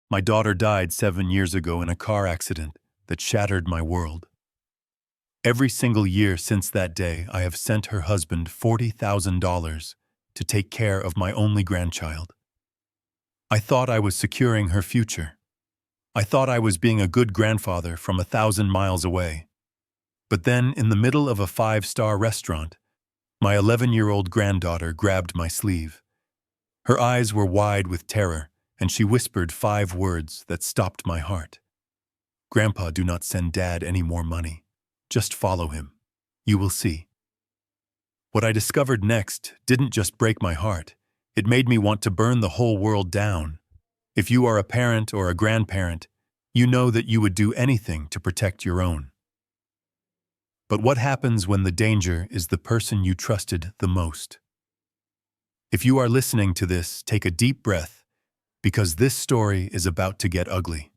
My daughter died 7 years ago in a car accident that shattered my world. Every single year since that day, I have sent her husband $40,000 to take care of my only grandchild. I thought I was securing her future. I thought I was being a good grandfather from 1,000 miles away. But then, in the middle of a 5-star restaurant, my 11-year-old granddaughter grabbed my sleeve. Her eyes were wide with terror, and she whispered 5 words that stopped my heart. "Grandpa, do not send Dad any more money. Just follow him. You will see." What I discovered next didn't just break my heart. It made me want to burn the whole world down. If you are a parent or a grandparent, you know that you would do anything to protect your own. But what happens when the danger is the person you trusted the most? If you are listening to this, take a deep breath, because this story is about to get ugly.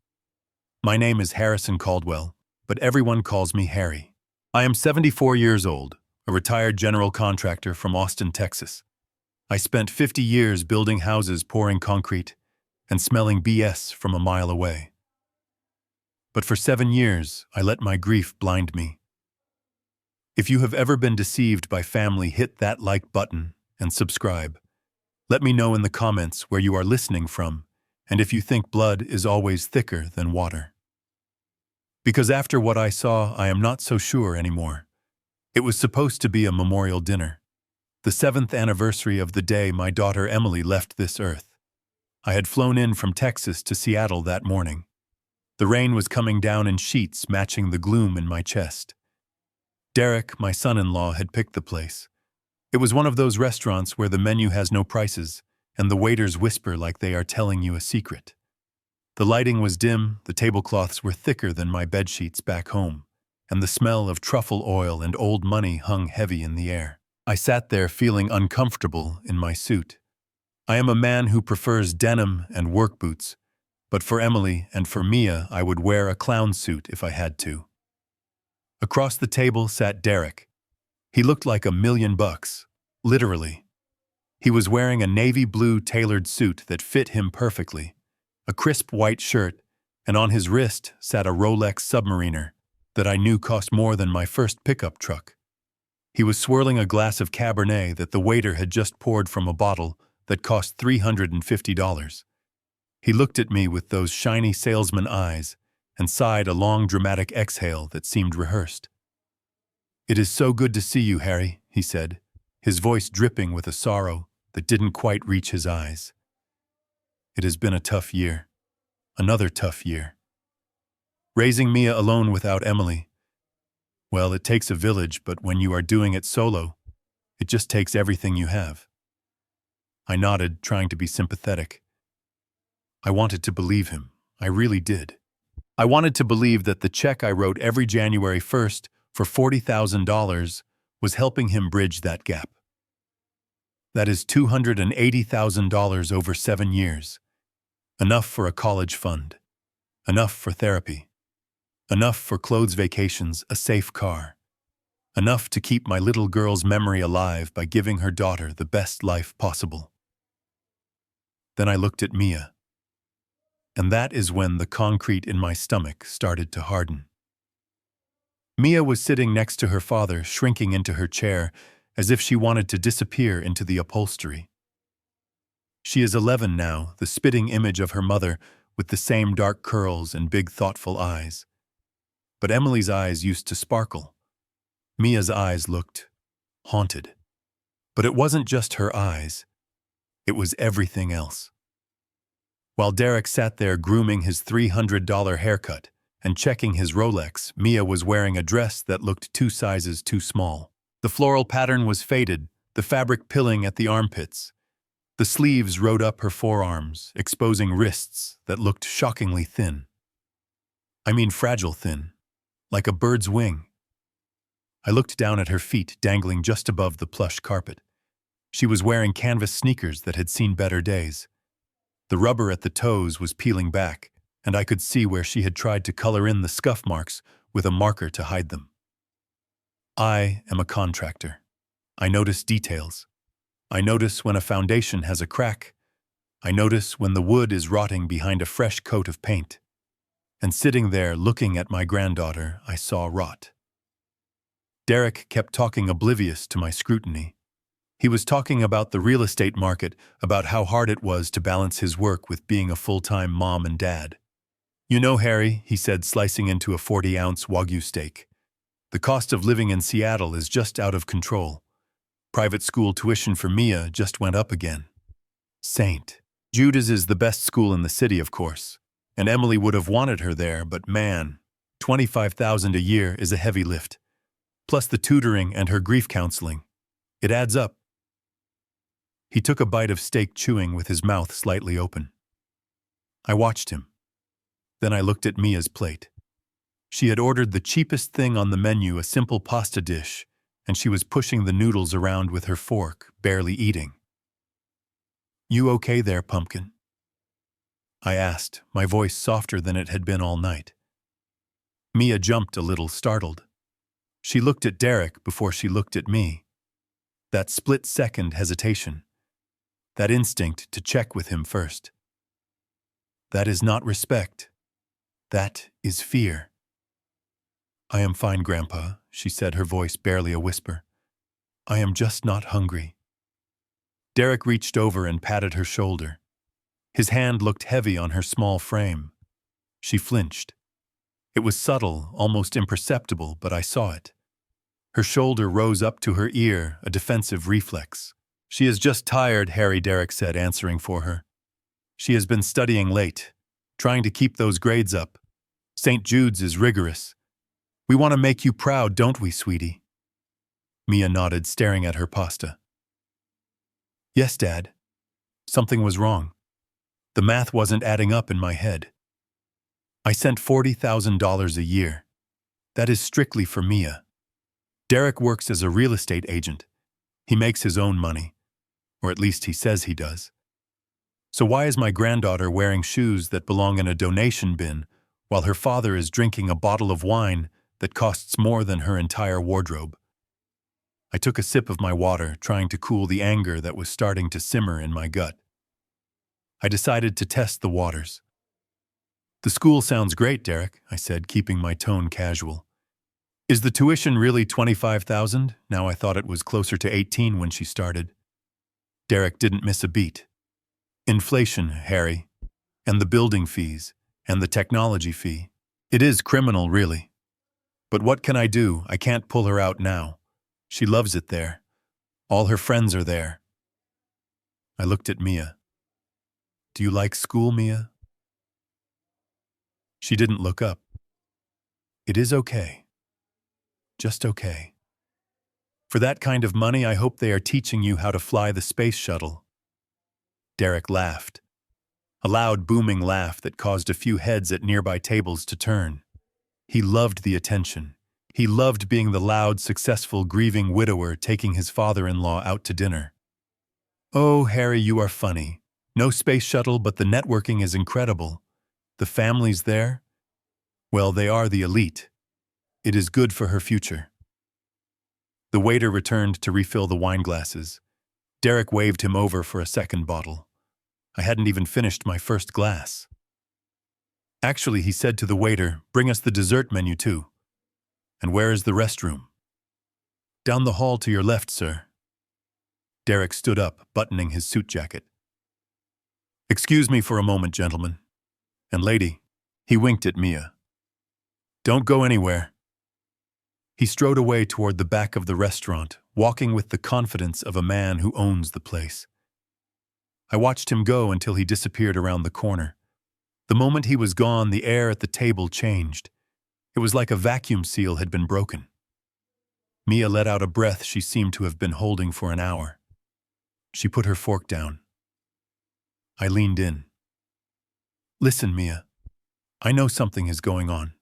My name is Harrison Caldwell, but everyone calls me Harry. I am 74 years old, a retired general contractor from Austin, Texas. I spent 50 years building houses, pouring concrete, and smelling BS from a mile away. But for 7 years, I let my grief blind me. If you have ever been deceived by family, hit that like button and subscribe. Let me know in the comments where you are listening from, and if you think blood is always thicker than water. Because after what I saw, I am not so sure anymore. It was supposed to be a memorial dinner, the 7th anniversary of the day my daughter Emily left this earth. I had flown in from Texas to Seattle that morning. The rain was coming down in sheets, matching the gloom in my chest. Derek, my son-in-law, had picked the place. It was one of those restaurants where the menu has no prices, and the waiters whisper like they are telling you a secret. The lighting was dim, the tablecloths were thicker than my bedsheets back home, and the smell of truffle oil and old money hung heavy in the air. I sat there feeling uncomfortable in my suit. I am a man who prefers denim and work boots, but for Emily and for Mia, I would wear a clown suit if I had to. Across the table sat Derek. He looked like $1,000,000, literally. He was wearing a navy blue tailored suit that fit him perfectly, a crisp white shirt, and on his wrist sat a Rolex Submariner that I knew cost more than my first pickup truck. He was swirling a glass of Cabernet that the waiter had just poured from a bottle that cost $350. He looked at me with those shiny salesman eyes and sighed a long dramatic exhale that seemed rehearsed. "It is so good to see you, Harry," he said, his voice dripping with a sorrow that didn't quite reach his eyes. "It has been a tough year. Another tough year. Raising Mia alone without Emily. Well, it takes a village, but when you are doing it solo, it just takes everything you have." I nodded, trying to be sympathetic. I wanted to believe him. I really did. I wanted to believe that the check I wrote every January 1st for $40,000 was helping him bridge that gap. That is $280,000 over 7 years. Enough for a college fund. Enough for therapy. Enough for clothes, vacations, a safe car. Enough to keep my little girl's memory alive by giving her daughter the best life possible. Then I looked at Mia. And that is when the concrete in my stomach started to harden. Mia was sitting next to her father, shrinking into her chair, as if she wanted to disappear into the upholstery. She is 11 now, the spitting image of her mother, with the same dark curls and big thoughtful eyes. But Emily's eyes used to sparkle. Mia's eyes looked haunted. But it wasn't just her eyes. It was everything else. While Derek sat there grooming his $300 haircut and checking his Rolex, Mia was wearing a dress that looked 2 sizes too small. The floral pattern was faded, the fabric pilling at the armpits. The sleeves rode up her forearms, exposing wrists that looked shockingly thin. I mean fragile thin, like a bird's wing. I looked down at her feet, dangling just above the plush carpet. She was wearing canvas sneakers that had seen better days. The rubber at the toes was peeling back, and I could see where she had tried to color in the scuff marks with a marker to hide them. I am a contractor. I notice details. I notice when a foundation has a crack, I notice when the wood is rotting behind a fresh coat of paint. And sitting there looking at my granddaughter, I saw rot. Derek kept talking oblivious to my scrutiny. He was talking about the real estate market, about how hard it was to balance his work with being a full-time mom and dad. You know, Harry, he said, slicing into a 40-ounce Wagyu steak, the cost of living in Seattle is just out of control. Private school tuition for Mia just went up again. St. Jude's is the best school in the city, of course, and Emily would have wanted her there, but man, $25,000 a year is a heavy lift. Plus the tutoring and her grief counseling. It adds up. He took a bite of steak, chewing with his mouth slightly open. I watched him. Then I looked at Mia's plate. She had ordered the cheapest thing on the menu, a simple pasta dish, and she was pushing the noodles around with her fork, barely eating. You okay there, pumpkin? I asked, my voice softer than it had been all night. Mia jumped a little, startled. She looked at Derek before she looked at me. That split-second hesitation. That instinct to check with him first. That is not respect. That is fear. I am fine, Grandpa, she said, her voice barely a whisper. I am just not hungry. Derek reached over and patted her shoulder. His hand looked heavy on her small frame. She flinched. It was subtle, almost imperceptible, but I saw it. Her shoulder rose up to her ear, a defensive reflex. She is just tired, Harry, Derek said, answering for her. She has been studying late, trying to keep those grades up. St. Jude's is rigorous. We want to make you proud, don't we, sweetie? Mia nodded, staring at her pasta. Yes, Dad. Something was wrong. The math wasn't adding up in my head. I sent $40,000 a year. That is strictly for Mia. Derek works as a real estate agent. He makes his own money, or at least he says he does. So why is my granddaughter wearing shoes that belong in a donation bin while her father is drinking a bottle of wine that costs more than her entire wardrobe? I took a sip of my water, trying to cool the anger that was starting to simmer in my gut. I decided to test the waters. The school sounds great, Derek, I said, keeping my tone casual. Is the tuition really $25,000? Now I thought it was closer to 18 when she started. Derek didn't miss a beat. Inflation, Harry, and the building fees, and the technology fee. It is criminal, really. But what can I do? I can't pull her out now. She loves it there. All her friends are there. I looked at Mia. Do you like school, Mia? She didn't look up. It is okay. Just okay. For that kind of money, I hope they are teaching you how to fly the space shuttle. Derek laughed. A loud, booming laugh that caused a few heads at nearby tables to turn. He loved the attention. He loved being the loud, successful, grieving widower taking his father-in-law out to dinner. Oh, Harry, you are funny. No space shuttle, but the networking is incredible. The families there? Well, they are the elite. It is good for her future. The waiter returned to refill the wine glasses. Derek waved him over for a second bottle. I hadn't even finished my first glass. Actually, he said to the waiter, bring us the dessert menu too. And where is the restroom? Down the hall to your left, sir. Derek stood up, buttoning his suit jacket. Excuse me for a moment, gentlemen. And lady, he winked at Mia. Don't go anywhere. He strode away toward the back of the restaurant, walking with the confidence of a man who owns the place. I watched him go until he disappeared around the corner. The moment he was gone, the air at the table changed. It was like a vacuum seal had been broken. Mia let out a breath she seemed to have been holding for an hour. She put her fork down. I leaned in. Listen, Mia. I know something is going on.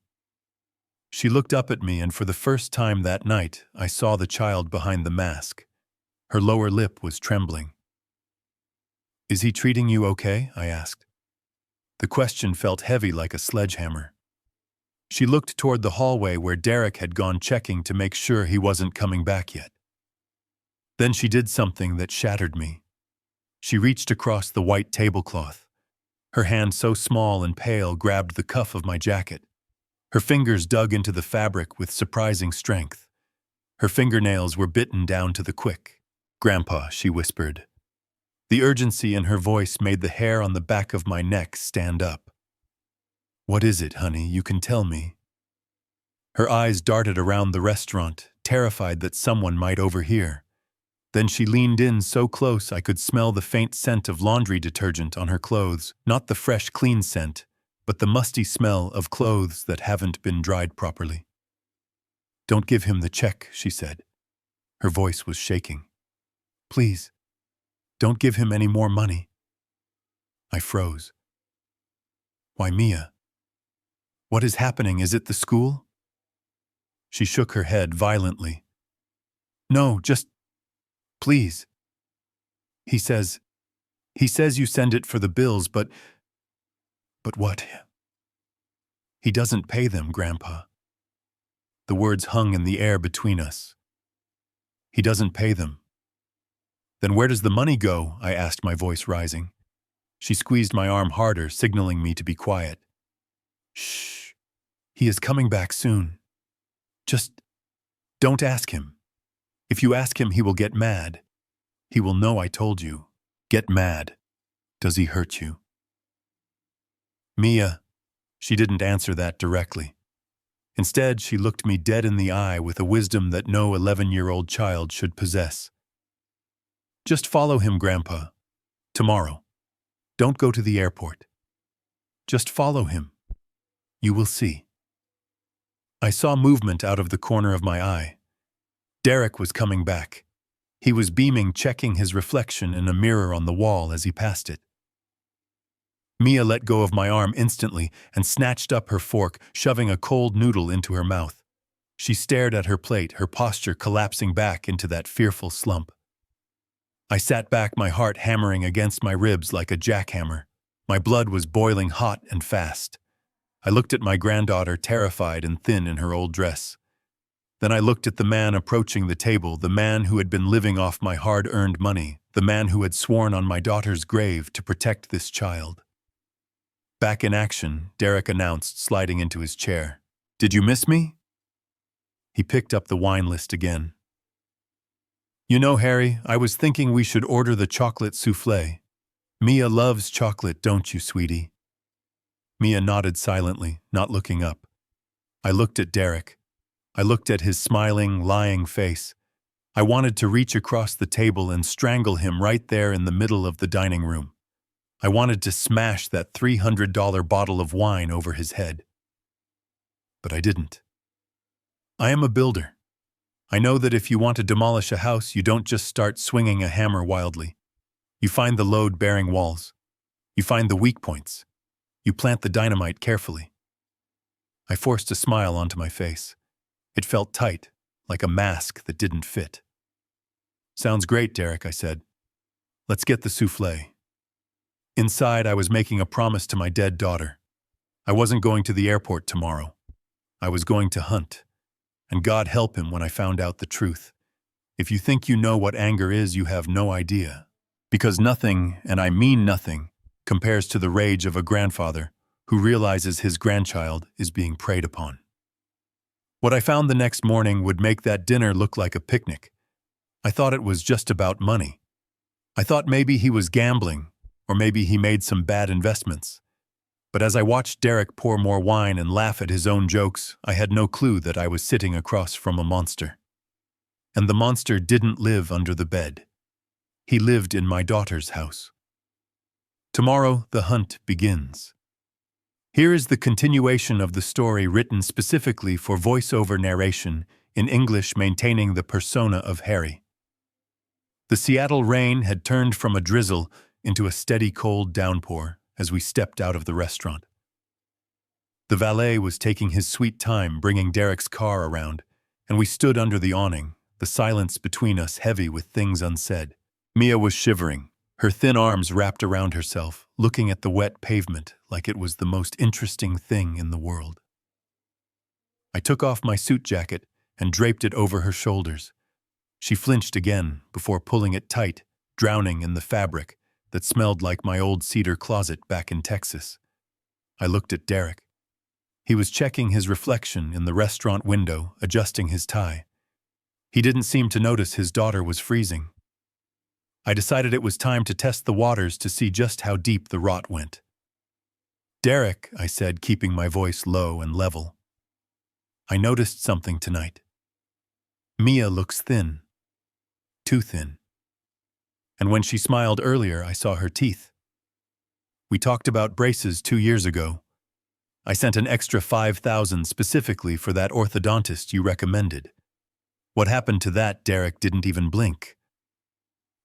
She looked up at me, and for the first time that night, I saw the child behind the mask. Her lower lip was trembling. Is he treating you okay? I asked. The question felt heavy like a sledgehammer. She looked toward the hallway where Derek had gone, checking to make sure he wasn't coming back yet. Then she did something that shattered me. She reached across the white tablecloth. Her hand, so small and pale, grabbed the cuff of my jacket. Her fingers dug into the fabric with surprising strength. Her fingernails were bitten down to the quick. "Grandpa," she whispered. The urgency in her voice made the hair on the back of my neck stand up. "What is it, honey? You can tell me." Her eyes darted around the restaurant, terrified that someone might overhear. Then she leaned in so close I could smell the faint scent of laundry detergent on her clothes, not the fresh, clean scent, but the musty smell of clothes that haven't been dried properly. "Don't give him the check," she said. Her voice was shaking. "Please, don't give him any more money." I froze. "Why, Mia? What is happening? Is it the school?" She shook her head violently. "No, just, please. He says you send it for the bills, but what? He doesn't pay them, Grandpa." The words hung in the air between us. "He doesn't pay them." "Then where does the money go?" I asked, my voice rising. She squeezed my arm harder, signaling me to be quiet. "Shh. He is coming back soon. Just don't ask him. If you ask him, he will get mad. He will know I told you. Get mad. Does he hurt you?" "Mia." She didn't answer that directly. Instead, she looked me dead in the eye with a wisdom that no 11-year-old child should possess. "Just follow him, Grandpa. Tomorrow. Don't go to the airport. Just follow him. You will see." I saw movement out of the corner of my eye. Derek was coming back. He was beaming, checking his reflection in a mirror on the wall as he passed it. Mia let go of my arm instantly and snatched up her fork, shoving a cold noodle into her mouth. She stared at her plate, her posture collapsing back into that fearful slump. I sat back, my heart hammering against my ribs like a jackhammer. My blood was boiling hot and fast. I looked at my granddaughter, terrified and thin in her old dress. Then I looked at the man approaching the table, the man who had been living off my hard-earned money, the man who had sworn on my daughter's grave to protect this child. Back in action, Derek announced, sliding into his chair. "Did you miss me?" He picked up the wine list again. "You know, Harry, I was thinking we should order the chocolate soufflé. Mia loves chocolate, don't you, sweetie?" Mia nodded silently, not looking up. I looked at Derek. I looked at his smiling, lying face. I wanted to reach across the table and strangle him right there in the middle of the dining room. I wanted to smash that $300 bottle of wine over his head. But I didn't. I am a builder. I know that if you want to demolish a house, you don't just start swinging a hammer wildly. You find the load-bearing walls. You find the weak points. You plant the dynamite carefully. I forced a smile onto my face. It felt tight, like a mask that didn't fit. "Sounds great, Derek," I said. "Let's get the soufflé." Inside, I was making a promise to my dead daughter. I wasn't going to the airport tomorrow. I was going to hunt. And God help him when I found out the truth. If you think you know what anger is, you have no idea. Because nothing, and I mean nothing, compares to the rage of a grandfather who realizes his grandchild is being preyed upon. What I found the next morning would make that dinner look like a picnic. I thought it was just about money. I thought maybe he was gambling, or maybe he made some bad investments. But as I watched Derek pour more wine and laugh at his own jokes, I had no clue that I was sitting across from a monster. And the monster didn't live under the bed. He lived in my daughter's house. Tomorrow, the hunt begins. Here is the continuation of the story, written specifically for voiceover narration in English, maintaining the persona of Harry. The Seattle rain had turned from a drizzle into a steady cold downpour as we stepped out of the restaurant. The valet was taking his sweet time bringing Derek's car around, and we stood under the awning, the silence between us heavy with things unsaid. Mia was shivering, her thin arms wrapped around herself, looking at the wet pavement like it was the most interesting thing in the world. I took off my suit jacket and draped it over her shoulders. She flinched again before pulling it tight, drowning in the fabric, that smelled like my old cedar closet back in Texas. I looked at Derek. He was checking his reflection in the restaurant window, adjusting his tie. He didn't seem to notice his daughter was freezing. I decided it was time to test the waters to see just how deep the rot went. "Derek," I said, keeping my voice low and level, "I noticed something tonight. Mia looks thin. Too thin. And when she smiled earlier, I saw her teeth. We talked about braces 2 years ago. I sent an extra $5,000 specifically for that orthodontist you recommended. What happened to that?" Derek didn't even blink.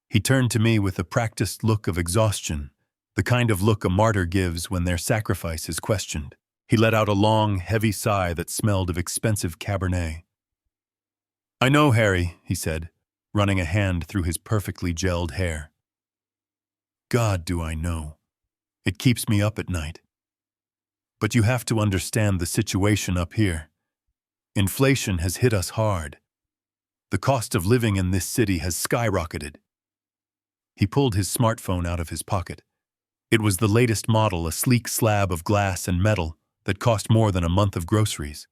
He turned to me with a practiced look of exhaustion, the kind of look a martyr gives when their sacrifice is questioned. He let out a long, heavy sigh that smelled of expensive Cabernet. "I know, Harry," he said, running a hand through his perfectly gelled hair. "God, do I know. It keeps me up at night. But you have to understand the situation up here. Inflation has hit us hard. The cost of living in this city has skyrocketed." He pulled his smartphone out of his pocket. It was the latest model, a sleek slab of glass and metal that cost more than a month of groceries.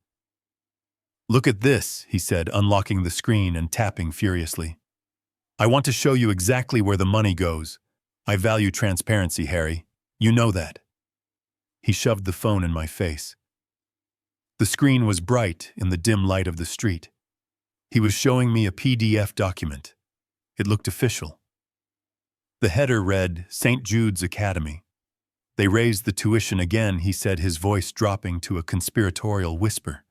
"Look at this," he said, unlocking the screen and tapping furiously. "I want to show you exactly where the money goes. I value transparency, Harry. You know that." He shoved the phone in my face. The screen was bright in the dim light of the street. He was showing me a PDF document. It looked official. The header read, "St. Jude's Academy." "They raised the tuition again," he said, his voice dropping to a conspiratorial whisper.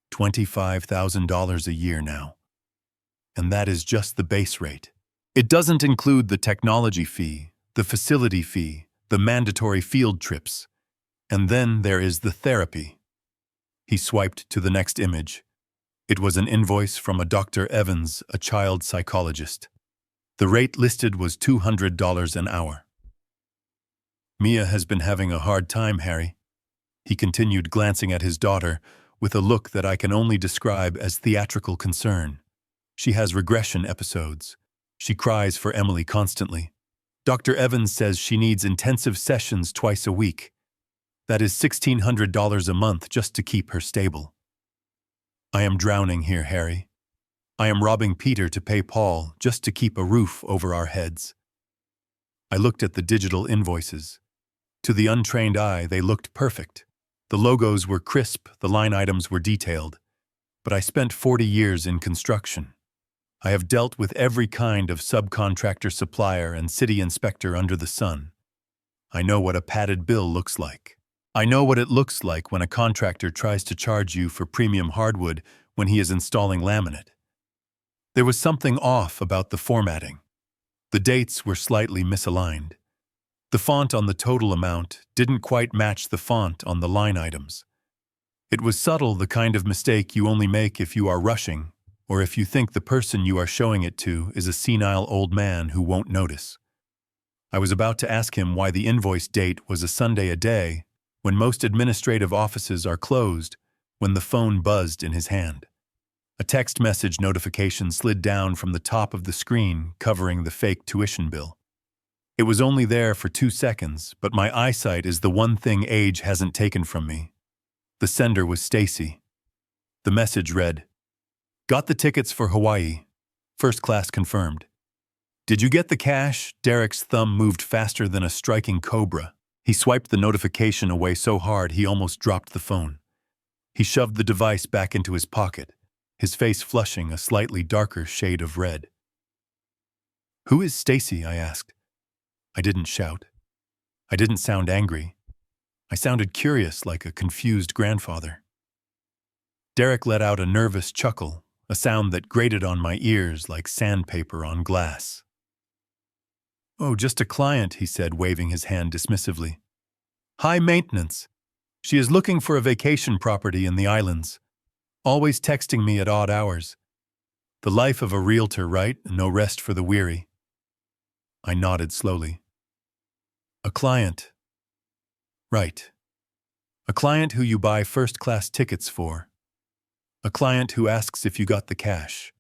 $25,000 a year now. And that is just the base rate. It doesn't include the technology fee, the facility fee, the mandatory field trips. And then there is the therapy. He swiped to the next image. It was an invoice from a Dr. Evans, a child psychologist. The rate listed was $200 an hour. "Mia has been having a hard time, Harry," he continued, glancing at his daughter with a look that I can only describe as theatrical concern. "She has regression episodes. She cries for Emily constantly. Dr. Evans says she needs intensive sessions twice a week. That is $1,600 a month just to keep her stable. I am drowning here, Harry. I am robbing Peter to pay Paul just to keep a roof over our heads." I looked at the digital invoices. To the untrained eye, they looked perfect. The logos were crisp, the line items were detailed. But I spent 40 years in construction. I have dealt with every kind of subcontractor, supplier, and city inspector under the sun. I know what a padded bill looks like. I know what it looks like when a contractor tries to charge you for premium hardwood when he is installing laminate. There was something off about the formatting. The dates were slightly misaligned. The font on the total amount didn't quite match the font on the line items. It was subtle, the kind of mistake you only make if you are rushing, or if you think the person you are showing it to is a senile old man who won't notice. I was about to ask him why the invoice date was a Sunday a day, when most administrative offices are closed, when the phone buzzed in his hand. A text message notification slid down from the top of the screen, covering the fake tuition bill. It was only there for 2 seconds, but my eyesight is the one thing age hasn't taken from me. The sender was Stacy. The message read, "Got the tickets for Hawaii. First class confirmed." "Did you get the cash?" Derek's thumb moved faster than a striking cobra. He swiped the notification away so hard he almost dropped the phone. He shoved the device back into his pocket, his face flushing a slightly darker shade of red. "Who is Stacy?" I asked. I didn't shout. I didn't sound angry. I sounded curious, like a confused grandfather. Derek let out a nervous chuckle, a sound that grated on my ears like sandpaper on glass. "Oh, just a client," he said, waving his hand dismissively. "High maintenance. She is looking for a vacation property in the islands. Always texting me at odd hours. The life of a realtor, right? No rest for the weary." I nodded slowly. "A client. Right. A client who you buy first-class tickets for. A client who asks if you got the cash."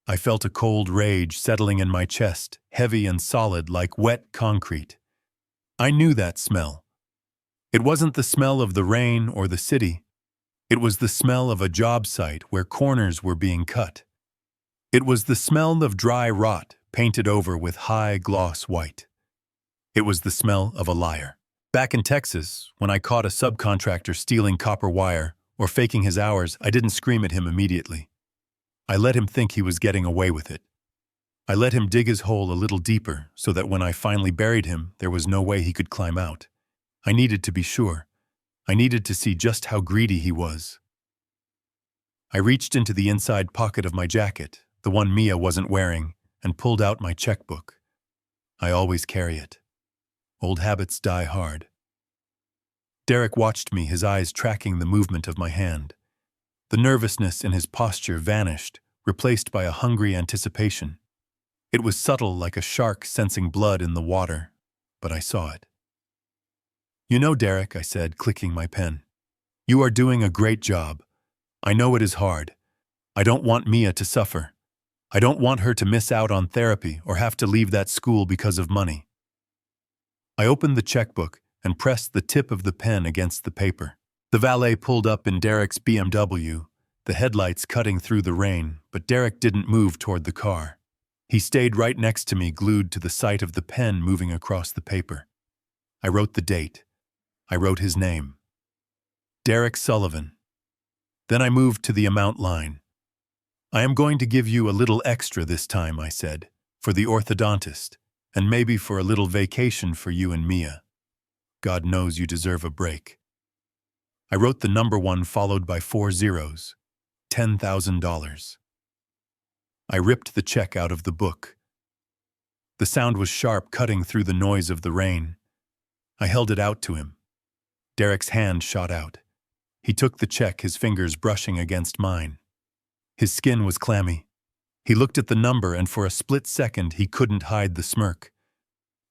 I felt a cold rage settling in my chest, heavy and solid like wet concrete. I knew that smell. It wasn't the smell of the rain or the city. It was the smell of a job site where corners were being cut. It was the smell of dry rot painted over with high gloss white. It was the smell of a liar. Back in Texas, when I caught a subcontractor stealing copper wire or faking his hours, I didn't scream at him immediately. I let him think he was getting away with it. I let him dig his hole a little deeper so that when I finally buried him, there was no way he could climb out. I needed to be sure. I needed to see just how greedy he was. I reached into the inside pocket of my jacket, the one Mia wasn't wearing, and pulled out my checkbook. I always carry it. Old habits die hard. Derek watched me, his eyes tracking the movement of my hand. The nervousness in his posture vanished, replaced by a hungry anticipation. It was subtle like a shark sensing blood in the water, but I saw it. "You know, Derek," I said, clicking my pen, "you are doing a great job. I know it is hard. I don't want Mia to suffer. I don't want her to miss out on therapy or have to leave that school because of money." I opened the checkbook and pressed the tip of the pen against the paper. The valet pulled up in Derek's BMW, the headlights cutting through the rain, but Derek didn't move toward the car. He stayed right next to me, glued to the sight of the pen moving across the paper. I wrote the date. I wrote his name. Derek Sullivan. Then I moved to the amount line. "I am going to give you a little extra this time," I said, "for the orthodontist, and maybe for a little vacation for you and Mia. God knows you deserve a break." I wrote the number 1 followed by 4 zeros. $10,000. I ripped the check out of the book. The sound was sharp, cutting through the noise of the rain. I held it out to him. Derek's hand shot out. He took the check, his fingers brushing against mine. His skin was clammy. He looked at the number, and for a split second he couldn't hide the smirk.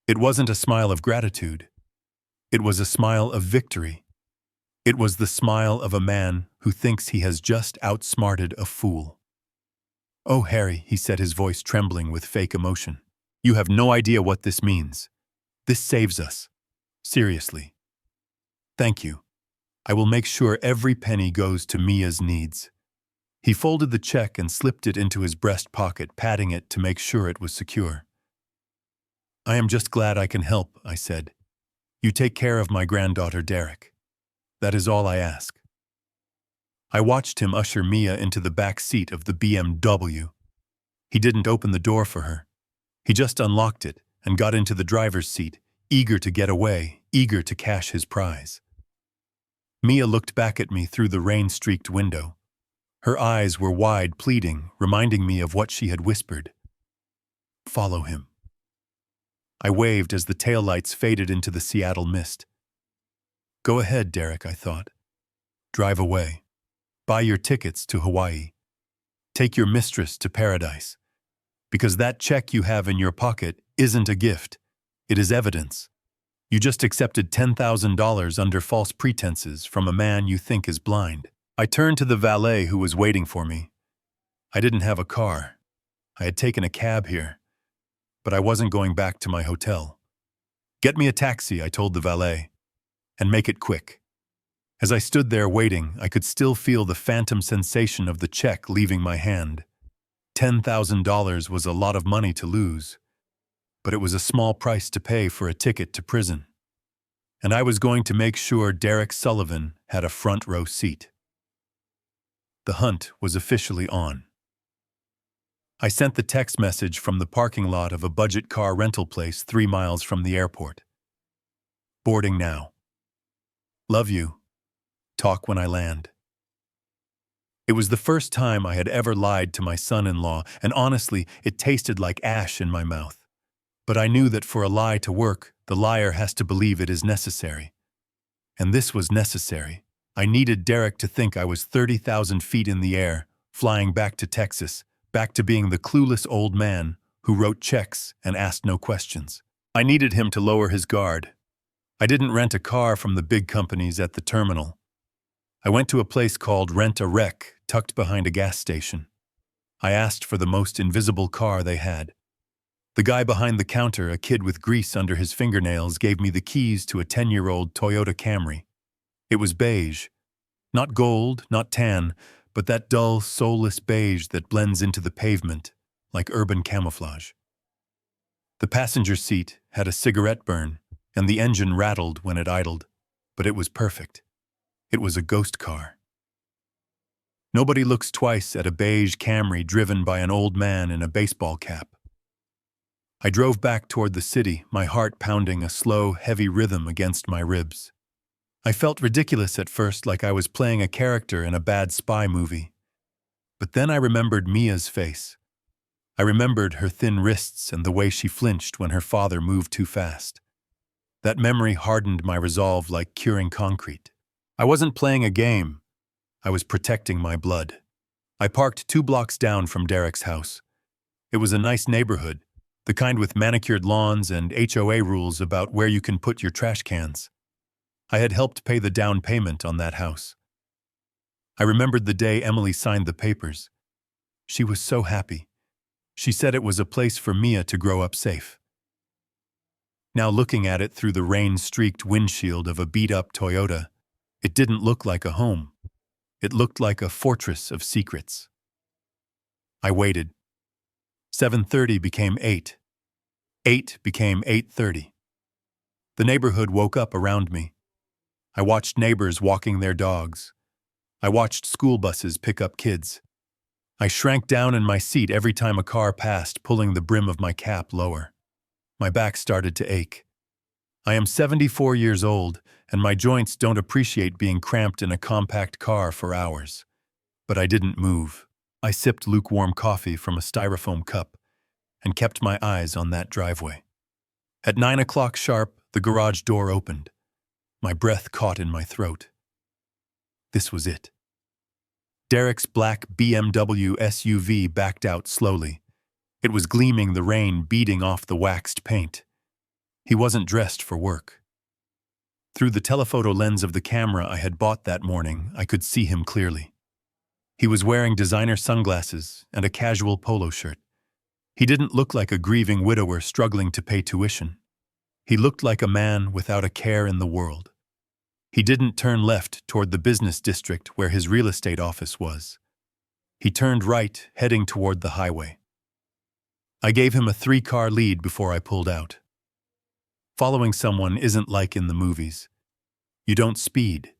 It wasn't a smile of gratitude. It was a smile of victory. It was the smile of a man who thinks he has just outsmarted a fool. "Oh, Harry," he said, his voice trembling with fake emotion. "You have no idea what this means. This saves us. Seriously. Thank you. I will make sure every penny goes to Mia's needs." He folded the check and slipped it into his breast pocket, patting it to make sure it was secure. "I am just glad I can help," I said. "You take care of my granddaughter, Derek. That is all I ask." I watched him usher Mia into the back seat of the BMW. He didn't open the door for her. He just unlocked it and got into the driver's seat, eager to get away, eager to cash his prize. Mia looked back at me through the rain-streaked window. Her eyes were wide, pleading, reminding me of what she had whispered. "Follow him." I waved as the taillights faded into the Seattle mist. "Go ahead, Derek," I thought. "Drive away. Buy your tickets to Hawaii. Take your mistress to paradise. Because that check you have in your pocket isn't a gift. It is evidence. You just accepted $10,000 under false pretenses from a man you think is blind." I turned to the valet who was waiting for me. I didn't have a car. I had taken a cab here, but I wasn't going back to my hotel. "Get me a taxi," I told the valet, "and make it quick." As I stood there waiting, I could still feel the phantom sensation of the check leaving my hand. $10,000 was a lot of money to lose, but it was a small price to pay for a ticket to prison. And I was going to make sure Derek Sullivan had a front row seat. The hunt was officially on. I sent the text message from the parking lot of a budget car rental place 3 miles from the airport. "Boarding now. Love you. Talk when I land." It was the first time I had ever lied to my son-in-law, and honestly, it tasted like ash in my mouth. But I knew that for a lie to work, the liar has to believe it is necessary. And this was necessary. I needed Derek to think I was 30,000 feet in the air, flying back to Texas, back to being the clueless old man who wrote checks and asked no questions. I needed him to lower his guard. I didn't rent a car from the big companies at the terminal. I went to a place called Rent a Wreck, tucked behind a gas station. I asked for the most invisible car they had. The guy behind the counter, a kid with grease under his fingernails, gave me the keys to a 10-year-old Toyota Camry. It was beige. Not gold, not tan, but that dull, soulless beige that blends into the pavement, like urban camouflage. The passenger seat had a cigarette burn, and the engine rattled when it idled, but it was perfect. It was a ghost car. Nobody looks twice at a beige Camry driven by an old man in a baseball cap. I drove back toward the city, my heart pounding a slow, heavy rhythm against my ribs. I felt ridiculous at first, like I was playing a character in a bad spy movie. But then I remembered Mia's face. I remembered her thin wrists and the way she flinched when her father moved too fast. That memory hardened my resolve like curing concrete. I wasn't playing a game. I was protecting my blood. I parked 2 blocks down from Derek's house. It was a nice neighborhood, the kind with manicured lawns and HOA rules about where you can put your trash cans. I had helped pay the down payment on that house. I remembered the day Emily signed the papers. She was so happy. She said it was a place for Mia to grow up safe. Now looking at it through the rain-streaked windshield of a beat-up Toyota, it didn't look like a home. It looked like a fortress of secrets. I waited. 7:30 became 8. 8 became 8:30. The neighborhood woke up around me. I watched neighbors walking their dogs. I watched school buses pick up kids. I shrank down in my seat every time a car passed, pulling the brim of my cap lower. My back started to ache. I am 74 years old, and my joints don't appreciate being cramped in a compact car for hours. But I didn't move. I sipped lukewarm coffee from a styrofoam cup and kept my eyes on that driveway. At 9 o'clock sharp, the garage door opened. My breath caught in my throat. This was it. Derek's black BMW SUV backed out slowly. It was gleaming, the rain beating off the waxed paint. He wasn't dressed for work. Through the telephoto lens of the camera I had bought that morning, I could see him clearly. He was wearing designer sunglasses and a casual polo shirt. He didn't look like a grieving widower struggling to pay tuition. He looked like a man without a care in the world. He didn't turn left toward the business district where his real estate office was. He turned right, heading toward the highway. I gave him a 3-car lead before I pulled out. Following someone isn't like in the movies. You don't speed.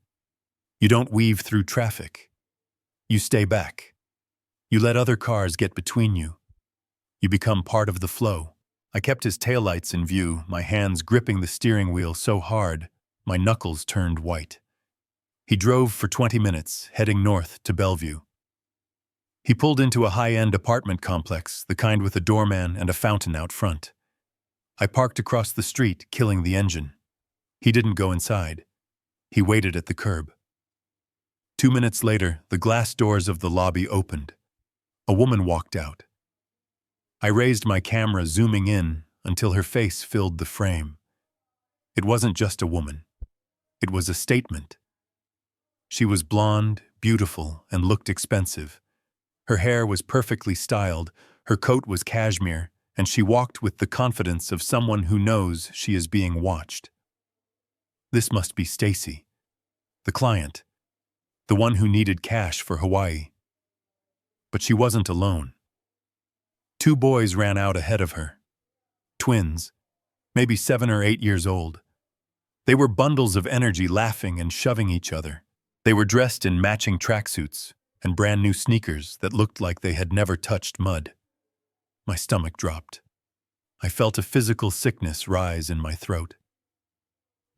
You don't weave through traffic. You stay back. You let other cars get between you. You become part of the flow. I kept his taillights in view, my hands gripping the steering wheel so hard, my knuckles turned white. He drove for 20 minutes, heading north to Bellevue. He pulled into a high-end apartment complex, the kind with a doorman and a fountain out front. I parked across the street, killing the engine. He didn't go inside. He waited at the curb. 2 minutes later, the glass doors of the lobby opened. A woman walked out. I raised my camera, zooming in until her face filled the frame. It wasn't just a woman. It was a statement. She was blonde, beautiful, and looked expensive. Her hair was perfectly styled, her coat was cashmere, and she walked with the confidence of someone who knows she is being watched. This must be Stacy, the client, the one who needed cash for Hawaii. But she wasn't alone. 2 boys ran out ahead of her. Twins, maybe 7 or 8 years old. They were bundles of energy, laughing and shoving each other. They were dressed in matching tracksuits and brand new sneakers that looked like they had never touched mud. My stomach dropped. I felt a physical sickness rise in my throat.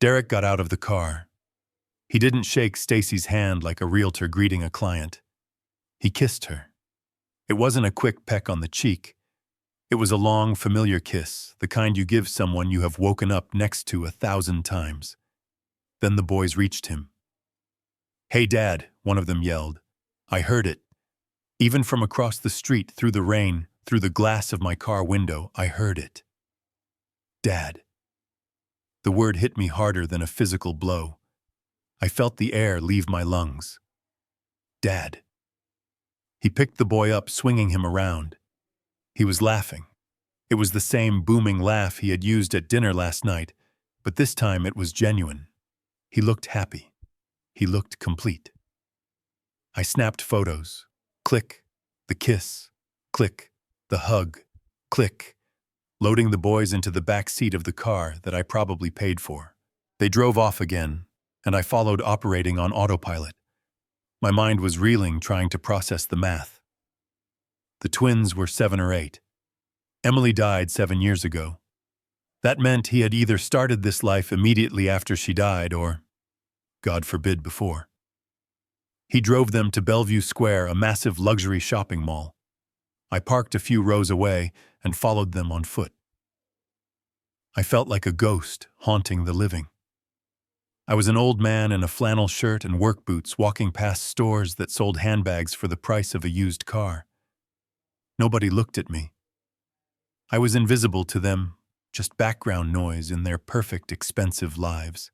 Derek got out of the car. He didn't shake Stacy's hand like a realtor greeting a client. He kissed her. It wasn't a quick peck on the cheek. It was a long, familiar kiss, the kind you give someone you have woken up next to 1,000 times. Then the boys reached him. "Hey, Dad," one of them yelled. I heard it. Even from across the street, through the rain, through the glass of my car window, I heard it. Dad. The word hit me harder than a physical blow. I felt the air leave my lungs. Dad. He picked the boy up, swinging him around. He was laughing. It was the same booming laugh he had used at dinner last night, but this time it was genuine. He looked happy. He looked complete. I snapped photos. Click. The kiss. Click. The hug. Click. Loading the boys into the back seat of the car that I probably paid for. They drove off again, and I followed, operating on autopilot. My mind was reeling, trying to process the math. The twins were 7 or 8. Emily died 7 years ago. That meant he had either started this life immediately after she died or, God forbid, before. He drove them to Bellevue Square, a massive luxury shopping mall. I parked a few rows away and followed them on foot. I felt like a ghost haunting the living. I was an old man in a flannel shirt and work boots walking past stores that sold handbags for the price of a used car. Nobody looked at me. I was invisible to them, just background noise in their perfect, expensive lives.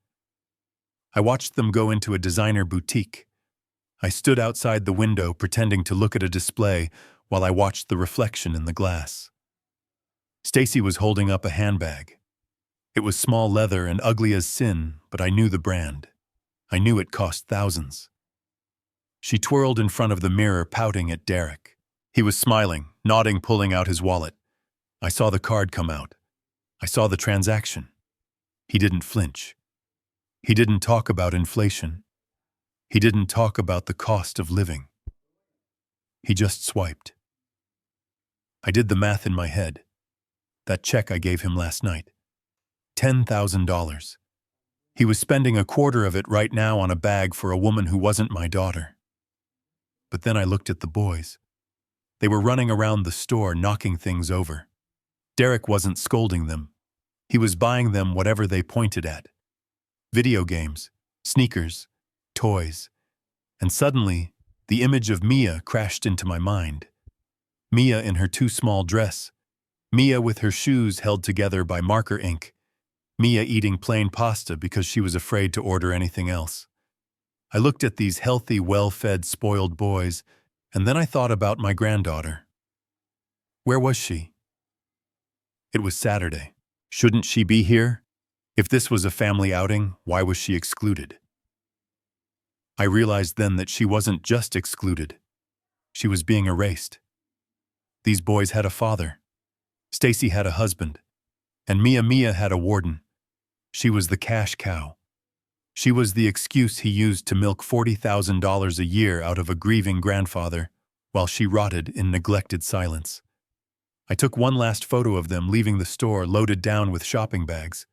I watched them go into a designer boutique. I stood outside the window pretending to look at a display while I watched the reflection in the glass. Stacy was holding up a handbag. It was small leather and ugly as sin, but I knew the brand. I knew it cost thousands. She twirled in front of the mirror, pouting at Derek. He was smiling, nodding, pulling out his wallet. I saw the card come out. I saw the transaction. He didn't flinch. He didn't talk about inflation. He didn't talk about the cost of living. He just swiped. I did the math in my head. That check I gave him last night. $10,000. He was spending a quarter of it right now on a bag for a woman who wasn't my daughter. But then I looked at the boys. They were running around the store, knocking things over. Derek wasn't scolding them. He was buying them whatever they pointed at. Video games, sneakers, toys. And suddenly, the image of Mia crashed into my mind. Mia in her too small dress. Mia with her shoes held together by marker ink. Mia eating plain pasta because she was afraid to order anything else. I looked at these healthy, well-fed, spoiled boys, and then I thought about my granddaughter. Where was she? It was Saturday. Shouldn't she be here? If this was a family outing, why was she excluded? I realized then that she wasn't just excluded. She was being erased. These boys had a father. Stacy had a husband. And Mia had a warden. She was the cash cow. She was the excuse he used to milk $40,000 a year out of a grieving grandfather, while she rotted in neglected silence. I took one last photo of them leaving the store, loaded down with shopping bags.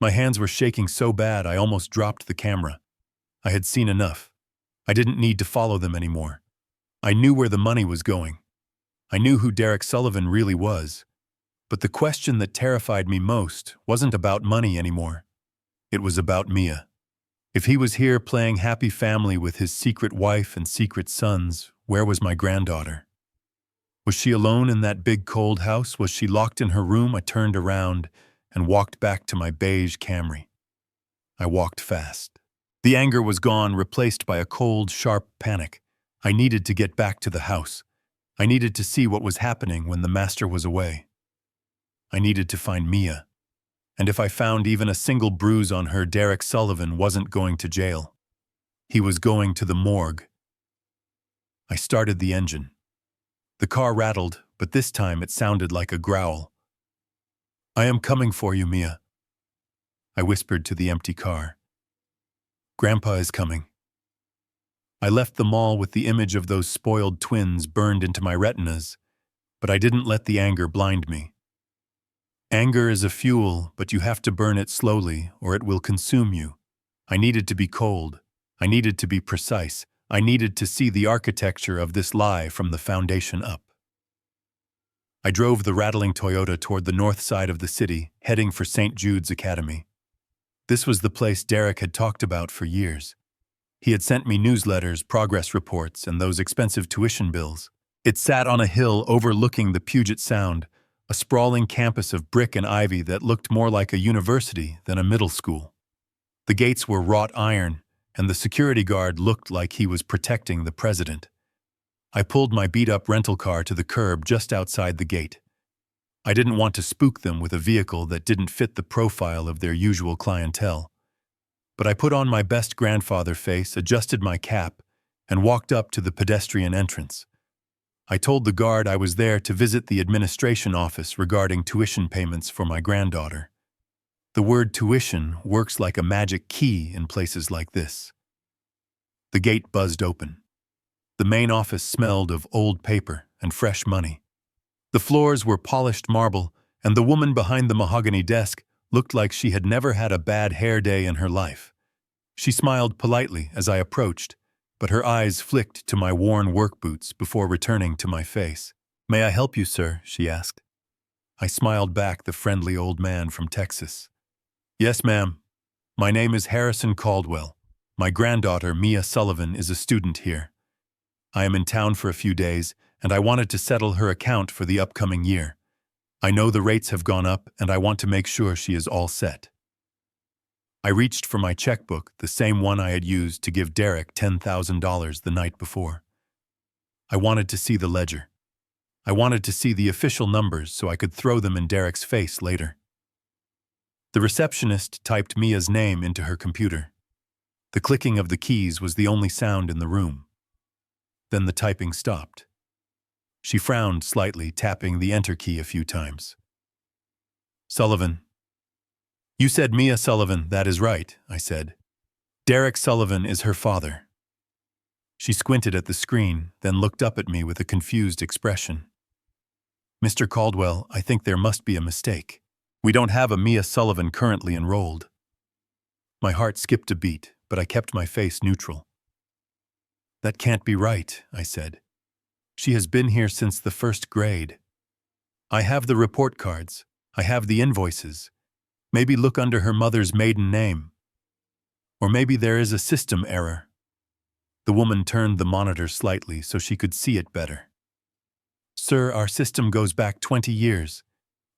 My hands were shaking so bad I almost dropped the camera. I had seen enough. I didn't need to follow them anymore. I knew where the money was going. I knew who Derek Sullivan really was. But the question that terrified me most wasn't about money anymore. It was about Mia. If he was here playing happy family with his secret wife and secret sons, where was my granddaughter? Was she alone in that big cold house? Was she locked in her room? I turned around and walked back to my beige Camry. I walked fast. The anger was gone, replaced by a cold, sharp panic. I needed to get back to the house. I needed to see what was happening when the master was away. I needed to find Mia. And if I found even a single bruise on her, Derek Sullivan wasn't going to jail. He was going to the morgue. I started the engine. The car rattled, but this time it sounded like a growl. "I am coming for you, Mia," I whispered to the empty car. "Grandpa is coming." I left the mall with the image of those spoiled twins burned into my retinas, but I didn't let the anger blind me. Anger is a fuel, but you have to burn it slowly or it will consume you. I needed to be cold. I needed to be precise. I needed to see the architecture of this lie from the foundation up. I drove the rattling Toyota toward the north side of the city, heading for St. Jude's Academy. This was the place Derek had talked about for years. He had sent me newsletters, progress reports, and those expensive tuition bills. It sat on a hill overlooking the Puget Sound, a sprawling campus of brick and ivy that looked more like a university than a middle school. The gates were wrought iron, and the security guard looked like he was protecting the president. I pulled my beat-up rental car to the curb just outside the gate. I didn't want to spook them with a vehicle that didn't fit the profile of their usual clientele. But I put on my best grandfather face, adjusted my cap, and walked up to the pedestrian entrance. I told the guard I was there to visit the administration office regarding tuition payments for my granddaughter. The word tuition works like a magic key in places like this. The gate buzzed open. The main office smelled of old paper and fresh money. The floors were polished marble, and the woman behind the mahogany desk looked like she had never had a bad hair day in her life. She smiled politely as I approached, but her eyes flicked to my worn work boots before returning to my face. "May I help you, sir?" she asked. I smiled back, the friendly old man from Texas. "Yes, ma'am. My name is Harrison Caldwell. My granddaughter, Mia Sullivan, is a student here. I am in town for a few days, and I wanted to settle her account for the upcoming year. I know the rates have gone up, and I want to make sure she is all set." I reached for my checkbook, the same one I had used to give Derek $10,000 the night before. I wanted to see the ledger. I wanted to see the official numbers so I could throw them in Derek's face later. The receptionist typed Mia's name into her computer. The clicking of the keys was the only sound in the room. Then the typing stopped. She frowned slightly, tapping the enter key a few times. "Sullivan." "You said Mia Sullivan, that is right," I said. "Derek Sullivan is her father." She squinted at the screen, then looked up at me with a confused expression. "Mr. Caldwell, I think there must be a mistake. We don't have a Mia Sullivan currently enrolled." My heart skipped a beat, but I kept my face neutral. "That can't be right," I said. "She has been here since the first grade. I have the report cards. I have the invoices. Maybe look under her mother's maiden name. Or maybe there is a system error." The woman turned the monitor slightly so she could see it better. "Sir, our system goes back 20 years.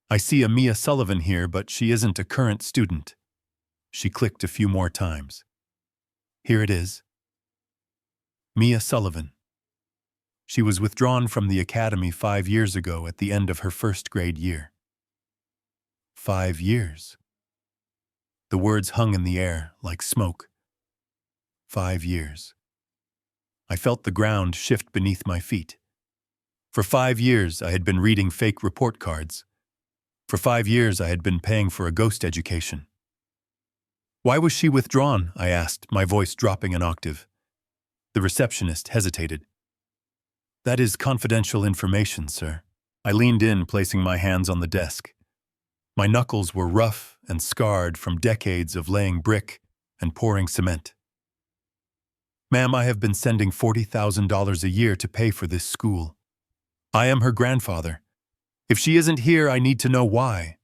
I see a Mia Sullivan here, but she isn't a current student." She clicked a few more times. "Here it is. Mia Sullivan. She was withdrawn from the academy 5 years ago at the end of her first grade year." 5 years. The words hung in the air like smoke. 5 years. I felt the ground shift beneath my feet. For 5 years, I had been reading fake report cards. For 5 years, I had been paying for a ghost education. "Why was she withdrawn?" I asked, my voice dropping an octave. The receptionist hesitated. "That is confidential information, sir." I leaned in, placing my hands on the desk. My knuckles were rough and scarred from decades of laying brick and pouring cement. "Ma'am, I have been sending $40,000 a year to pay for this school. I am her grandfather. If she isn't here, I need to know why."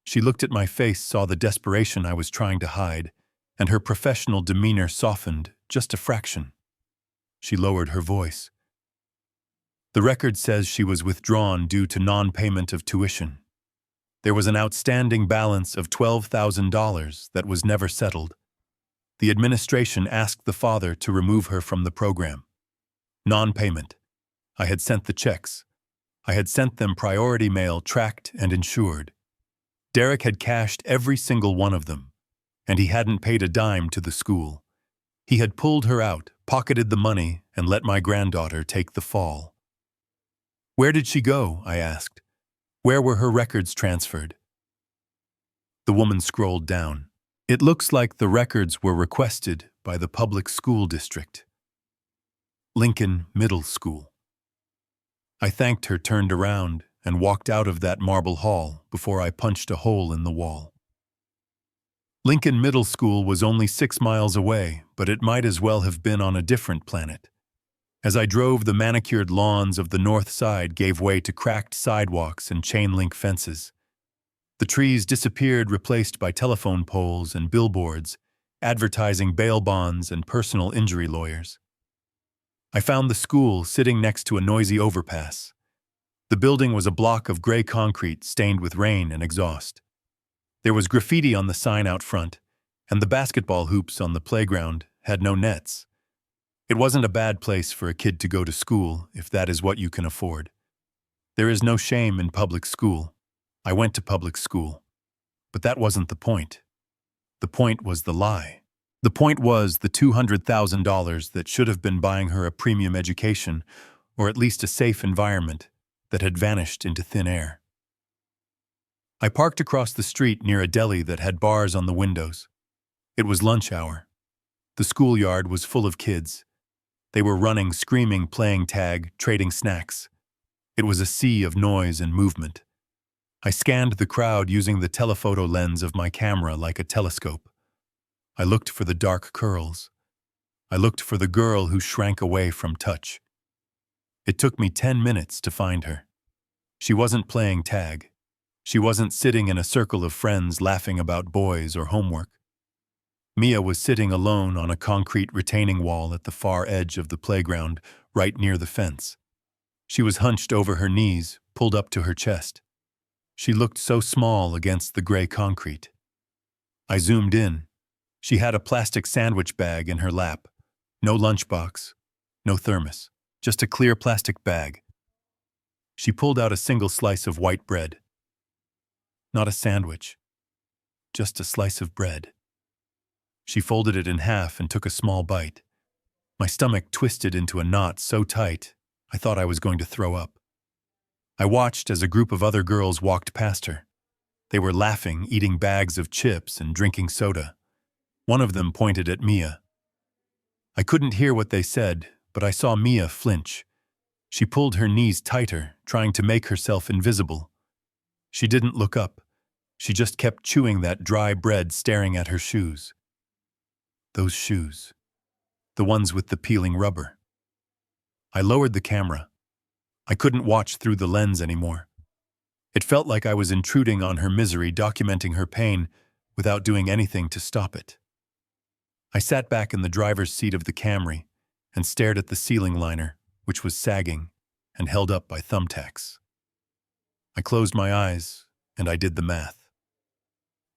She looked at my face, saw the desperation I was trying to hide, and her professional demeanor softened just a fraction. She lowered her voice. "The record says she was withdrawn due to non-payment of tuition. There was an outstanding balance of $12,000 that was never settled. The administration asked the father to remove her from the program. Non-payment. I had sent the checks. I had sent them priority mail, tracked and insured. Derek had cashed every single one of them, and he hadn't paid a dime to the school. He had pulled her out, pocketed the money, and let my granddaughter take the fall." "Where did she go?" I asked. "Where were her records transferred?" The woman scrolled down. "It looks like the records were requested by the public school district. Lincoln Middle School." I thanked her, turned around, and walked out of that marble hall before I punched a hole in the wall. Lincoln Middle School was only 6 miles away, but it might as well have been on a different planet. As I drove, the manicured lawns of the north side gave way to cracked sidewalks and chain-link fences. The trees disappeared, replaced by telephone poles and billboards, advertising bail bonds and personal injury lawyers. I found the school sitting next to a noisy overpass. The building was a block of gray concrete stained with rain and exhaust. There was graffiti on the sign out front, and the basketball hoops on the playground had no nets. It wasn't a bad place for a kid to go to school if that is what you can afford. There is no shame in public school. I went to public school. But that wasn't the point. The point was the lie. The point was the $200,000 that should have been buying her a premium education, or at least a safe environment, that had vanished into thin air. I parked across the street near a deli that had bars on the windows. It was lunch hour. The schoolyard was full of kids. They were running, screaming, playing tag, trading snacks. It was a sea of noise and movement. I scanned the crowd using the telephoto lens of my camera like a telescope. I looked for the dark curls. I looked for the girl who shrank away from touch. It took me 10 minutes to find her. She wasn't playing tag. She wasn't sitting in a circle of friends laughing about boys or homework. Mia was sitting alone on a concrete retaining wall at the far edge of the playground, right near the fence. She was hunched over her knees, pulled up to her chest. She looked so small against the gray concrete. I zoomed in. She had a plastic sandwich bag in her lap. No lunchbox, no thermos, just a clear plastic bag. She pulled out a single slice of white bread. Not a sandwich, just a slice of bread. She folded it in half and took a small bite. My stomach twisted into a knot so tight, I thought I was going to throw up. I watched as a group of other girls walked past her. They were laughing, eating bags of chips and drinking soda. One of them pointed at Mia. I couldn't hear what they said, but I saw Mia flinch. She pulled her knees tighter, trying to make herself invisible. She didn't look up. She just kept chewing that dry bread, staring at her shoes. Those shoes. The ones with the peeling rubber. I lowered the camera. I couldn't watch through the lens anymore. It felt like I was intruding on her misery, documenting her pain, without doing anything to stop it. I sat back in the driver's seat of the Camry and stared at the ceiling liner, which was sagging and held up by thumbtacks. I closed my eyes and I did the math.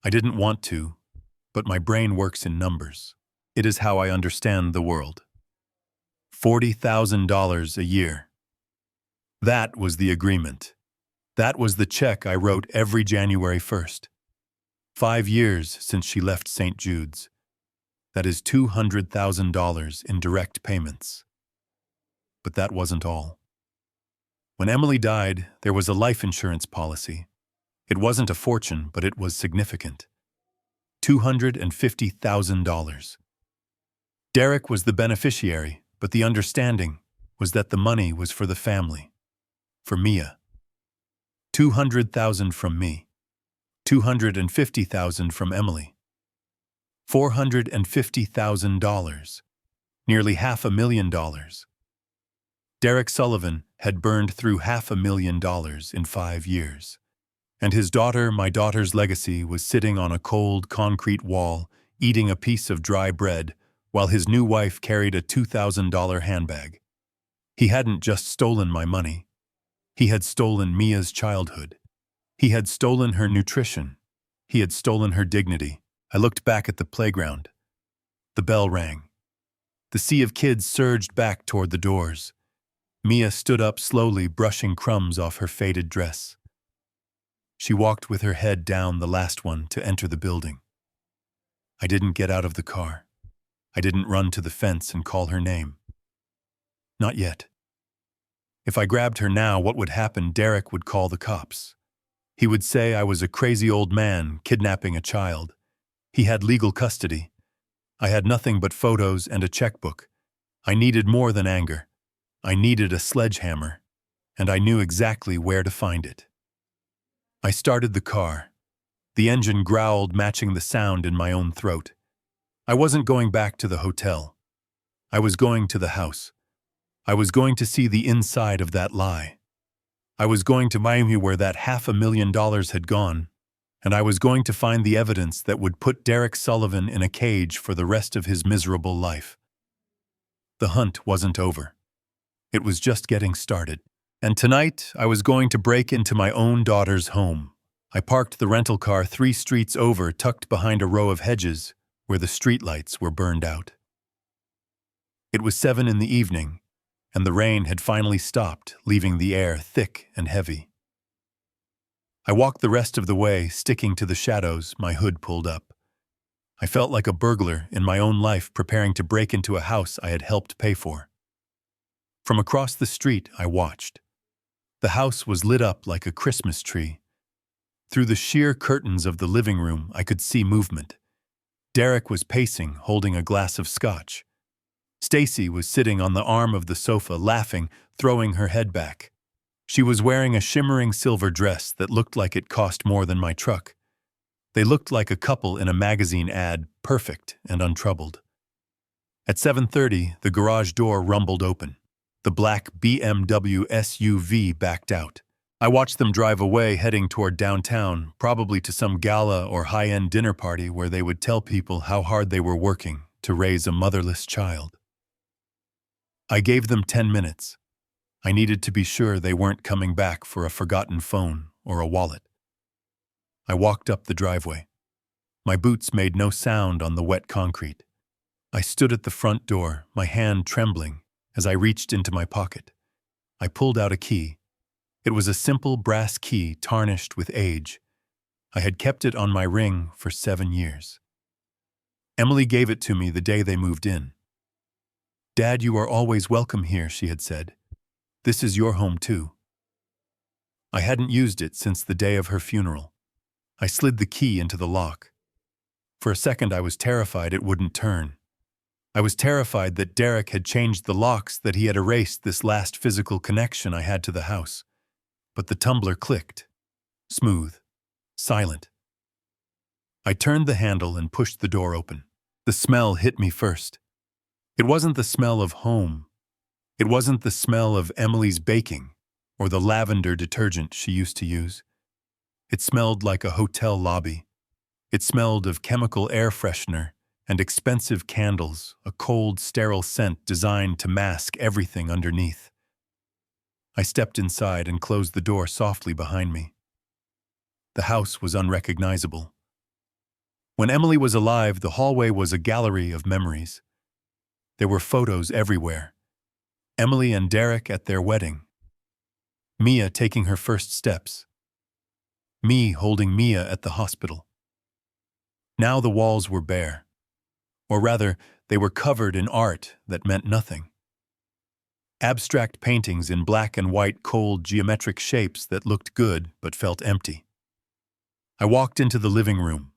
I didn't want to, but my brain works in numbers. It is how I understand the world. $40,000 a year. That was the agreement. That was the check I wrote every January 1st. 5 years since she left St. Jude's. That is $200,000 in direct payments. But that wasn't all. When Emily died, there was a life insurance policy. It wasn't a fortune, but it was significant. $250,000. Derek was the beneficiary, but the understanding was that the money was for the family. For Mia. $200,000 from me. $250,000 from Emily. $450,000. Nearly $500,000. Derek Sullivan had burned through $500,000 in 5 years. And his daughter, my daughter's legacy, was sitting on a cold concrete wall, eating a piece of dry bread, while his new wife carried a $2,000 handbag. He hadn't just stolen my money. He had stolen Mia's childhood. He had stolen her nutrition. He had stolen her dignity. I looked back at the playground. The bell rang. The sea of kids surged back toward the doors. Mia stood up slowly, brushing crumbs off her faded dress. She walked with her head down, the last one to enter the building. I didn't get out of the car. I didn't run to the fence and call her name. Not yet. If I grabbed her now, what would happen? Derek would call the cops. He would say I was a crazy old man kidnapping a child. He had legal custody. I had nothing but photos and a checkbook. I needed more than anger. I needed a sledgehammer, and I knew exactly where to find it. I started the car. The engine growled, matching the sound in my own throat. I wasn't going back to the hotel. I was going to the house. I was going to see the inside of that lie. I was going to Miami where that $500,000 had gone, and I was going to find the evidence that would put Derek Sullivan in a cage for the rest of his miserable life. The hunt wasn't over. It was just getting started. And tonight, I was going to break into my own daughter's home. I parked the rental car 3 streets over, tucked behind a row of hedges, where the streetlights were burned out. It was 7 in the evening, and the rain had finally stopped, leaving the air thick and heavy. I walked the rest of the way, sticking to the shadows, my hood pulled up. I felt like a burglar in my own life preparing to break into a house I had helped pay for. From across the street, I watched. The house was lit up like a Christmas tree. Through the sheer curtains of the living room, I could see movement. Derek was pacing, holding a glass of scotch. Stacy was sitting on the arm of the sofa, laughing, throwing her head back. She was wearing a shimmering silver dress that looked like it cost more than my truck. They looked like a couple in a magazine ad, perfect and untroubled. At 7:30, the garage door rumbled open. The black BMW SUV backed out. I watched them drive away, heading toward downtown, probably to some gala or high-end dinner party where they would tell people how hard they were working to raise a motherless child. I gave them 10 minutes. I needed to be sure they weren't coming back for a forgotten phone or a wallet. I walked up the driveway. My boots made no sound on the wet concrete. I stood at the front door, my hand trembling, as I reached into my pocket. I pulled out a key. It was a simple brass key tarnished with age. I had kept it on my ring for 7 years. Emily gave it to me the day they moved in. "Dad, you are always welcome here," she had said. "This is your home too." I hadn't used it since the day of her funeral. I slid the key into the lock. For a second I was terrified it wouldn't turn. I was terrified that Derek had changed the locks, that he had erased this last physical connection I had to the house. But the tumbler clicked. Smooth. Silent. I turned the handle and pushed the door open. The smell hit me first. It wasn't the smell of home. It wasn't the smell of Emily's baking or the lavender detergent she used to use. It smelled like a hotel lobby. It smelled of chemical air freshener and expensive candles, a cold, sterile scent designed to mask everything underneath. I stepped inside and closed the door softly behind me. The house was unrecognizable. When Emily was alive, the hallway was a gallery of memories. There were photos everywhere. Emily and Derek at their wedding. Mia taking her first steps. Me holding Mia at the hospital. Now the walls were bare. Or rather, they were covered in art that meant nothing. Abstract paintings in black and white, cold, geometric shapes that looked good but felt empty. I walked into the living room.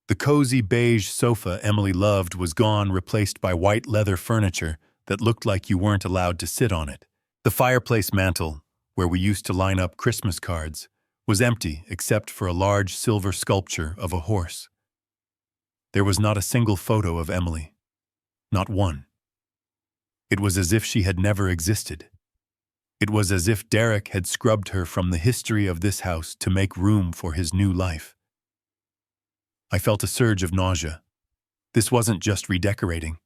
The cozy beige sofa Emily loved was gone, replaced by white leather furniture that looked like you weren't allowed to sit on it. The fireplace mantel, where we used to line up Christmas cards, was empty except for a large silver sculpture of a horse. There was not a single photo of Emily. Not one. It was as if she had never existed. It was as if Derek had scrubbed her from the history of this house to make room for his new life. I felt a surge of nausea. This wasn't just redecorating.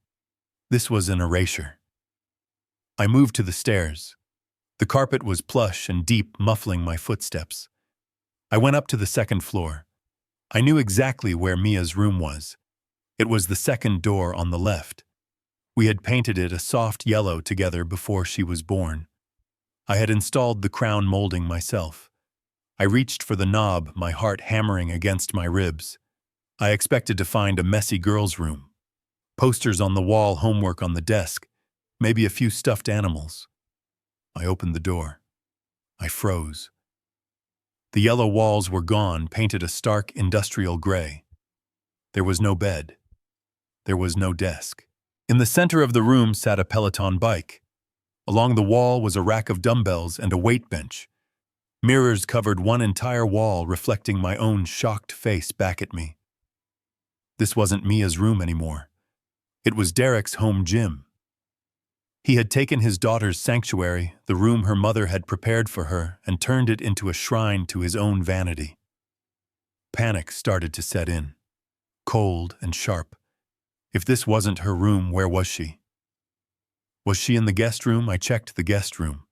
This was an erasure. I moved to the stairs. The carpet was plush and deep, muffling my footsteps. I went up to the second floor. I knew exactly where Mia's room was. It was the second door on the left. We had painted it a soft yellow together before she was born. I had installed the crown molding myself. I reached for the knob, my heart hammering against my ribs. I expected to find a messy girl's room. Posters on the wall, homework on the desk, maybe a few stuffed animals. I opened the door. I froze. The yellow walls were gone, painted a stark industrial gray. There was no bed. There was no desk. In the center of the room sat a Peloton bike. Along the wall was a rack of dumbbells and a weight bench. Mirrors covered one entire wall, reflecting my own shocked face back at me. This wasn't Mia's room anymore. It was Derek's home gym. He had taken his daughter's sanctuary, the room her mother had prepared for her, and turned it into a shrine to his own vanity. Panic started to set in, cold and sharp. If this wasn't her room, where was she? Was she in the guest room? I checked the guest room.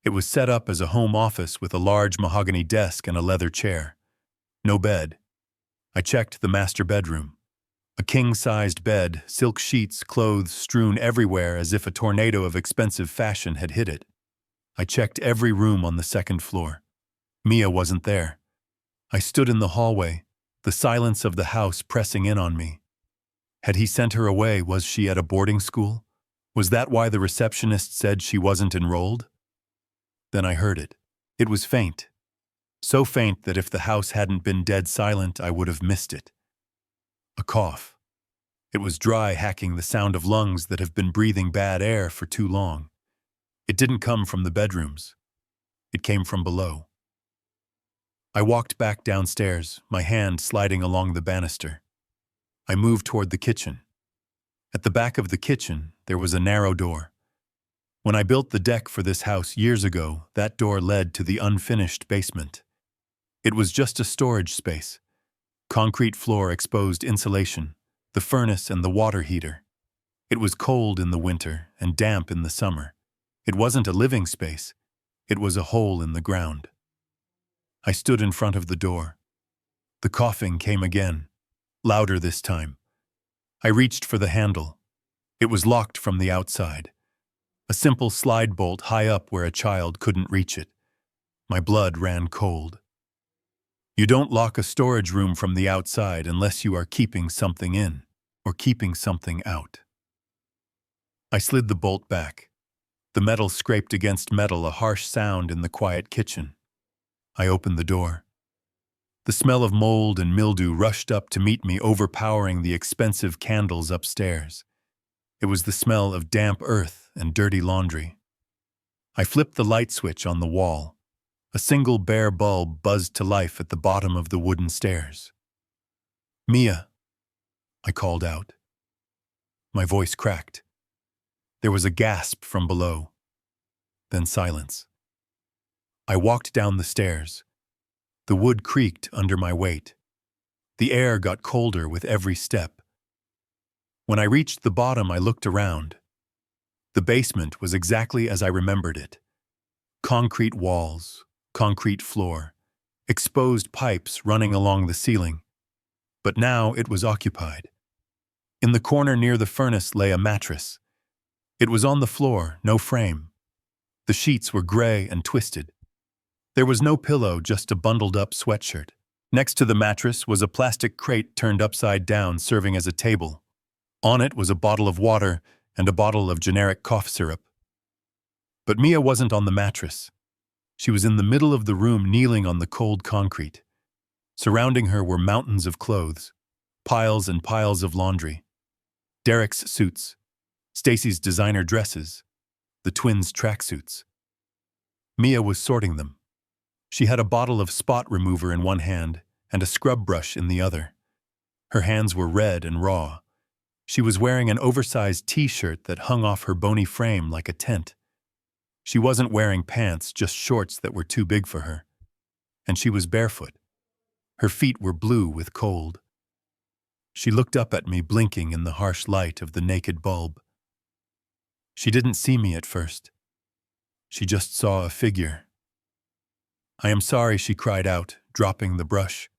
It was set up as a home office with a large mahogany desk and a leather chair. No bed. I checked the master bedroom. A king-sized bed, silk sheets, clothes strewn everywhere as if a tornado of expensive fashion had hit it. I checked every room on the second floor. Mia wasn't there. I stood in the hallway, the silence of the house pressing in on me. Had he sent her away? Was she at a boarding school? Was that why the receptionist said she wasn't enrolled? Then I heard it. It was faint. So faint that if the house hadn't been dead silent, I would have missed it. A cough. It was dry, hacking the sound of lungs that have been breathing bad air for too long. It didn't come from the bedrooms. It came from below. I walked back downstairs, my hand sliding along the banister. I moved toward the kitchen. At the back of the kitchen, there was a narrow door. When I built the deck for this house years ago, that door led to the unfinished basement. It was just a storage space. Concrete floor, exposed insulation, the furnace and the water heater. It was cold in the winter and damp in the summer. It wasn't a living space. It was a hole in the ground. I stood in front of the door. The coughing came again, louder this time. I reached for the handle. It was locked from the outside. A simple slide bolt high up where a child couldn't reach it. My blood ran cold. You don't lock a storage room from the outside unless you are keeping something in or keeping something out. I slid the bolt back. The metal scraped against metal, a harsh sound in the quiet kitchen. I opened the door. The smell of mold and mildew rushed up to meet me, overpowering the expensive candles upstairs. It was the smell of damp earth and dirty laundry. I flipped the light switch on the wall. A single bare bulb buzzed to life at the bottom of the wooden stairs. "Mia," I called out. My voice cracked. There was a gasp from below. Then silence. I walked down the stairs. The wood creaked under my weight. The air got colder with every step. When I reached the bottom, I looked around. The basement was exactly as I remembered it. Concrete walls, concrete floor, exposed pipes running along the ceiling. But now it was occupied. In the corner near the furnace lay a mattress. It was on the floor, no frame. The sheets were gray and twisted. There was no pillow, just a bundled-up sweatshirt. Next to the mattress was a plastic crate turned upside down, serving as a table. On it was a bottle of water and a bottle of generic cough syrup. But Mia wasn't on the mattress. She was in the middle of the room, kneeling on the cold concrete. Surrounding her were mountains of clothes, piles and piles of laundry. Derek's suits, Stacy's designer dresses, the twins' tracksuits. Mia was sorting them. She had a bottle of spot remover in one hand and a scrub brush in the other. Her hands were red and raw. She was wearing an oversized t-shirt that hung off her bony frame like a tent. She wasn't wearing pants, just shorts that were too big for her. And she was barefoot. Her feet were blue with cold. She looked up at me, blinking in the harsh light of the naked bulb. She didn't see me at first. She just saw a figure. "I am sorry," she cried out, dropping the brush.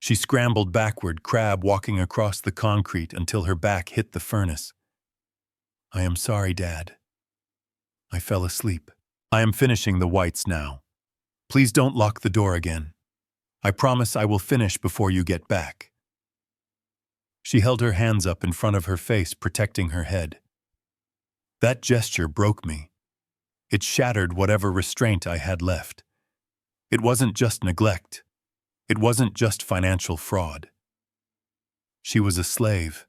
She scrambled backward, crab walking across the concrete until her back hit the furnace. "I am sorry, Dad." I fell asleep. "I am finishing the whites now. Please don't lock the door again. I promise I will finish before you get back." She held her hands up in front of her face, protecting her head. That gesture broke me. It shattered whatever restraint I had left. It wasn't just neglect. It wasn't just financial fraud. She was a slave.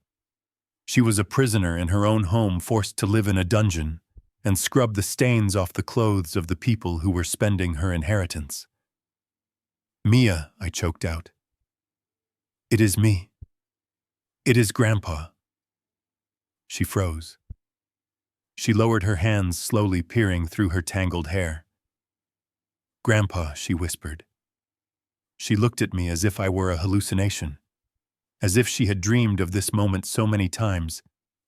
She was a prisoner in her own home, forced to live in a dungeon and scrub the stains off the clothes of the people who were spending her inheritance. "Mia," I choked out. "It is me. It is Grandpa." She froze. She lowered her hands, slowly peering through her tangled hair. "Grandpa," she whispered. She looked at me as if I were a hallucination, as if she had dreamed of this moment so many times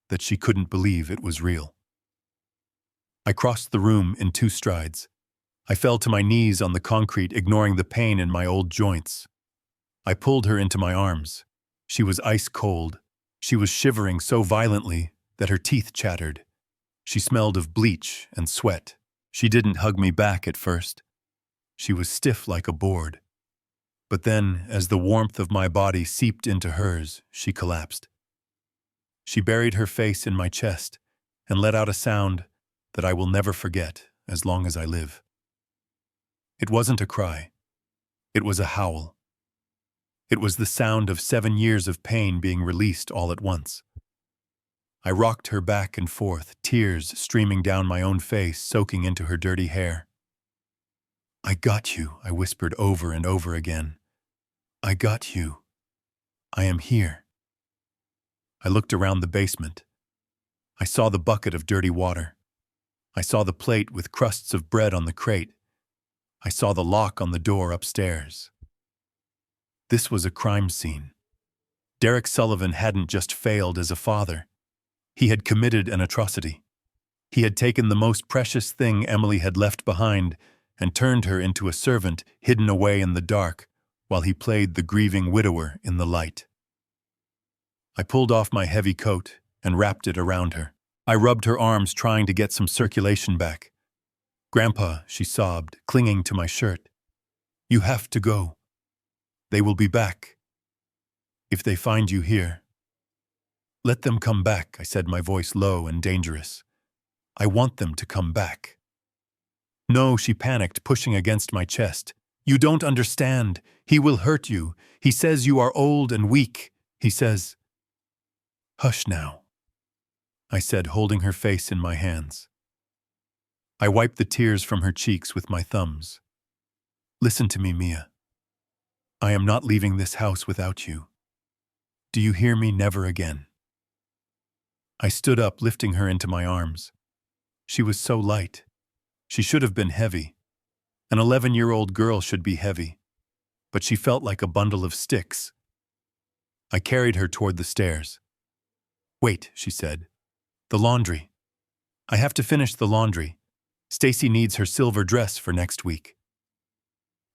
that she couldn't believe it was real. I crossed the room in 2 strides. I fell to my knees on the concrete, ignoring the pain in my old joints. I pulled her into my arms. She was ice cold, She was shivering so violently that her teeth chattered. She smelled of bleach and sweat. She didn't hug me back at first. She was stiff like a board. But then, as the warmth of my body seeped into hers, she collapsed. She buried her face in my chest and let out a sound that I will never forget as long as I live. It wasn't a cry. It was a howl. It was the sound of 7 years of pain being released all at once. I rocked her back and forth, tears streaming down my own face, soaking into her dirty hair. "I got you," I whispered over and over again. "I got you. I am here." I looked around the basement. I saw the bucket of dirty water. I saw the plate with crusts of bread on the crate. I saw the lock on the door upstairs. This was a crime scene. Derek Sullivan hadn't just failed as a father. He had committed an atrocity. He had taken the most precious thing Emily had left behind and turned her into a servant hidden away in the dark while he played the grieving widower in the light. I pulled off my heavy coat and wrapped it around her. I rubbed her arms, trying to get some circulation back. "Grandpa," she sobbed, clinging to my shirt. "You have to go. They will be back. If they find you here." "Let them come back," I said, my voice low and dangerous. "I want them to come back." "No," she panicked, pushing against my chest. "You don't understand. He will hurt you. He says you are old and weak. He says—" "Hush now," I said, holding her face in my hands. I wiped the tears from her cheeks with my thumbs. "Listen to me, Mia. I am not leaving this house without you. Do you hear me? Never again." I stood up, lifting her into my arms. She was so light. She should have been heavy. An 11-year-old girl should be heavy. But she felt like a bundle of sticks. I carried her toward the stairs. "Wait," she said. "The laundry. I have to finish the laundry. Stacy needs her silver dress for next week."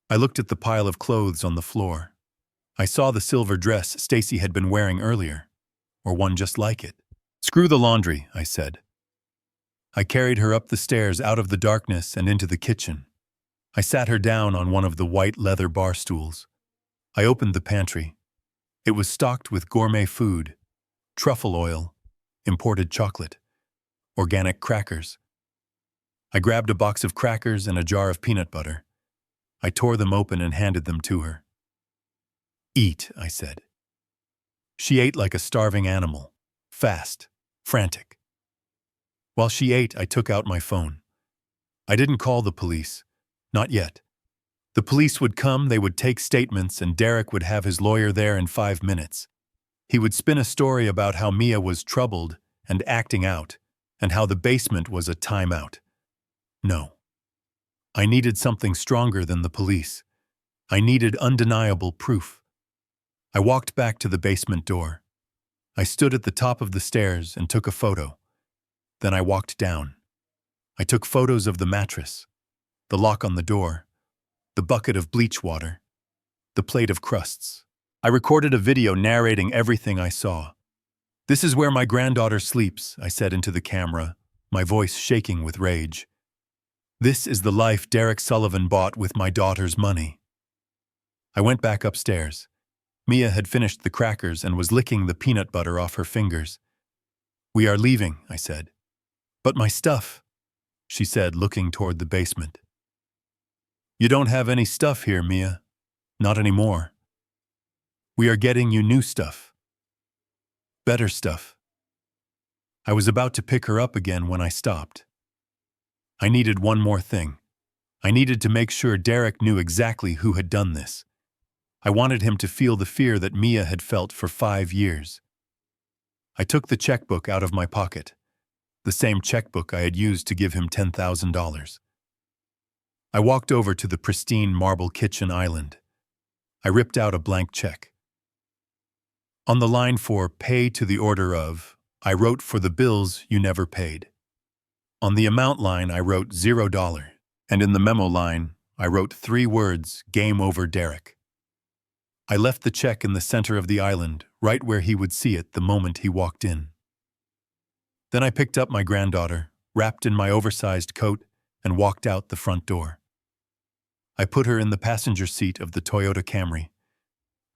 I looked at the pile of clothes on the floor. I saw the silver dress Stacy had been wearing earlier, or one just like it. "Screw the laundry," I said. I carried her up the stairs, out of the darkness, and into the kitchen. I sat her down on one of the white leather bar stools. I opened the pantry. It was stocked with gourmet food, truffle oil, imported chocolate, organic crackers. I grabbed a box of crackers and a jar of peanut butter. I tore them open and handed them to her. "Eat," I said. She ate like a starving animal, fast, frantic. While she ate, I took out my phone. I didn't call the police. Not yet. The police would come, they would take statements, and Derek would have his lawyer there in 5 minutes. He would spin a story about how Mia was troubled and acting out, and how the basement was a timeout. No. I needed something stronger than the police. I needed undeniable proof. I walked back to the basement door. I stood at the top of the stairs and took a photo. Then I walked down. I took photos of the mattress, the lock on the door, the bucket of bleach water, the plate of crusts. I recorded a video narrating everything I saw. "This is where my granddaughter sleeps," I said into the camera, my voice shaking with rage. "This is the life Derek Sullivan bought with my daughter's money." I went back upstairs. Mia had finished the crackers and was licking the peanut butter off her fingers. "We are leaving," I said. "But my stuff," she said, looking toward the basement. "You don't have any stuff here, Mia. Not anymore. We are getting you new stuff. Better stuff." I was about to pick her up again when I stopped. I needed one more thing. I needed to make sure Derek knew exactly who had done this. I wanted him to feel the fear that Mia had felt for 5 years. I took the checkbook out of my pocket, the same checkbook I had used to give him $10,000. I walked over to the pristine marble kitchen island. I ripped out a blank check. On the line for "pay to the order of," I wrote "for the bills you never paid." On the amount line, I wrote $0, and in the memo line, I wrote 3 words, "Game over, Derek." I left the check in the center of the island, right where he would see it the moment he walked in. Then I picked up my granddaughter, wrapped in my oversized coat, and walked out the front door. I put her in the passenger seat of the Toyota Camry.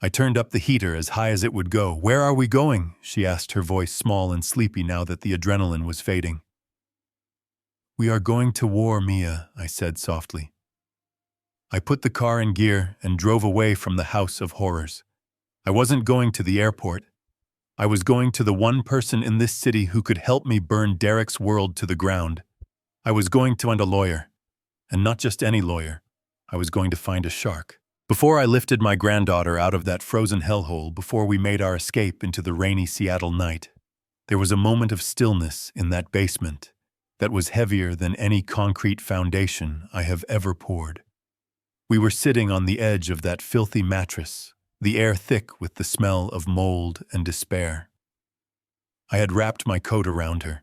I turned up the heater as high as it would go. "Where are we going?" she asked, her voice small and sleepy now that the adrenaline was fading. "We are going to war, Mia," I said softly. I put the car in gear and drove away from the house of horrors. I wasn't going to the airport. I was going to the one person in this city who could help me burn Derek's world to the ground. I was going to find a lawyer. And not just any lawyer. I was going to find a shark. Before I lifted my granddaughter out of that frozen hellhole, before we made our escape into the rainy Seattle night, there was a moment of stillness in that basement that was heavier than any concrete foundation I have ever poured. We were sitting on the edge of that filthy mattress, the air thick with the smell of mold and despair. I had wrapped my coat around her,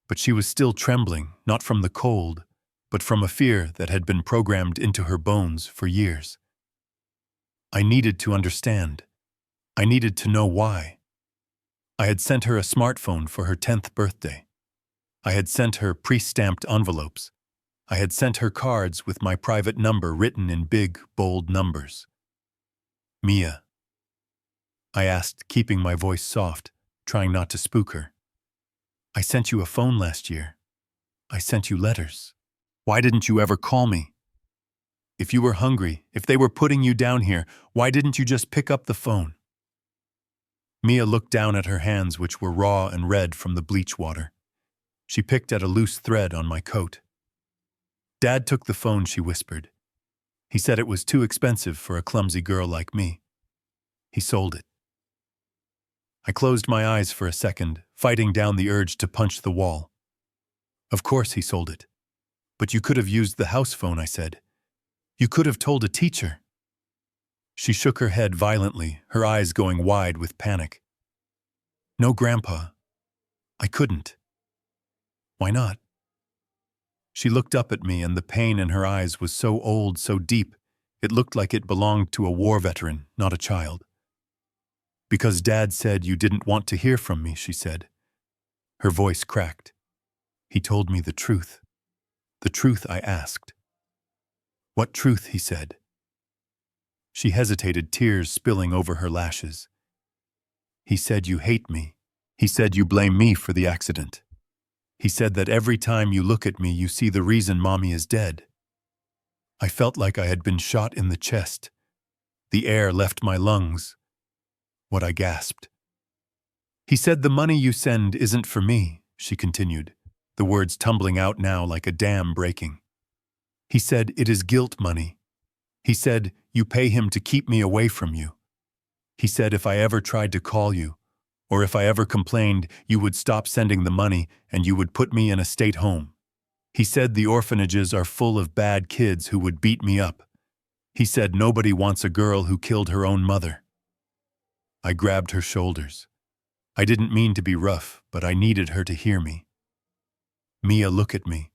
but she was still trembling, not from the cold, but from a fear that had been programmed into her bones for years. I needed to understand. I needed to know why. I had sent her a smartphone for her 10th birthday. I had sent her pre-stamped envelopes. I had sent her cards with my private number written in big, bold numbers. "Mia," I asked, keeping my voice soft, trying not to spook her. "I sent you a phone last year. I sent you letters. Why didn't you ever call me? If you were hungry, if they were putting you down here, why didn't you just pick up the phone?" Mia looked down at her hands, which were raw and red from the bleach water. She picked at a loose thread on my coat. "Dad took the phone," she whispered. "He said it was too expensive for a clumsy girl like me. He sold it." I closed my eyes for a second, fighting down the urge to punch the wall. "Of course he sold it. But you could have used the house phone," I said. "You could have told a teacher." She shook her head violently, her eyes going wide with panic. "No, Grandpa. I couldn't." "Why not?" She looked up at me, and the pain in her eyes was so old, so deep, it looked like it belonged to a war veteran, not a child. "Because Dad said you didn't want to hear from me," she said. Her voice cracked. "He told me the truth." "The truth?" I asked. "What truth?" he said. She hesitated, tears spilling over her lashes. "He said you hate me. He said you blame me for the accident. He said that every time you look at me, you see the reason Mommy is dead." I felt like I had been shot in the chest. The air left my lungs. What I gasped. "He said the money you send isn't for me," she continued, the words tumbling out now like a dam breaking. "He said it is guilt money. He said you pay him to keep me away from you. He said if I ever tried to call you, or if I ever complained, you would stop sending the money and you would put me in a state home. He said the orphanages are full of bad kids who would beat me up. He said nobody wants a girl who killed her own mother." I grabbed her shoulders. I didn't mean to be rough, but I needed her to hear me. "Mia, look at me.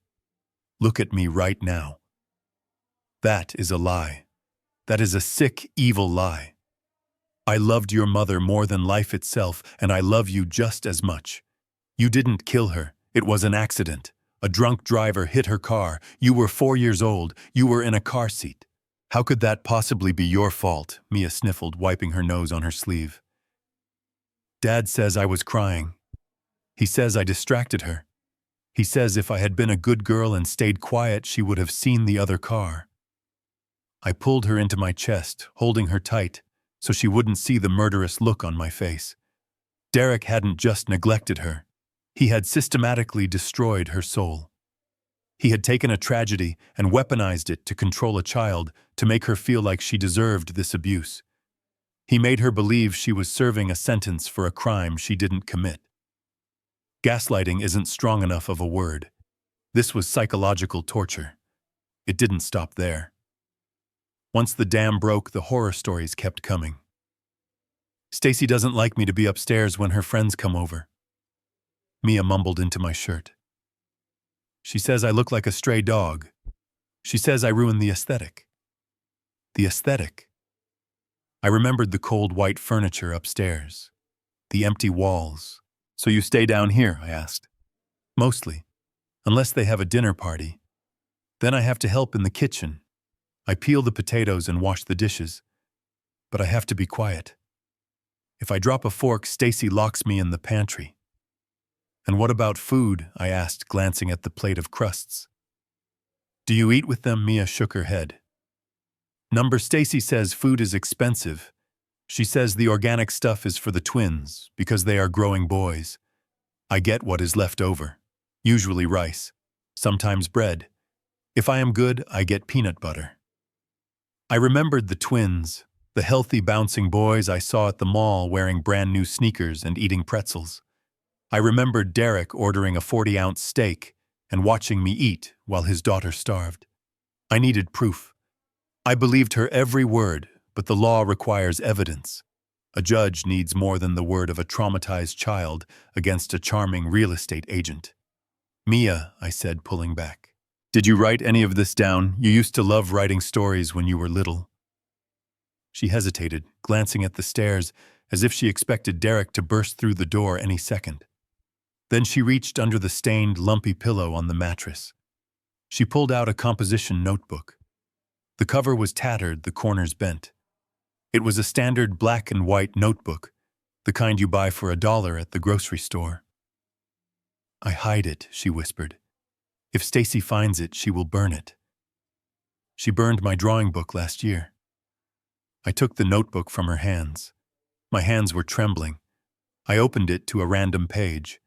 Look at me right now. That is a lie. That is a sick, evil lie. I loved your mother more than life itself, and I love you just as much. You didn't kill her. It was an accident. A drunk driver hit her car. You were 4 years old. You were in a car seat. How could that possibly be your fault?" Mia sniffled, wiping her nose on her sleeve. "Dad says I was crying. He says I distracted her. He says if I had been a good girl and stayed quiet, she would have seen the other car." I pulled her into my chest, holding her tight, so she wouldn't see the murderous look on my face. Derek hadn't just neglected her. He had systematically destroyed her soul. He had taken a tragedy and weaponized it to control a child, to make her feel like she deserved this abuse. He made her believe she was serving a sentence for a crime she didn't commit. Gaslighting isn't strong enough of a word. This was psychological torture. It didn't stop there. Once the dam broke, the horror stories kept coming. "Stacy doesn't like me to be upstairs when her friends come over." Mia mumbled into my shirt. "She says I look like a stray dog. She says I ruin the aesthetic." "The aesthetic?" I remembered the cold white furniture upstairs, the empty walls. "So you stay down here?" I asked. "Mostly, unless they have a dinner party. Then I have to help in the kitchen. I peel the potatoes and wash the dishes. But I have to be quiet. If I drop a fork, Stacy locks me in the pantry." "And what about food?" I asked, glancing at the plate of crusts. "Do you eat with them?" Mia shook her head. "Number Stacy says food is expensive. She says the organic stuff is for the twins, because they are growing boys. I get what is left over, usually rice, sometimes bread. If I am good, I get peanut butter." I remembered the twins, the healthy bouncing boys I saw at the mall wearing brand new sneakers and eating pretzels. I remembered Derek ordering a 40-ounce steak and watching me eat while his daughter starved. I needed proof. I believed her every word, but the law requires evidence. A judge needs more than the word of a traumatized child against a charming real estate agent. "Mia," I said, pulling back. "Did you write any of this down? You used to love writing stories when you were little." She hesitated, glancing at the stairs as if she expected Derek to burst through the door any second. Then she reached under the stained, lumpy pillow on the mattress. She pulled out a composition notebook. The cover was tattered, the corners bent. It was a standard black and white notebook, the kind you buy for $1 at the grocery store. "I hide it," she whispered. "If Stacy finds it, she will burn it. She burned my drawing book last year." I took the notebook from her hands. My hands were trembling. I opened it to a random page.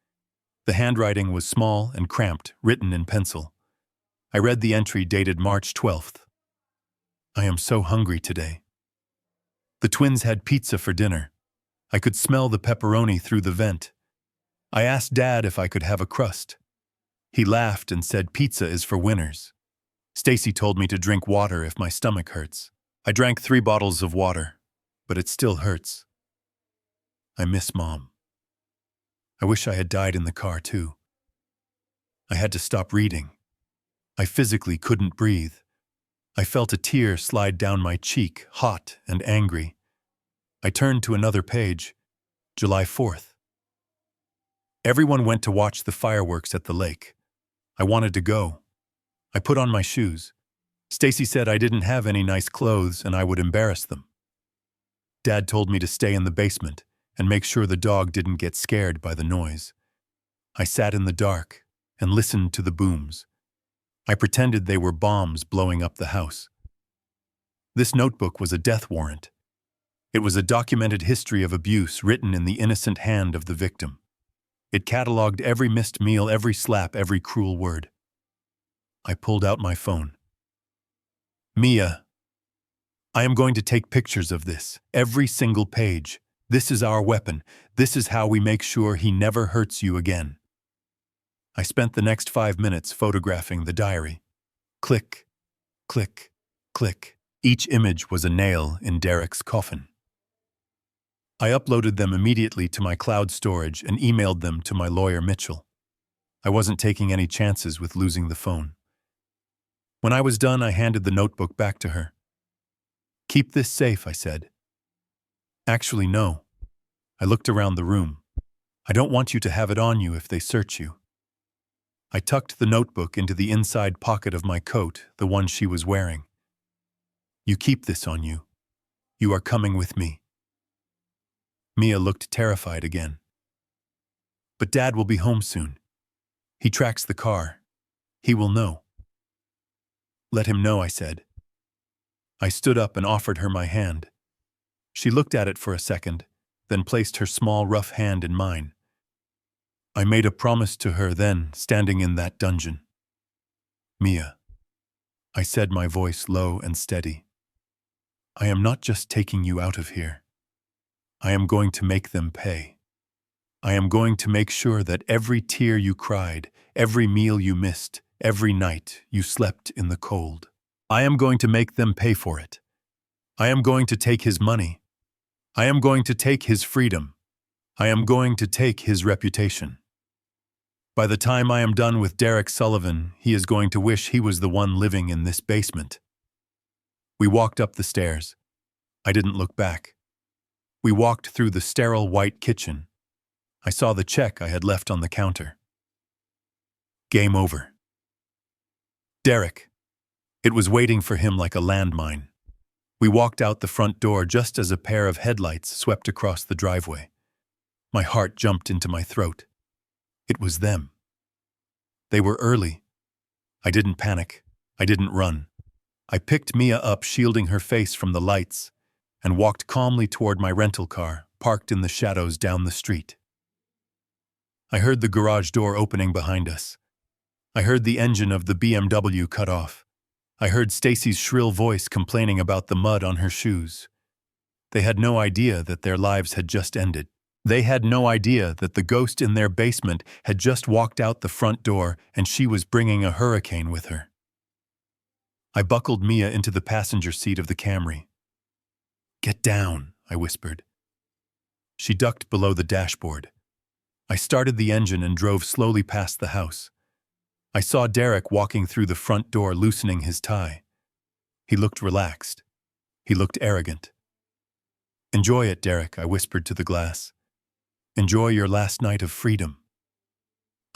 The handwriting was small and cramped, written in pencil. I read the entry dated March 12th. "I am so hungry today." The twins had pizza for dinner. I could smell the pepperoni through the vent. I asked Dad if I could have a crust. He laughed and said pizza is for winners. Stacy told me to drink water if my stomach hurts. I drank 3 bottles of water, but it still hurts. I miss Mom. I wish I had died in the car too. I had to stop reading. I physically couldn't breathe. I felt a tear slide down my cheek, hot and angry. I turned to another page, July 4th. Everyone went to watch the fireworks at the lake. I wanted to go. I put on my shoes. Stacy said I didn't have any nice clothes and I would embarrass them. Dad told me to stay in the basement and make sure the dog didn't get scared by the noise. I sat in the dark and listened to the booms. I pretended they were bombs blowing up the house. This notebook was a death warrant. It was a documented history of abuse written in the innocent hand of the victim. It cataloged every missed meal, every slap, every cruel word. I pulled out my phone. "Mia, I am going to take pictures of this, every single page. This is our weapon. This is how we make sure he never hurts you again." I spent the next 5 minutes photographing the diary. Click, click, click. Each image was a nail in Derek's coffin. I uploaded them immediately to my cloud storage and emailed them to my lawyer, Mitchell. I wasn't taking any chances with losing the phone. When I was done, I handed the notebook back to her. "Keep this safe," I said. "Actually, no." I looked around the room. "I don't want you to have it on you if they search you." I tucked the notebook into the inside pocket of my coat, the one she was wearing. "You keep this on you. You are coming with me." Mia looked terrified again. "But Dad will be home soon. He tracks the car. He will know." "Let him know," I said. I stood up and offered her my hand. She looked at it for a second, then placed her small, rough hand in mine. I made a promise to her then, standing in that dungeon. "Mia," I said, my voice low and steady, "I am not just taking you out of here. I am going to make them pay. I am going to make sure that every tear you cried, every meal you missed, every night you slept in the cold, I am going to make them pay for it. I am going to take his money. I am going to take his freedom. I am going to take his reputation. By the time I am done with Derek Sullivan, he is going to wish he was the one living in this basement." We walked up the stairs. I didn't look back. We walked through the sterile white kitchen. I saw the check I had left on the counter. Game over. Derek. It was waiting for him like a landmine. We walked out the front door just as a pair of headlights swept across the driveway. My heart jumped into my throat. It was them. They were early. I didn't panic. I didn't run. I picked Mia up, shielding her face from the lights, and walked calmly toward my rental car, parked in the shadows down the street. I heard the garage door opening behind us. I heard the engine of the BMW cut off. I heard Stacy's shrill voice complaining about the mud on her shoes. They had no idea that their lives had just ended. They had no idea that the ghost in their basement had just walked out the front door and she was bringing a hurricane with her. I buckled Mia into the passenger seat of the Camry. "Get down," I whispered. She ducked below the dashboard. I started the engine and drove slowly past the house. I saw Derek walking through the front door, loosening his tie. He looked relaxed. He looked arrogant. "Enjoy it, Derek," I whispered to the glass. "Enjoy your last night of freedom."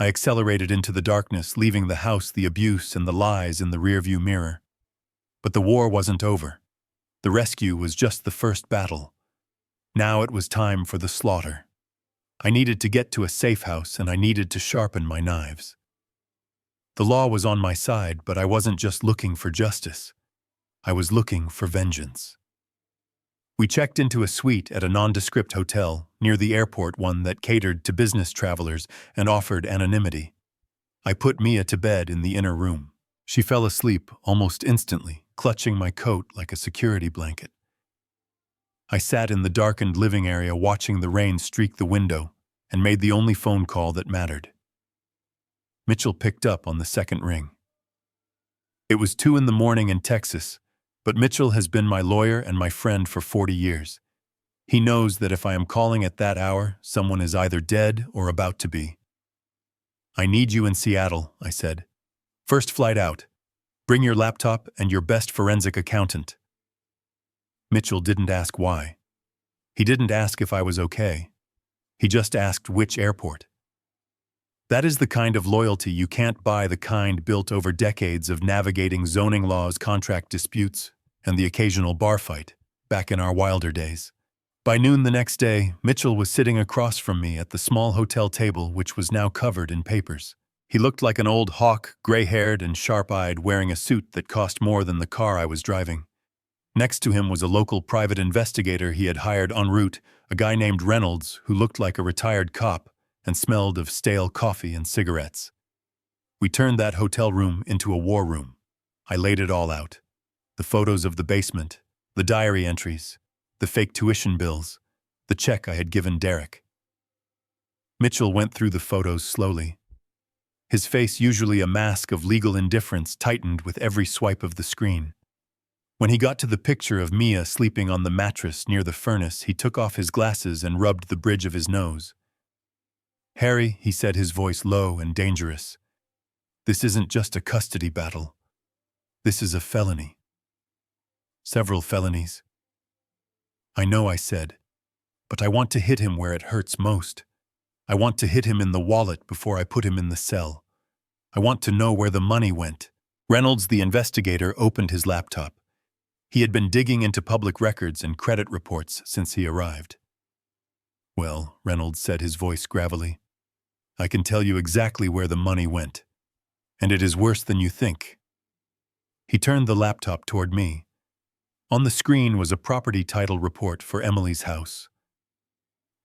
I accelerated into the darkness, leaving the house, the abuse, and the lies in the rearview mirror. But the war wasn't over. The rescue was just the first battle. Now it was time for the slaughter. I needed to get to a safe house, and I needed to sharpen my knives. The law was on my side, but I wasn't just looking for justice. I was looking for vengeance. We checked into a suite at a nondescript hotel near the airport, one that catered to business travelers and offered anonymity. I put Mia to bed in the inner room. She fell asleep almost instantly, clutching my coat like a security blanket. I sat in the darkened living area watching the rain streak the window and made the only phone call that mattered. Mitchell picked up on the second ring. It was 2 a.m. in Texas, but Mitchell has been my lawyer and my friend for 40 years. He knows that if I am calling at that hour, someone is either dead or about to be. "I need you in Seattle," I said. "First flight out. Bring your laptop and your best forensic accountant." Mitchell didn't ask why. He didn't ask if I was okay. He just asked which airport. That is the kind of loyalty you can't buy, the kind built over decades of navigating zoning laws, contract disputes, and the occasional bar fight, back in our wilder days. By noon the next day, Mitchell was sitting across from me at the small hotel table, which was now covered in papers. He looked like an old hawk, gray-haired and sharp-eyed, wearing a suit that cost more than the car I was driving. Next to him was a local private investigator he had hired en route, a guy named Reynolds, who looked like a retired cop and smelled of stale coffee and cigarettes. We turned that hotel room into a war room. I laid it all out. The photos of the basement, the diary entries, the fake tuition bills, the check I had given Derek. Mitchell went through the photos slowly. His face, usually a mask of legal indifference, tightened with every swipe of the screen. When he got to the picture of Mia sleeping on the mattress near the furnace, he took off his glasses and rubbed the bridge of his nose. "Harry," he said, his voice low and dangerous, "this isn't just a custody battle. This is a felony. Several felonies." "I know," I said, "but I want to hit him where it hurts most. I want to hit him in the wallet before I put him in the cell. I want to know where the money went." Reynolds, the investigator, opened his laptop. He had been digging into public records and credit reports since he arrived. "Well," Reynolds said, his voice gravelly, "I can tell you exactly where the money went. And it is worse than you think." He turned the laptop toward me. On the screen was a property title report for Emily's house.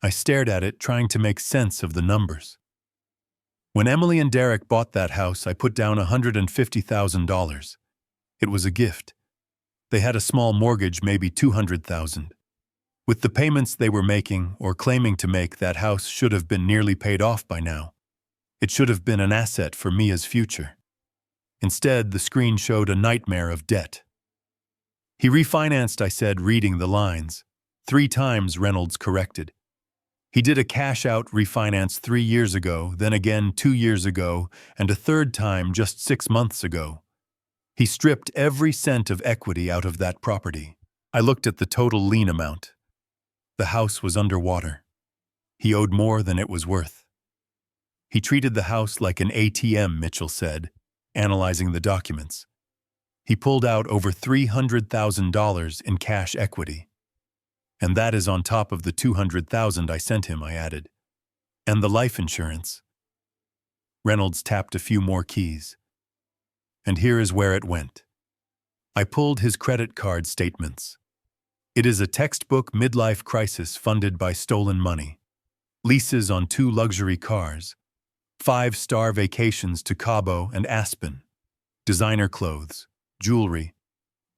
I stared at it, trying to make sense of the numbers. When Emily and Derek bought that house, I put down $150,000. It was a gift. They had a small mortgage, maybe $200,000. With the payments they were making, or claiming to make, that house should have been nearly paid off by now. It should have been an asset for Mia's future. Instead, the screen showed a nightmare of debt. "He refinanced," I said, reading the lines. 3 times, Reynolds corrected. "He did a cash-out refinance 3 years ago, then again 2 years ago, and a third time just 6 months ago. He stripped every cent of equity out of that property." I looked at the total lien amount. The house was underwater. He owed more than it was worth. He treated the house like an ATM, Mitchell said, analyzing the documents. He pulled out over $300,000 in cash equity. And that is on top of the $200,000 I sent him, I added. And the life insurance. Reynolds tapped a few more keys. And here is where it went. I pulled his credit card statements. It is a textbook midlife crisis funded by stolen money. Leases on 2 luxury cars. 5-star vacations to Cabo and Aspen. Designer clothes, jewelry,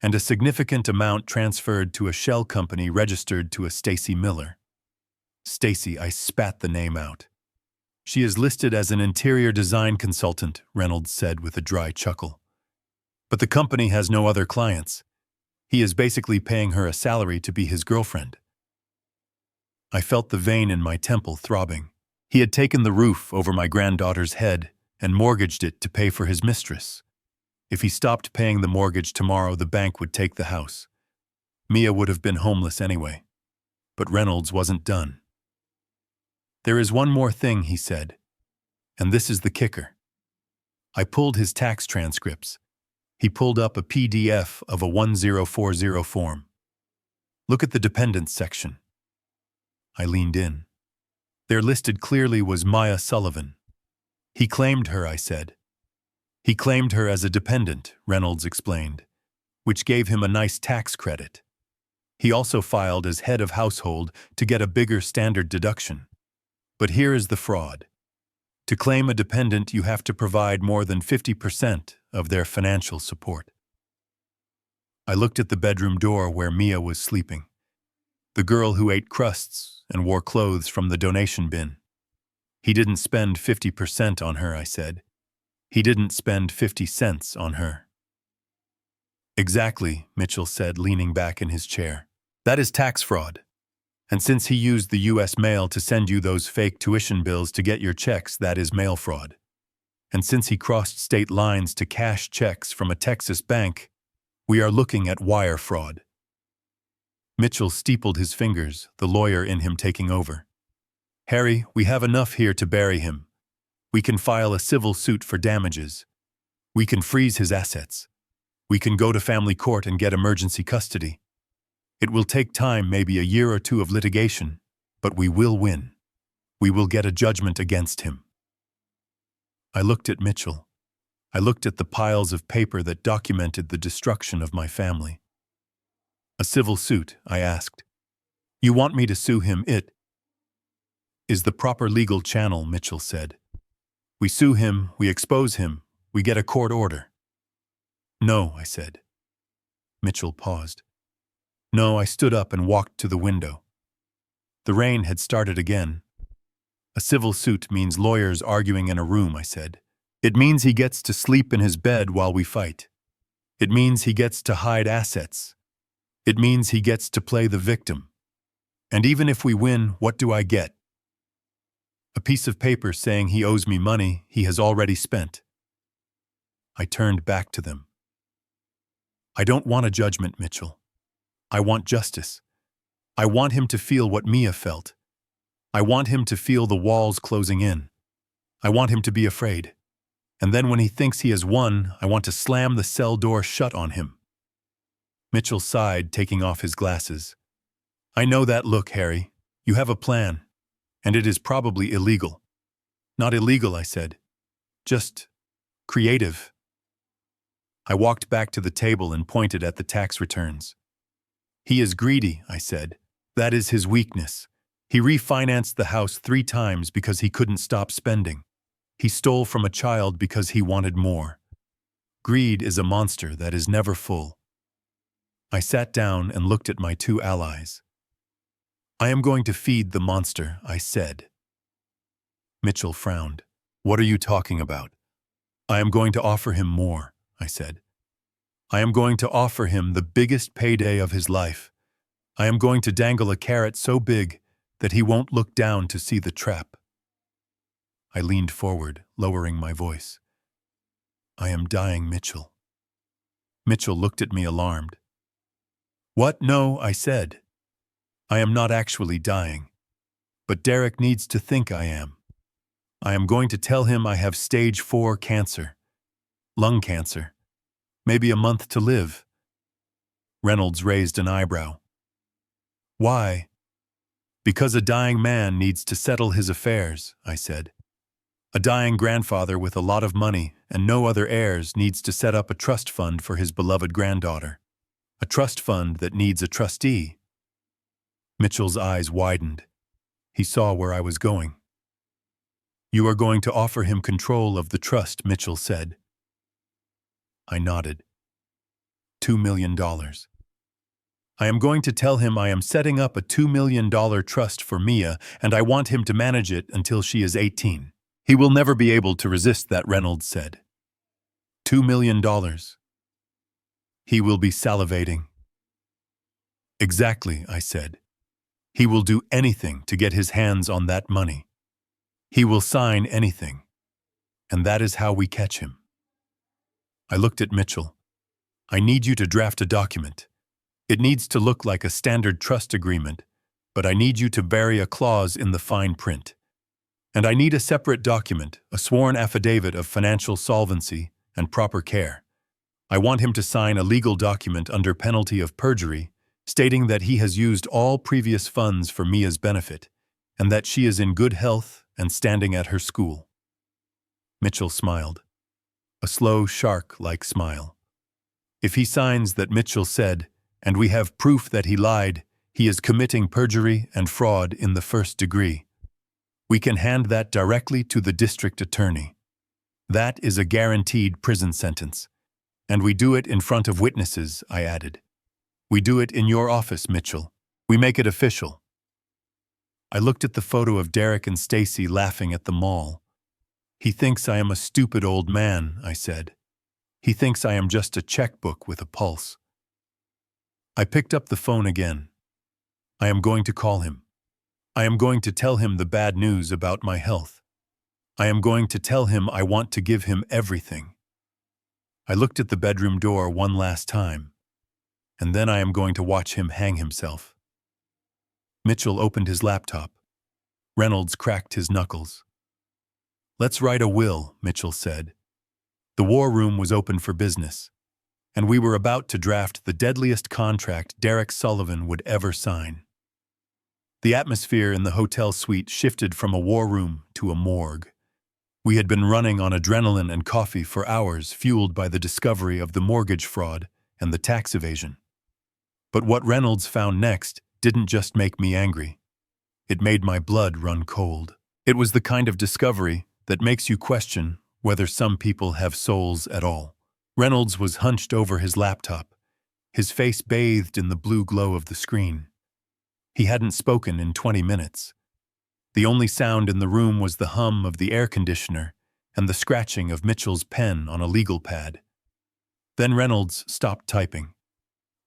and a significant amount transferred to a shell company registered to a Stacy Miller. Stacy, I spat the name out. She is listed as an interior design consultant, Reynolds said with a dry chuckle. But the company has no other clients. He is basically paying her a salary to be his girlfriend. I felt the vein in my temple throbbing. He had taken the roof over my granddaughter's head and mortgaged it to pay for his mistress. If he stopped paying the mortgage tomorrow, the bank would take the house. Mia would have been homeless anyway. But Reynolds wasn't done. There is one more thing, he said, and this is the kicker. I pulled his tax transcripts. He pulled up a PDF of a 1040 form. Look at the dependents section. I leaned in. There listed clearly was Maya Sullivan. He claimed her, I said. He claimed her as a dependent, Reynolds explained, which gave him a nice tax credit. He also filed as head of household to get a bigger standard deduction. But here is the fraud. To claim a dependent, you have to provide more than 50% of their financial support. I looked at the bedroom door where Mia was sleeping. The girl who ate crusts and wore clothes from the donation bin. He didn't spend 50% on her, I said. He didn't spend 50 cents on her. Exactly, Mitchell said, leaning back in his chair. That is tax fraud. And since he used the U.S. mail to send you those fake tuition bills to get your checks, that is mail fraud. And since he crossed state lines to cash checks from a Texas bank, we are looking at wire fraud. Mitchell steepled his fingers, the lawyer in him taking over. Harry, we have enough here to bury him. We can file a civil suit for damages. We can freeze his assets. We can go to family court and get emergency custody. It will take time, maybe a year or 2 of litigation, but we will win. We will get a judgment against him. I looked at Mitchell. I looked at the piles of paper that documented the destruction of my family. A civil suit, I asked. You want me to sue him? It is the proper legal channel, Mitchell said. We sue him, we expose him, we get a court order. No, I said. Mitchell paused. No, I stood up and walked to the window. The rain had started again. A civil suit means lawyers arguing in a room, I said. It means he gets to sleep in his bed while we fight. It means he gets to hide assets. It means he gets to play the victim. And even if we win, what do I get? A piece of paper saying he owes me money he has already spent. I turned back to them. I don't want a judgment, Mitchell. I want justice. I want him to feel what Mia felt. I want him to feel the walls closing in. I want him to be afraid. And then when he thinks he has won, I want to slam the cell door shut on him. Mitchell sighed, taking off his glasses. I know that look, Harry. You have a plan. And it is probably illegal. Not illegal, I said. Just creative. I walked back to the table and pointed at the tax returns. He is greedy, I said. That is his weakness. He refinanced the house 3 times because he couldn't stop spending. He stole from a child because he wanted more. Greed is a monster that is never full. I sat down and looked at my 2 allies. I am going to feed the monster, I said. Mitchell frowned. What are you talking about? I am going to offer him more, I said. I am going to offer him the biggest payday of his life. I am going to dangle a carrot so big that he won't look down to see the trap. I leaned forward, lowering my voice. I am dying, Mitchell. Mitchell looked at me alarmed. What? No, I said. I am not actually dying. But Derek needs to think I am. I am going to tell him I have stage 4 cancer. Lung cancer. Maybe a month to live. Reynolds raised an eyebrow. Why? Because a dying man needs to settle his affairs, I said. A dying grandfather with a lot of money and no other heirs needs to set up a trust fund for his beloved granddaughter. A trust fund that needs a trustee. Mitchell's eyes widened. He saw where I was going. You are going to offer him control of the trust, Mitchell said. I nodded. $2 million. I am going to tell him I am setting up a $2 million trust for Mia, and I want him to manage it until she is 18. He will never be able to resist that, Reynolds said. $2 million. He will be salivating. Exactly, I said. He will do anything to get his hands on that money. He will sign anything. And that is how we catch him. I looked at Mitchell. I need you to draft a document. It needs to look like a standard trust agreement, but I need you to vary a clause in the fine print. And I need a separate document, a sworn affidavit of financial solvency and proper care. I want him to sign a legal document under penalty of perjury, stating that he has used all previous funds for Mia's benefit, and that she is in good health and standing at her school. Mitchell smiled. A slow, shark-like smile. If he signs that Mitchell said, and we have proof that he lied, he is committing perjury and fraud in the first degree. We can hand that directly to the district attorney. That is a guaranteed prison sentence. And we do it in front of witnesses, I added. We do it in your office, Mitchell. We make it official. I looked at the photo of Derek and Stacy laughing at the mall. He thinks I am a stupid old man, I said. He thinks I am just a checkbook with a pulse. I picked up the phone again. I am going to call him. I am going to tell him the bad news about my health. I am going to tell him I want to give him everything. I looked at the bedroom door one last time, and then I am going to watch him hang himself. Mitchell opened his laptop. Reynolds cracked his knuckles. Let's write a will, Mitchell said. The war room was open for business, and we were about to draft the deadliest contract Derek Sullivan would ever sign. The atmosphere in the hotel suite shifted from a war room to a morgue. We had been running on adrenaline and coffee for hours, fueled by the discovery of the mortgage fraud and the tax evasion. But what Reynolds found next didn't just make me angry. It made my blood run cold. It was the kind of discovery that makes you question whether some people have souls at all. Reynolds was hunched over his laptop, his face bathed in the blue glow of the screen. He hadn't spoken in 20 minutes. The only sound in the room was the hum of the air conditioner and the scratching of Mitchell's pen on a legal pad. Then Reynolds stopped typing.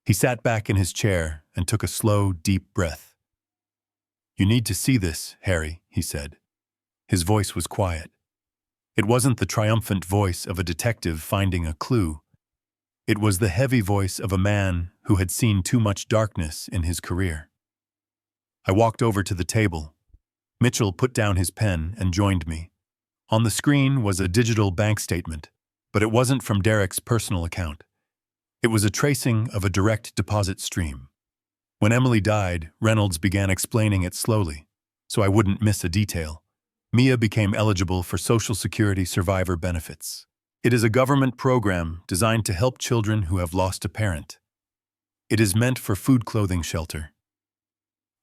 He sat back in his chair and took a slow, deep breath. "You need to see this, Harry," he said. His voice was quiet. It wasn't the triumphant voice of a detective finding a clue. It was the heavy voice of a man who had seen too much darkness in his career. I walked over to the table. Mitchell put down his pen and joined me. On the screen was a digital bank statement, but it wasn't from Derek's personal account. It was a tracing of a direct deposit stream. When Emily died, Reynolds began explaining it slowly, so I wouldn't miss a detail. Mia became eligible for Social Security survivor benefits. It is a government program designed to help children who have lost a parent. It is meant for food, clothing, shelter.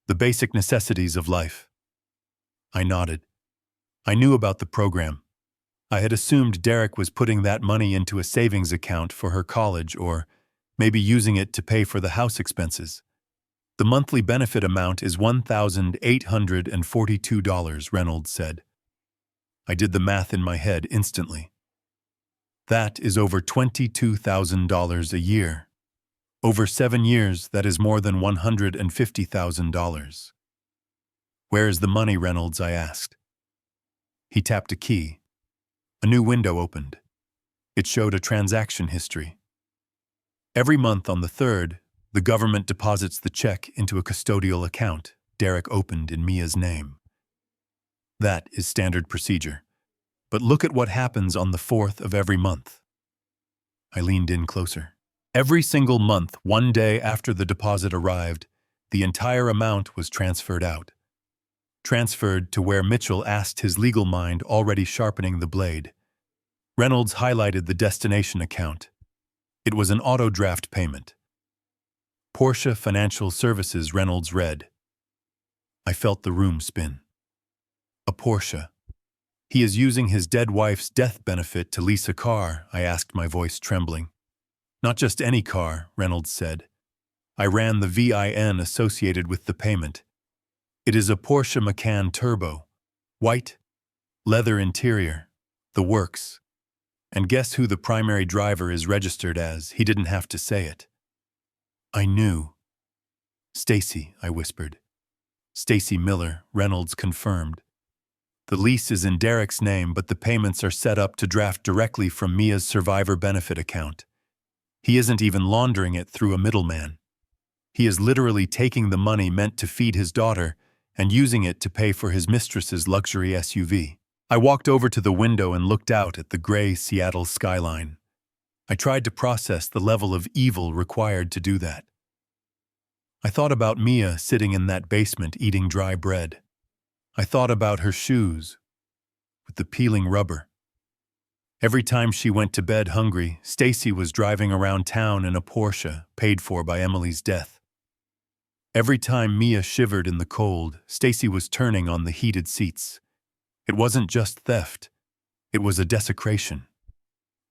The basic necessities of life. I nodded. I knew about the program. I had assumed Derek was putting that money into a savings account for her college or maybe using it to pay for the house expenses. The monthly benefit amount is $1,842, Reynolds said. I did the math in my head instantly. That is over $22,000 a year. Over 7 years, that is more than $150,000. Where is the money, Reynolds? I asked. He tapped a key. A new window opened. It showed a transaction history. Every month on the 3rd, The government deposits the check into a custodial account Derek opened in Mia's name. That is standard procedure. But look at what happens on the 4th of every month. I leaned in closer. Every single month, one day after the deposit arrived, the entire amount was transferred out. Transferred to where Mitchell asked his legal mind, already sharpening the blade. Reynolds highlighted the destination account. It was an auto draft payment. Porsche Financial Services, Reynolds read. I felt the room spin. A Porsche. He is using his dead wife's death benefit to lease a car, I asked, my voice trembling. Not just any car, Reynolds said. I ran the VIN associated with the payment. It is a Porsche Macan Turbo. White, leather interior, the works. And guess who the primary driver is registered as? He didn't have to say it. I knew. Stacy, I whispered. Stacy Miller, Reynolds confirmed. The lease is in Derek's name, but the payments are set up to draft directly from Mia's survivor benefit account. He isn't even laundering it through a middleman. He is literally taking the money meant to feed his daughter and using it to pay for his mistress's luxury SUV. I walked over to the window and looked out at the gray Seattle skyline. I tried to process the level of evil required to do that. I thought about Mia sitting in that basement eating dry bread. I thought about her shoes with the peeling rubber. Every time she went to bed hungry, Stacy was driving around town in a Porsche paid for by Emily's death. Every time Mia shivered in the cold, Stacy was turning on the heated seats. It wasn't just theft. It was a desecration.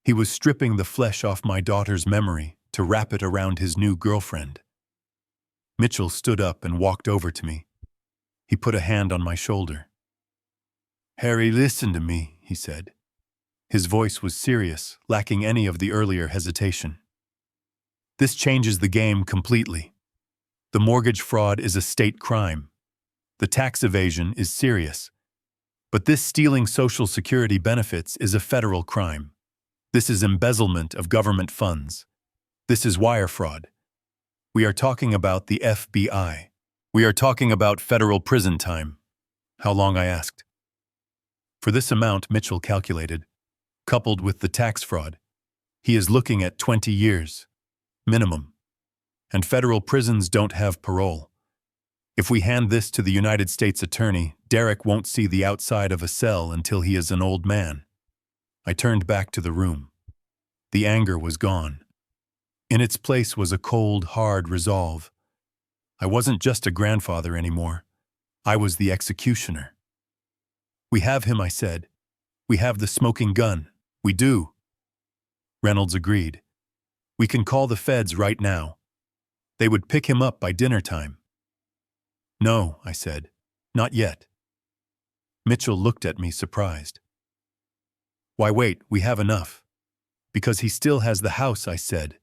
He was stripping the flesh off my daughter's memory to wrap it around his new girlfriend. Mitchell stood up and walked over to me. He put a hand on my shoulder. Harry, listen to me, he said. His voice was serious, lacking any of the earlier hesitation. This changes the game completely. The mortgage fraud is a state crime. The tax evasion is serious. But this stealing Social Security benefits is a federal crime. This is embezzlement of government funds. This is wire fraud. We are talking about the FBI. We are talking about federal prison time. How long, I asked. For this amount, Mitchell calculated, coupled with the tax fraud, he is looking at 20 years, minimum. And federal prisons don't have parole. If we hand this to the United States Attorney, Derek won't see the outside of a cell until he is an old man. I turned back to the room. The anger was gone. In its place was a cold, hard resolve. I wasn't just a grandfather anymore. I was the executioner. We have him, I said. We have the smoking gun. We do. Reynolds agreed. We can call the feds right now. They would pick him up by dinner time. No, I said. Not yet. Mitchell looked at me surprised. Why wait, we have enough. Because he still has the house, I said.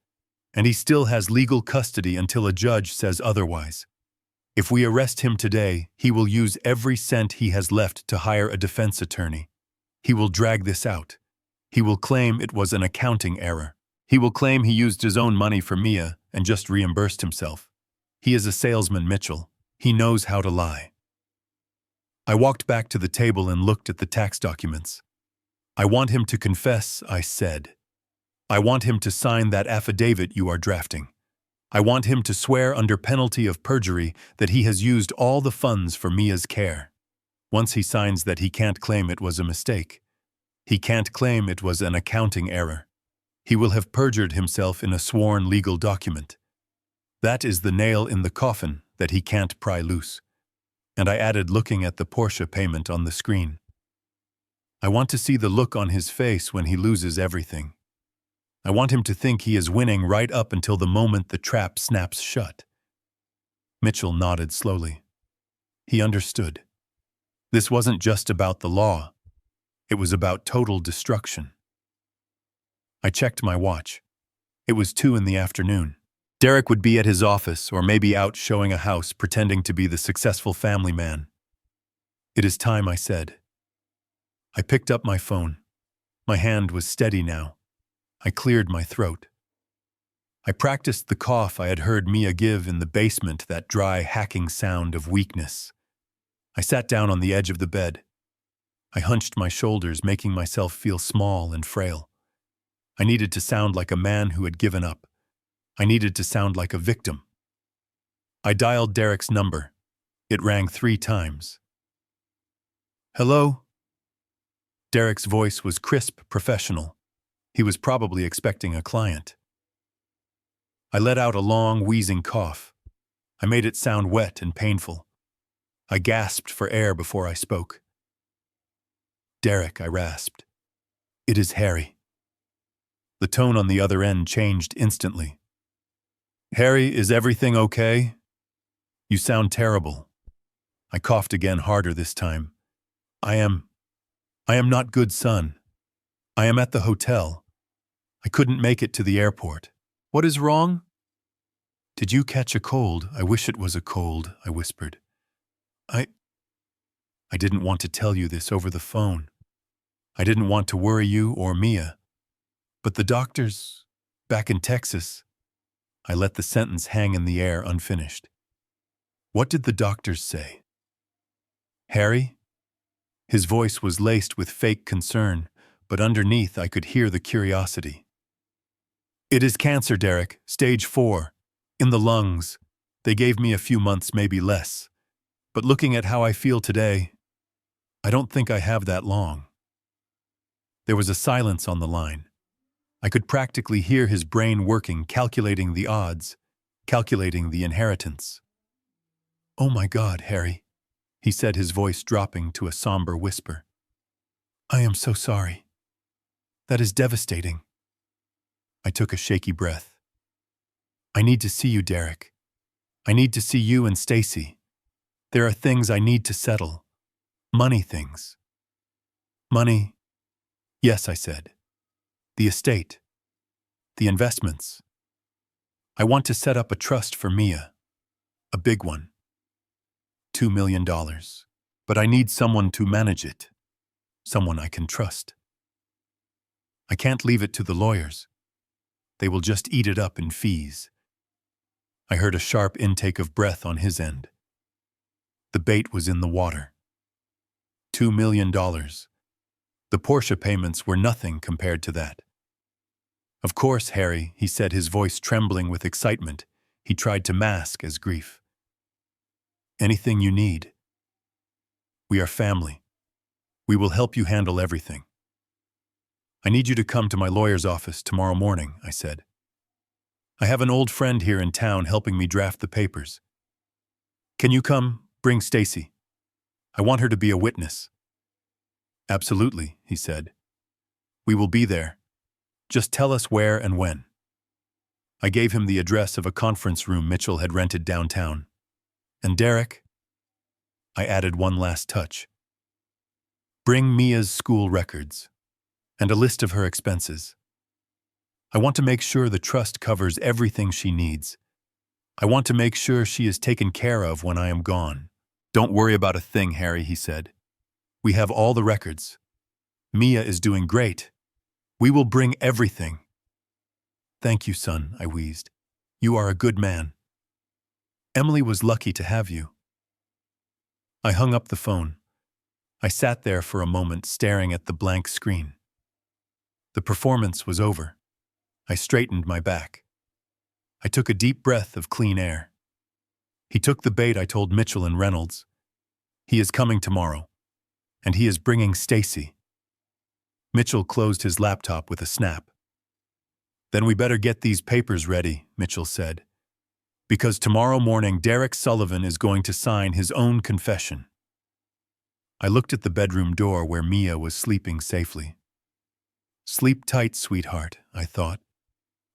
And he still has legal custody until a judge says otherwise. If we arrest him today, he will use every cent he has left to hire a defense attorney. He will drag this out. He will claim it was an accounting error. He will claim he used his own money for Mia and just reimbursed himself. He is a salesman, Mitchell. He knows how to lie. I walked back to the table and looked at the tax documents. I want him to confess, I said. I want him to sign that affidavit you are drafting. I want him to swear under penalty of perjury that he has used all the funds for Mia's care. Once he signs that, he can't claim it was a mistake. He can't claim it was an accounting error. He will have perjured himself in a sworn legal document. That is the nail in the coffin that he can't pry loose. And I added, looking at the Porsche payment on the screen. I want to see the look on his face when he loses everything. I want him to think he is winning right up until the moment the trap snaps shut. Mitchell nodded slowly. He understood. This wasn't just about the law. It was about total destruction. I checked my watch. It was 2 in the afternoon. Derek would be at his office or maybe out showing a house, pretending to be the successful family man. It is time, I said. I picked up my phone. My hand was steady now. I cleared my throat. I practiced the cough I had heard Mia give in the basement, that dry, hacking sound of weakness. I sat down on the edge of the bed. I hunched my shoulders, making myself feel small and frail. I needed to sound like a man who had given up. I needed to sound like a victim. I dialed Derek's number. It rang 3 times. "Hello?" Derek's voice was crisp, professional. He was probably expecting a client. I let out a long, wheezing cough. I made it sound wet and painful. I gasped for air before I spoke. "Derek," I rasped. "It is Harry." The tone on the other end changed instantly. "Harry, is everything okay? You sound terrible." I coughed again, harder this time. I am not good, son. I am at the hotel. I couldn't make it to the airport." "What is wrong?" "Did you catch a cold? I wish it was a cold," I whispered. I didn't want to tell you this over the phone. I didn't want to worry you or Mia. But the doctors, back in Texas." I let the sentence hang in the air unfinished. "What did the doctors say?" "Harry?" His voice was laced with fake concern, but underneath I could hear the curiosity. "It is cancer, Derek, stage 4, in the lungs. They gave me a few months, maybe less. But looking at how I feel today, I don't think I have that long." There was a silence on the line. I could practically hear his brain working, calculating the odds, calculating the inheritance. "Oh my God, Harry," he said, his voice dropping to a somber whisper. "I am so sorry. That is devastating." I took a shaky breath. "I need to see you, Derek. I need to see you and Stacy. There are things I need to settle. Money things." "Money?" "Yes," I said. "The estate. The investments. I want to set up a trust for Mia. A big one. $2 million. But I need someone to manage it. Someone I can trust. I can't leave it to the lawyers. They will just eat it up in fees." I heard a sharp intake of breath on his end. The bait was in the water. $2 million. The Porsche payments were nothing compared to that. "Of course, Harry," he said, his voice trembling with excitement. He tried to mask as grief. "Anything you need. We are family. We will help you handle everything." "I need you to come to my lawyer's office tomorrow morning," I said. "I have an old friend here in town helping me draft the papers. Can you come? Bring Stacy. I want her to be a witness." "Absolutely," he said. "We will be there. Just tell us where and when." I gave him the address of a conference room Mitchell had rented downtown. "And Derek," I added one last touch. "Bring Mia's school records and a list of her expenses. I want to make sure the trust covers everything she needs. I want to make sure she is taken care of when I am gone." "Don't worry about a thing, Harry," he said. "We have all the records. Mia is doing great. We will bring everything." "Thank you, son," I wheezed. "You are a good man. Emily was lucky to have you." I hung up the phone. I sat there for a moment, staring at the blank screen. The performance was over. I straightened my back. I took a deep breath of clean air. He took the bait I told Mitchell and Reynolds. He is coming tomorrow, and he is bringing Stacy. Mitchell closed his laptop with a snap. "Then we better get these papers ready," Mitchell said, "because tomorrow morning Derek Sullivan is going to sign his own confession." I looked at the bedroom door where Mia was sleeping safely. "Sleep tight, sweetheart," I thought.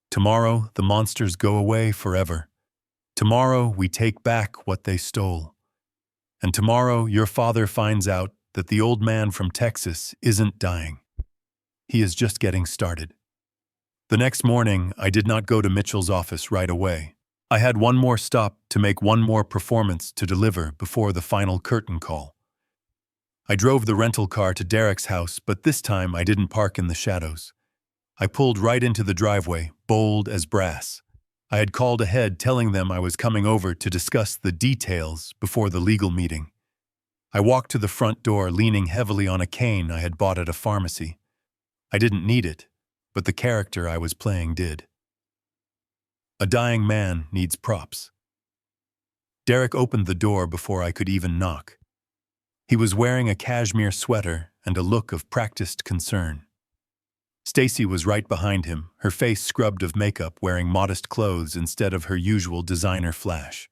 "Tomorrow the monsters go away forever. Tomorrow we take back what they stole. And tomorrow your father finds out that the old man from Texas isn't dying. He is just getting started." The next morning, I did not go to Mitchell's office right away. I had one more stop to make, one more performance to deliver before the final curtain call. I drove the rental car to Derek's house, but this time I didn't park in the shadows. I pulled right into the driveway, bold as brass. I had called ahead telling them I was coming over to discuss the details before the legal meeting. I walked to the front door leaning heavily on a cane I had bought at a pharmacy. I didn't need it, but the character I was playing did. A dying man needs props. Derek opened the door before I could even knock. He was wearing a cashmere sweater and a look of practiced concern. Stacy was right behind him, her face scrubbed of makeup, wearing modest clothes instead of her usual designer flash.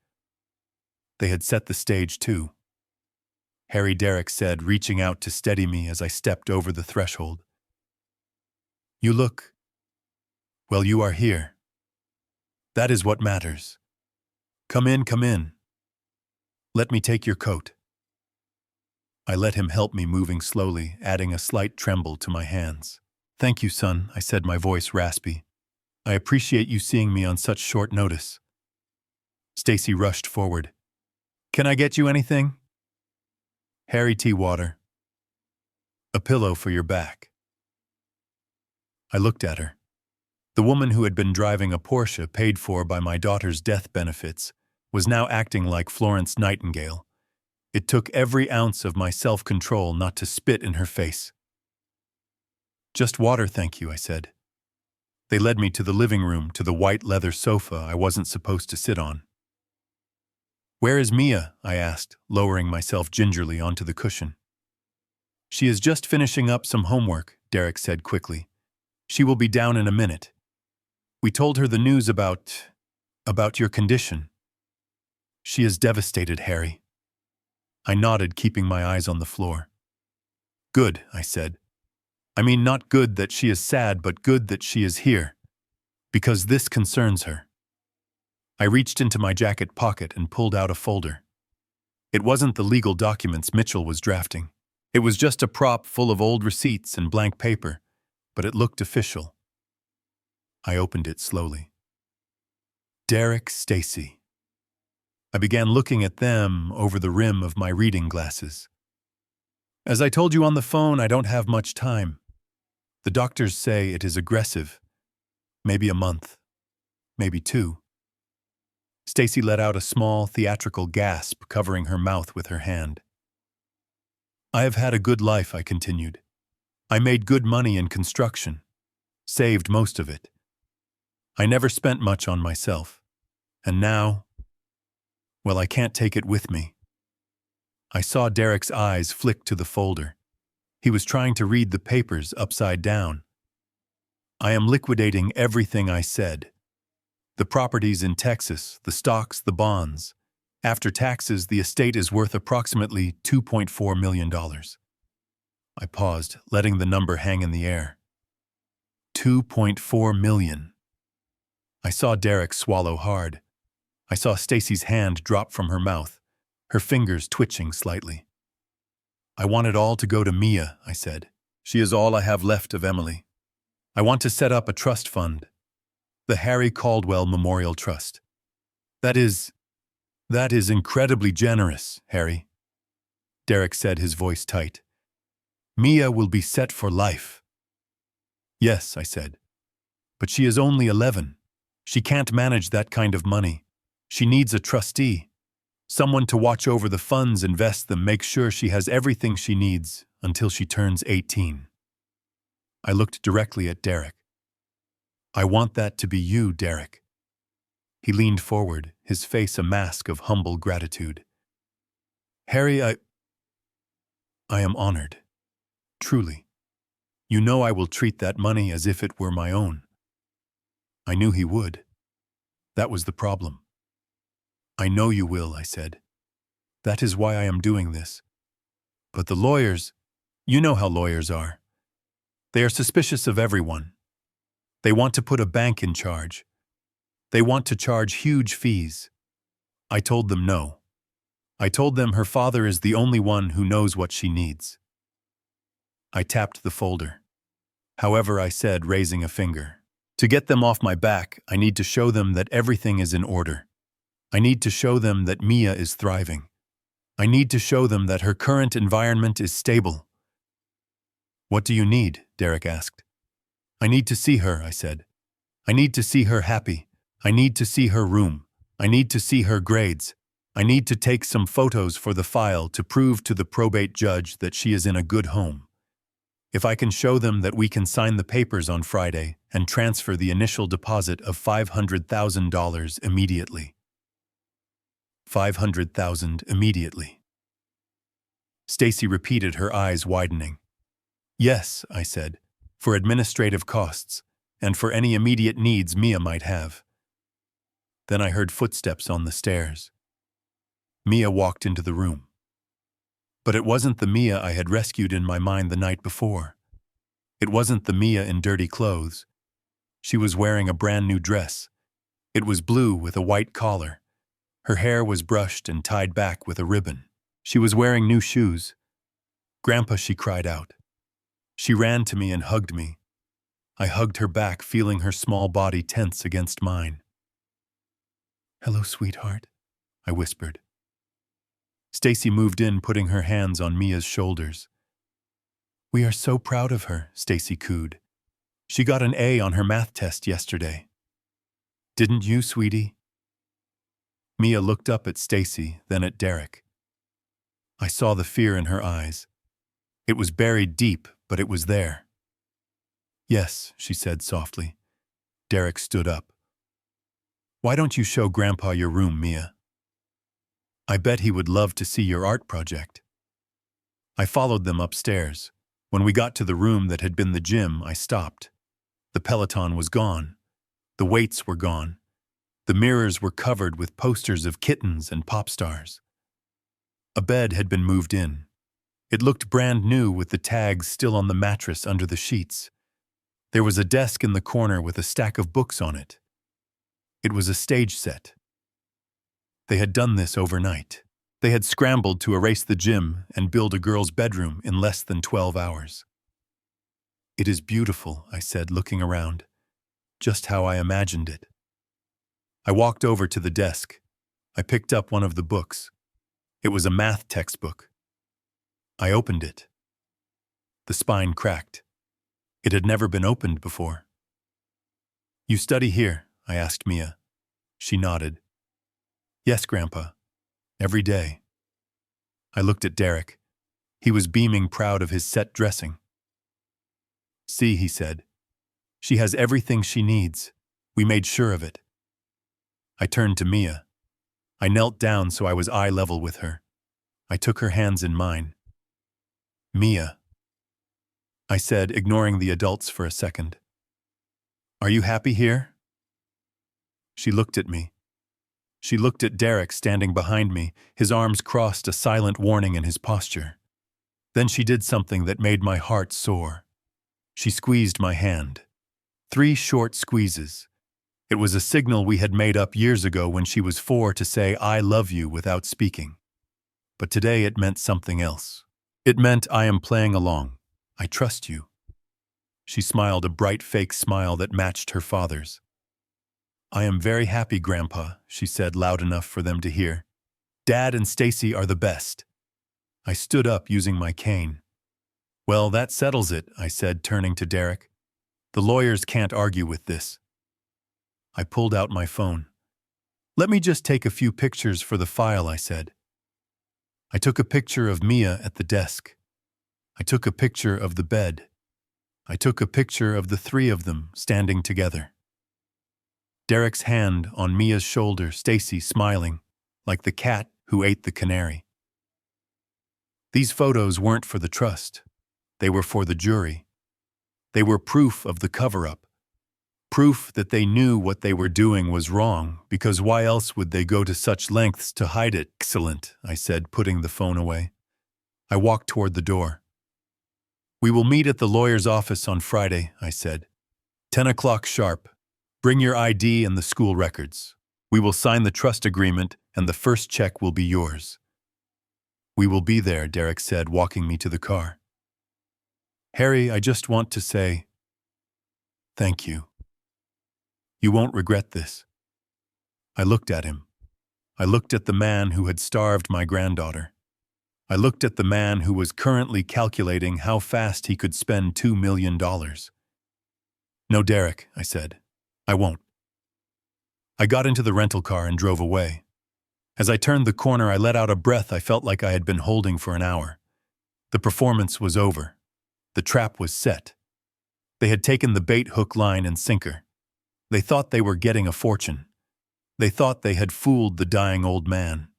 They had set the stage too. Harry, Derek said, reaching out to steady me as I stepped over the threshold. You look... well, you are here. That is what matters. Come in, come in. Let me take your coat. I let him help me, moving slowly, adding a slight tremble to my hands. Thank you, son, I said, my voice raspy. I appreciate you seeing me on such short notice. Stacy rushed forward. Can I get you anything? Harry, tea, water. A pillow for your back. I looked at her. The woman who had been driving a Porsche paid for by my daughter's death benefits was now acting like Florence Nightingale. It took every ounce of my self-control not to spit in her face. Just water, thank you, I said. They led me to the living room, to the white leather sofa I wasn't supposed to sit on. Where is Mia? I asked, lowering myself gingerly onto the cushion. She is just finishing up some homework, Derek said quickly. She will be down in a minute. We told her the news about your condition. She is devastated, Harry. I nodded, keeping my eyes on the floor. Good, I said. I mean, not good that she is sad, but good that she is here. Because this concerns her. I reached into my jacket pocket and pulled out a folder. It wasn't the legal documents Mitchell was drafting. It was just a prop full of old receipts and blank paper, but it looked official. I opened it slowly. Derek, Stacy. I began looking at them over the rim of my reading glasses. As I told you on the phone, I don't have much time. The doctors say it is aggressive. Maybe a month. Maybe 2. Stacy let out a small, theatrical gasp, covering her mouth with her hand. I have had a good life, I continued. I made good money in construction. Saved most of it. I never spent much on myself. And now, well, I can't take it with me. I saw Derek's eyes flick to the folder. He was trying to read the papers upside down. I am liquidating everything I said. The properties in Texas, the stocks, the bonds. After taxes, the estate is worth approximately $2.4 million. I paused, letting the number hang in the air. 2.4 million. I saw Derek swallow hard. I saw Stacy's hand drop from her mouth, her fingers twitching slightly. I want it all to go to Mia, I said. She is all I have left of Emily. I want to set up a trust fund. The Harry Caldwell Memorial Trust. That is incredibly generous, Harry. Derek said, his voice tight. Mia will be set for life. Yes, I said. But she is only 11. She can't manage that kind of money. She needs a trustee. Someone to watch over the funds, invest them, make sure she has everything she needs until she turns 18. I looked directly at Derek. I want that to be you, Derek. He leaned forward, his face a mask of humble gratitude. Harry, I am honored. Truly. You know I will treat that money as if it were my own. I knew he would. That was the problem. I know you will, I said. That is why I am doing this. But the lawyers, you know how lawyers are. They are suspicious of everyone. They want to put a bank in charge. They want to charge huge fees. I told them no. I told them her father is the only one who knows what she needs. I tapped the folder. However, I said, raising a finger. To get them off my back, I need to show them that everything is in order. I need to show them that Mia is thriving. I need to show them that her current environment is stable. What do you need? Derek asked. I need to see her, I said. I need to see her happy. I need to see her room. I need to see her grades. I need to take some photos for the file to prove to the probate judge that she is in a good home. If I can show them that we can sign the papers on Friday and transfer the initial deposit of $500,000 immediately. $500,000 immediately. Stacy repeated, her eyes widening. Yes, I said, for administrative costs and for any immediate needs Mia might have. Then I heard footsteps on the stairs. Mia walked into the room. But it wasn't the Mia I had rescued in my mind the night before. It wasn't the Mia in dirty clothes. She was wearing a brand new dress. It was blue with a white collar. Her hair was brushed and tied back with a ribbon. She was wearing new shoes. "Grandpa," she cried out. She ran to me and hugged me. I hugged her back, feeling her small body tense against mine. "Hello, sweetheart," I whispered. Stacy moved in, putting her hands on Mia's shoulders. "We are so proud of her," Stacy cooed. "She got an A on her math test yesterday." "Didn't you, sweetie?" Mia looked up at Stacy, then at Derek. I saw the fear in her eyes. It was buried deep, but it was there. "Yes," she said softly. Derek stood up. "Why don't you show Grandpa your room, Mia? I bet he would love to see your art project." I followed them upstairs. When we got to the room that had been the gym, I stopped. The Peloton was gone. The weights were gone. The mirrors were covered with posters of kittens and pop stars. A bed had been moved in. It looked brand new with the tags still on the mattress under the sheets. There was a desk in the corner with a stack of books on it. It was a stage set. They had done this overnight. They had scrambled to erase the gym and build a girl's bedroom in less than 12 hours. "It is beautiful," I said, looking around. "Just how I imagined it." I walked over to the desk. I picked up one of the books. It was a math textbook. I opened it. The spine cracked. It had never been opened before. "You study here?" I asked Mia. She nodded. "Yes, Grandpa. Every day." I looked at Derek. He was beaming, proud of his set dressing. "See," he said. "She has everything she needs. We made sure of it." I turned to Mia. I knelt down so I was eye level with her. I took her hands in mine. "Mia," I said, ignoring the adults for a second. "Are you happy here?" She looked at me. She looked at Derek standing behind me, his arms crossed, a silent warning in his posture. Then she did something that made my heart soar. She squeezed my hand. 3 short squeezes. It was a signal we had made up years ago when she was 4 to say "I love you" without speaking. But today it meant something else. It meant I am playing along. I trust you. She smiled, a bright fake smile that matched her father's. "I am very happy, Grandpa," she said loud enough for them to hear. "Dad and Stacy are the best." I stood up using my cane. "Well, that settles it," I said, turning to Derek. "The lawyers can't argue with this." I pulled out my phone. "Let me just take a few pictures for the file," I said. I took a picture of Mia at the desk. I took a picture of the bed. I took a picture of the 3 of them standing together. Derek's hand on Mia's shoulder, Stacy smiling, like the cat who ate the canary. These photos weren't for the trust. They were for the jury. They were proof of the cover-up. Proof that they knew what they were doing was wrong, because why else would they go to such lengths to hide it? "Excellent," I said, putting the phone away. I walked toward the door. "We will meet at the lawyer's office on Friday," I said. 10 o'clock sharp. Bring your ID and the school records. We will sign the trust agreement and the first check will be yours." "We will be there," Derek said, walking me to the car. "Harry, I just want to say thank you. You won't regret this." I looked at him. I looked at the man who had starved my granddaughter. I looked at the man who was currently calculating how fast he could spend $2 million. "No, Derek," I said. "I won't." I got into the rental car and drove away. As I turned the corner, I let out a breath I felt like I had been holding for an hour. The performance was over. The trap was set. They had taken the bait, hook, line, and sinker. They thought they were getting a fortune. They thought they had fooled the dying old man.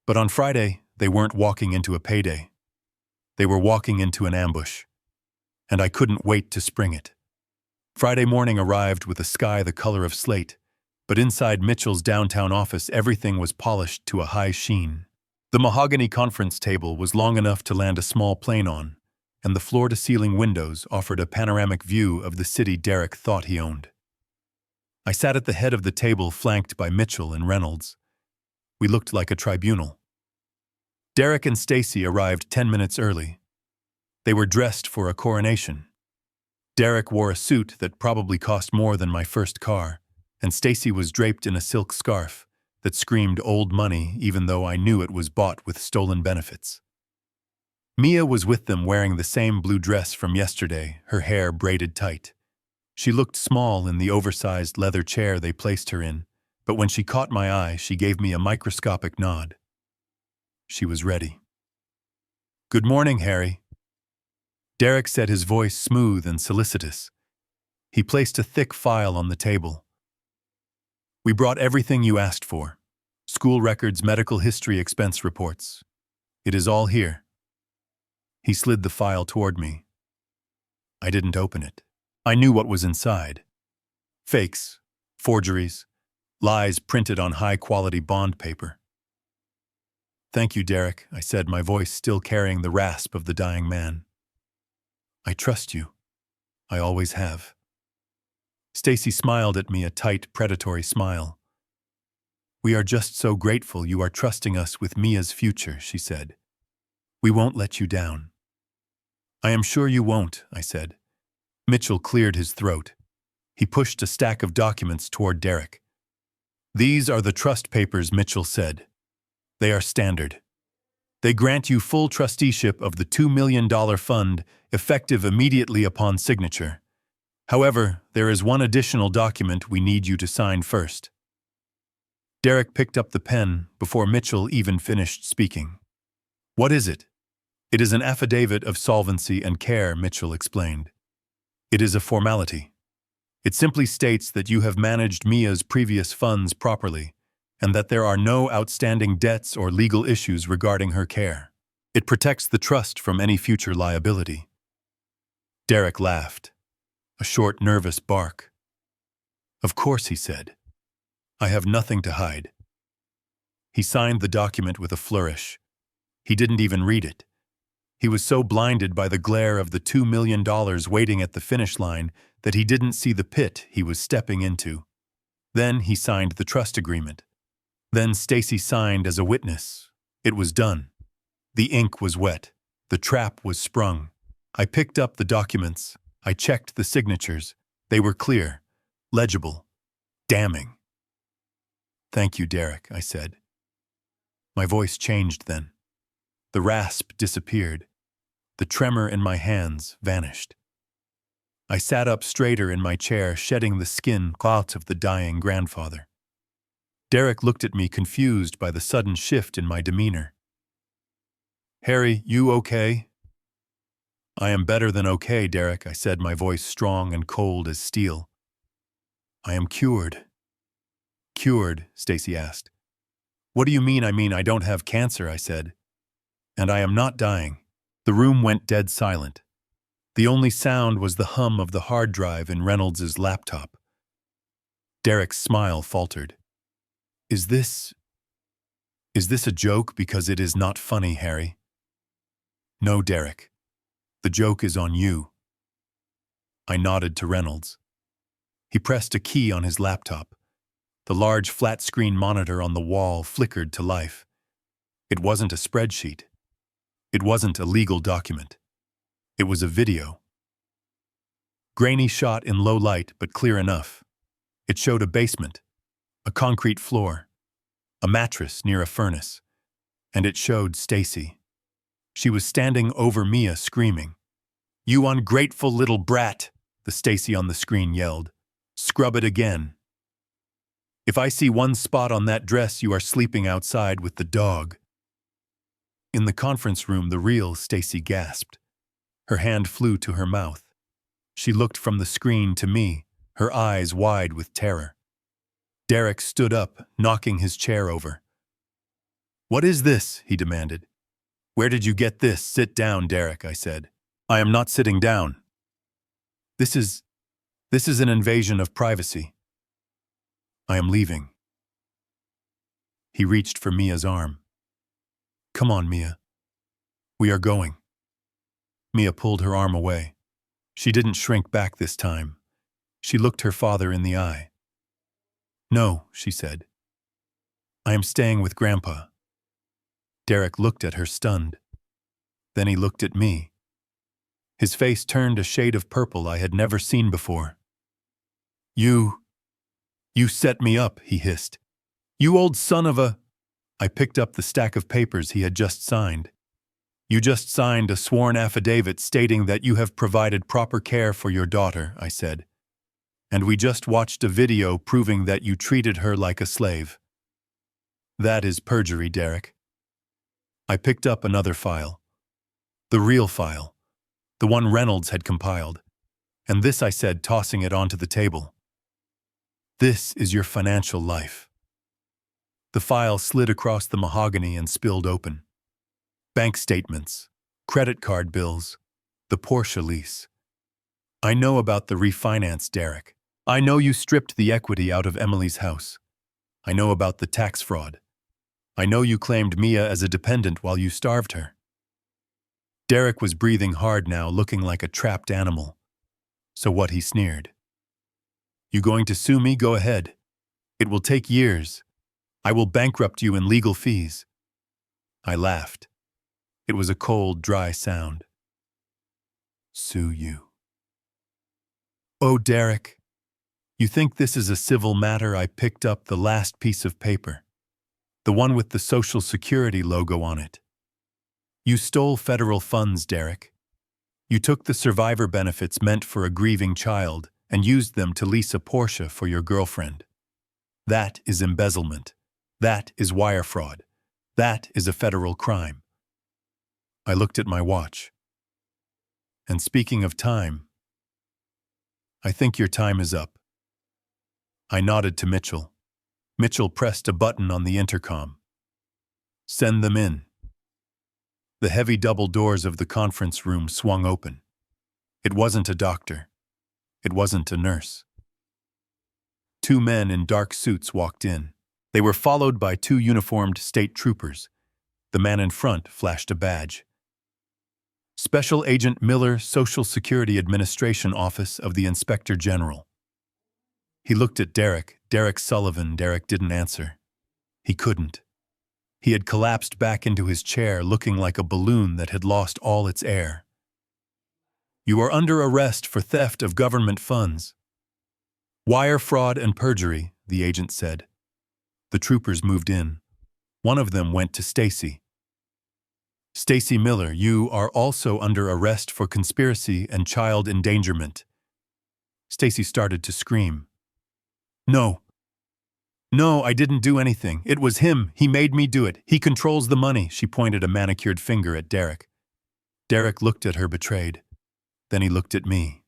But on Friday, they weren't walking into a payday. They were walking into an ambush. And I couldn't wait to spring it. Friday morning arrived with a sky the color of slate, but inside Mitchell's downtown office everything was polished to a high sheen. The mahogany conference table was long enough to land a small plane on, and the floor-to-ceiling windows offered a panoramic view of the city Derek thought he owned. I sat at the head of the table flanked by Mitchell and Reynolds. We looked like a tribunal. Derek and Stacy arrived 10 minutes early. They were dressed for a coronation. Derek wore a suit that probably cost more than my first car, and Stacy was draped in a silk scarf that screamed old money even though I knew it was bought with stolen benefits. Mia was with them wearing the same blue dress from yesterday, her hair braided tight. She looked small in the oversized leather chair they placed her in, but when she caught my eye, she gave me a microscopic nod. She was ready. "Good morning, Harry." Derek said, his voice smooth and solicitous. He placed a thick file on the table. "We brought everything you asked for. School records, medical history, expense reports. It is all here." He slid the file toward me. I didn't open it. I knew what was inside. Fakes, forgeries, lies printed on high-quality bond paper. "Thank you, Derek," I said, my voice still carrying the rasp of the dying man. "I trust you. I always have." Stacy smiled at me, a tight, predatory smile. "We are just so grateful you are trusting us with Mia's future," she said. "We won't let you down." "I am sure you won't," I said. Mitchell cleared his throat. He pushed a stack of documents toward Derek. "These are the trust papers," Mitchell said. "They are standard. They grant you full trusteeship of the $2 million fund, effective immediately upon signature. However, there is one additional document we need you to sign first." Derek picked up the pen before Mitchell even finished speaking. "What is it?" "It is an affidavit of solvency and care," Mitchell explained. "It is a formality. It simply states that you have managed Mia's previous funds properly, and that there are no outstanding debts or legal issues regarding her care. It protects the trust from any future liability." Derek laughed, a short, nervous bark. "Of course," he said. "I have nothing to hide." He signed the document with a flourish. He didn't even read it. He was so blinded by the glare of the $2 million waiting at the finish line that he didn't see the pit he was stepping into. Then he signed the trust agreement. Then Stacy signed as a witness. It was done. The ink was wet. The trap was sprung. I picked up the documents. I checked the signatures. They were clear, legible, damning. "Thank you, Derek," I said. My voice changed then. The rasp disappeared. The tremor in my hands vanished. I sat up straighter in my chair, shedding the skin out of the dying grandfather. Derek looked at me, confused by the sudden shift in my demeanor. "Harry, you okay?" "I am better than okay, Derek," I said, my voice strong and cold as steel. "I am cured." "Cured?" Stacy asked. "What do you mean?" "I mean I don't have cancer," I said. "And I am not dying." The room went dead silent. The only sound was the hum of the hard drive in Reynolds' laptop. Derek's smile faltered. Is this a joke? Because it is not funny, Harry." "No, Derek. The joke is on you." I nodded to Reynolds. He pressed a key on his laptop. The large flat-screen monitor on the wall flickered to life. It wasn't a spreadsheet. It wasn't a legal document. It was a video. Grainy shot in low light, but clear enough. It showed a basement, a concrete floor, a mattress near a furnace, and it showed Stacy. She was standing over Mia, screaming. "You ungrateful little brat!" the Stacy on the screen yelled. "Scrub it again." If I see one spot on that dress, you are sleeping outside with the dog." In the conference room, the real Stacy gasped. Her hand flew to her mouth. She looked from the screen to me, her eyes wide with terror. Derek stood up, knocking his chair over. "What is this?" he demanded. "Where did you get this?" "Sit down, Derek," I said. "I am not sitting down. This is an invasion of privacy. I am leaving." He reached for Mia's arm. "Come on, Mia. We are going." Mia pulled her arm away. She didn't shrink back this time. She looked her father in the eye. "No," she said. "I am staying with Grandpa." Derek looked at her stunned. Then he looked at me. His face turned a shade of purple I had never seen before. You set me up," he hissed. "You old son of a—" I picked up the stack of papers he had just signed. "You just signed a sworn affidavit stating that you have provided proper care for your daughter," I said. "And we just watched a video proving that you treated her like a slave. That is perjury, Derek." I picked up another file. The real file. The one Reynolds had compiled. "And this," I said, tossing it onto the table. "This is your financial life." The file slid across the mahogany and spilled open. Bank statements, credit card bills, the Porsche lease. "I know about the refinance, Derek. I know you stripped the equity out of Emily's house. I know about the tax fraud. I know you claimed Mia as a dependent while you starved her." Derek was breathing hard now, looking like a trapped animal. "So what?" he sneered. "You going to sue me? Go ahead. It will take years. I will bankrupt you in legal fees." I laughed. It was a cold, dry sound. "Sue you." "Oh, Derek, you think this is a civil matter?" I picked up the last piece of paper, the one with the Social Security logo on it. "You stole federal funds, Derek. You took the survivor benefits meant for a grieving child and used them to lease a Porsche for your girlfriend. That is embezzlement. That is wire fraud. That is a federal crime." I looked at my watch. "And speaking of time, I think your time is up." I nodded to Mitchell. Mitchell pressed a button on the intercom. "Send them in." The heavy double doors of the conference room swung open. It wasn't a doctor. It wasn't a nurse. Two men in dark suits walked in. They were followed by two uniformed state troopers. The man in front flashed a badge. "Special Agent Miller, Social Security Administration Office of the Inspector General." He looked at Derek. Derek Sullivan. Derek didn't answer. He couldn't. He had collapsed back into his chair, looking like a balloon that had lost all its air. "You are under arrest for theft of government funds." "Wire fraud and perjury," the agent said. The troopers moved in. One of them went to Stacy. "Stacy Miller, you are also under arrest for conspiracy and child endangerment." Stacy started to scream. No, I didn't do anything. It was him. He made me do it. He controls the money." She pointed a manicured finger at Derek. Derek looked at her, betrayed. Then he looked at me.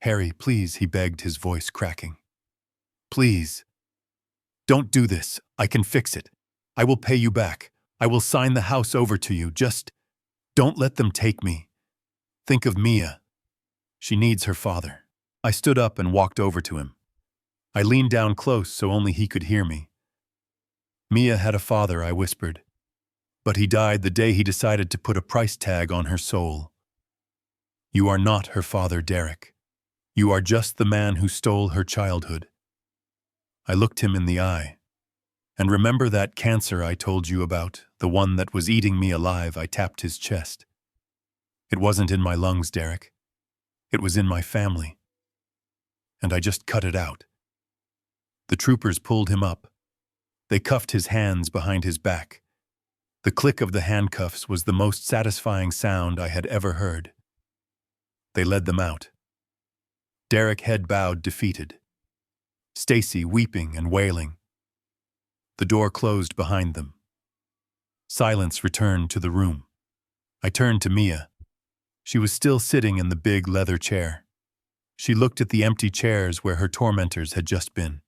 "Harry, please," he begged, his voice cracking. "Please. Don't do this. I can fix it. I will pay you back. I will sign the house over to you. Just don't let them take me. Think of Mia. She needs her father." I stood up and walked over to him. I leaned down close so only he could hear me. "Mia had a father," I whispered. "But he died the day he decided to put a price tag on her soul. You are not her father, Derek. You are just the man who stole her childhood." I looked him in the eye. "And remember that cancer I told you about, the one that was eating me alive?" I tapped his chest. "It wasn't in my lungs, Derek. It was in my family. And I just cut it out." The troopers pulled him up. They cuffed his hands behind his back. The click of the handcuffs was the most satisfying sound I had ever heard. They led them out. Derek, head bowed, defeated. Stacy weeping and wailing. The door closed behind them. Silence returned to the room. I turned to Mia. She was still sitting in the big leather chair. She looked at the empty chairs where her tormentors had just been.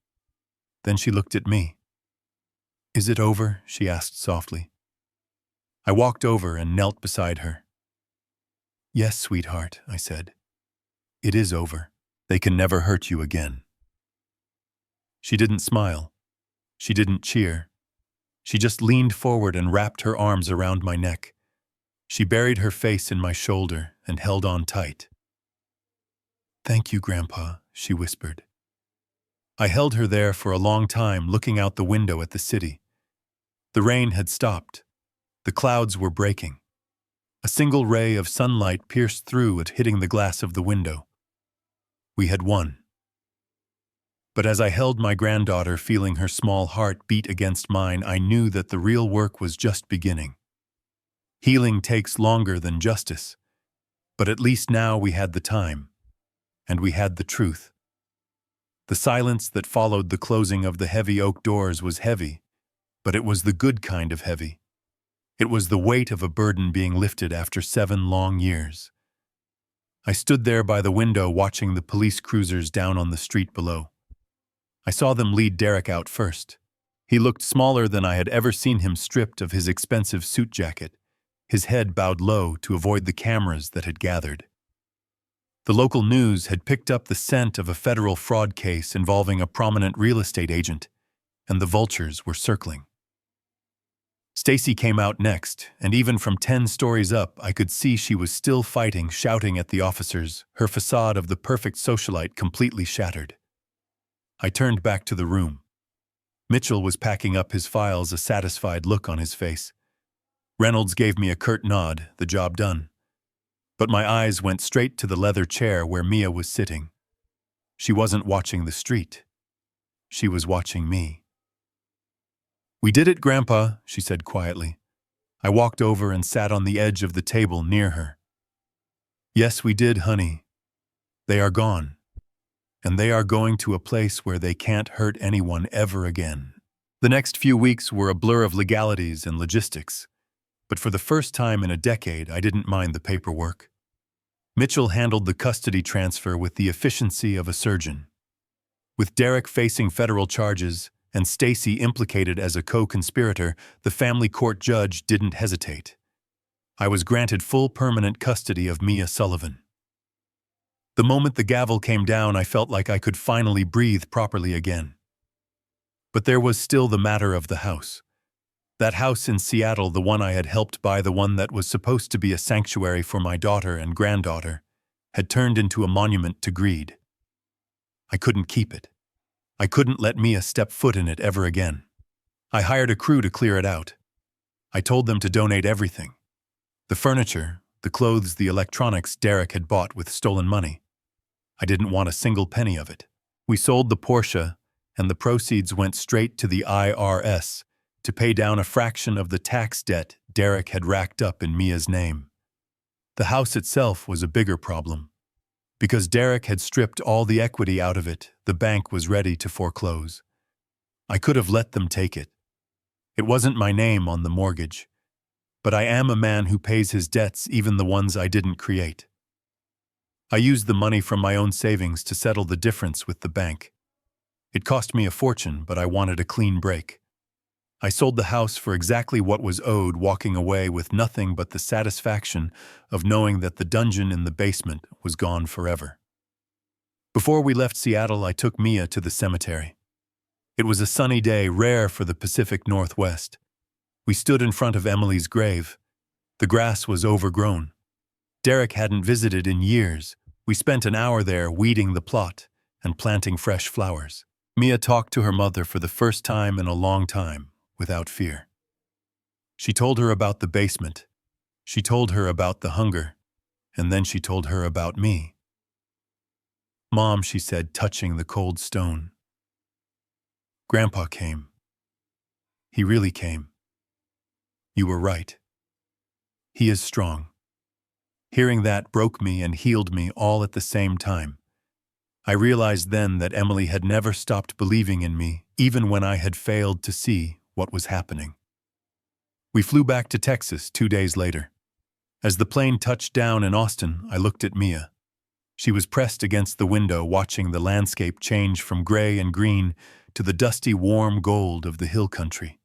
Then she looked at me. "Is it over?" she asked softly. I walked over and knelt beside her. "Yes, sweetheart," I said. "It is over. They can never hurt you again." She didn't smile. She didn't cheer. She just leaned forward and wrapped her arms around my neck. She buried her face in my shoulder and held on tight. "Thank you, Grandpa," she whispered. I held her there for a long time, looking out the window at the city. The rain had stopped. The clouds were breaking. A single ray of sunlight pierced through it, hitting the glass of the window. We had won. But as I held my granddaughter, feeling her small heart beat against mine, I knew that the real work was just beginning. Healing takes longer than justice, but at least now we had the time, and we had the truth. The silence that followed the closing of the heavy oak doors was heavy, but it was the good kind of heavy. It was the weight of a burden being lifted after 7 long years. I stood there by the window watching the police cruisers down on the street below. I saw them lead Derek out first. He looked smaller than I had ever seen him, stripped of his expensive suit jacket, his head bowed low to avoid the cameras that had gathered. The local news had picked up the scent of a federal fraud case involving a prominent real estate agent, and the vultures were circling. Stacy came out next, and even from 10 stories up, I could see she was still fighting, shouting at the officers, her facade of the perfect socialite completely shattered. I turned back to the room. Mitchell was packing up his files, a satisfied look on his face. Reynolds gave me a curt nod, the job done. But my eyes went straight to the leather chair where Mia was sitting. She wasn't watching the street. She was watching me. "We did it, Grandpa," she said quietly. I walked over and sat on the edge of the table near her. "Yes, we did, honey. They are gone. And they are going to a place where they can't hurt anyone ever again." The next few weeks were a blur of legalities and logistics, but for the first time in a decade, I didn't mind the paperwork. Mitchell handled the custody transfer with the efficiency of a surgeon. With Derek facing federal charges and Stacy implicated as a co-conspirator, the family court judge didn't hesitate. I was granted full permanent custody of Mia Sullivan. The moment the gavel came down, I felt like I could finally breathe properly again. But there was still the matter of the house. That house in Seattle, the one I had helped buy, the one that was supposed to be a sanctuary for my daughter and granddaughter, had turned into a monument to greed. I couldn't keep it. I couldn't let Mia step foot in it ever again. I hired a crew to clear it out. I told them to donate everything. The furniture, the clothes, the electronics Derek had bought with stolen money. I didn't want a single penny of it. We sold the Porsche, and the proceeds went straight to the IRS to pay down a fraction of the tax debt Derek had racked up in Mia's name. The house itself was a bigger problem. Because Derek had stripped all the equity out of it, the bank was ready to foreclose. I could have let them take it. It wasn't my name on the mortgage. But I am a man who pays his debts, even the ones I didn't create. I used the money from my own savings to settle the difference with the bank. It cost me a fortune, but I wanted a clean break. I sold the house for exactly what was owed, walking away with nothing but the satisfaction of knowing that the dungeon in the basement was gone forever. Before we left Seattle, I took Mia to the cemetery. It was a sunny day, rare for the Pacific Northwest. We stood in front of Emily's grave. The grass was overgrown. Derek hadn't visited in years. We spent an hour there weeding the plot and planting fresh flowers. Mia talked to her mother for the first time in a long time, without fear. She told her about the basement. She told her about the hunger. And then she told her about me. "Mom," she said, touching the cold stone. "Grandpa came. He really came. You were right. He is strong." Hearing that broke me and healed me all at the same time. I realized then that Emily had never stopped believing in me, even when I had failed to see what was happening. We flew back to Texas 2 days later. As the plane touched down in Austin, I looked at Mia. She was pressed against the window, watching the landscape change from gray and green to the dusty, warm gold of the hill country.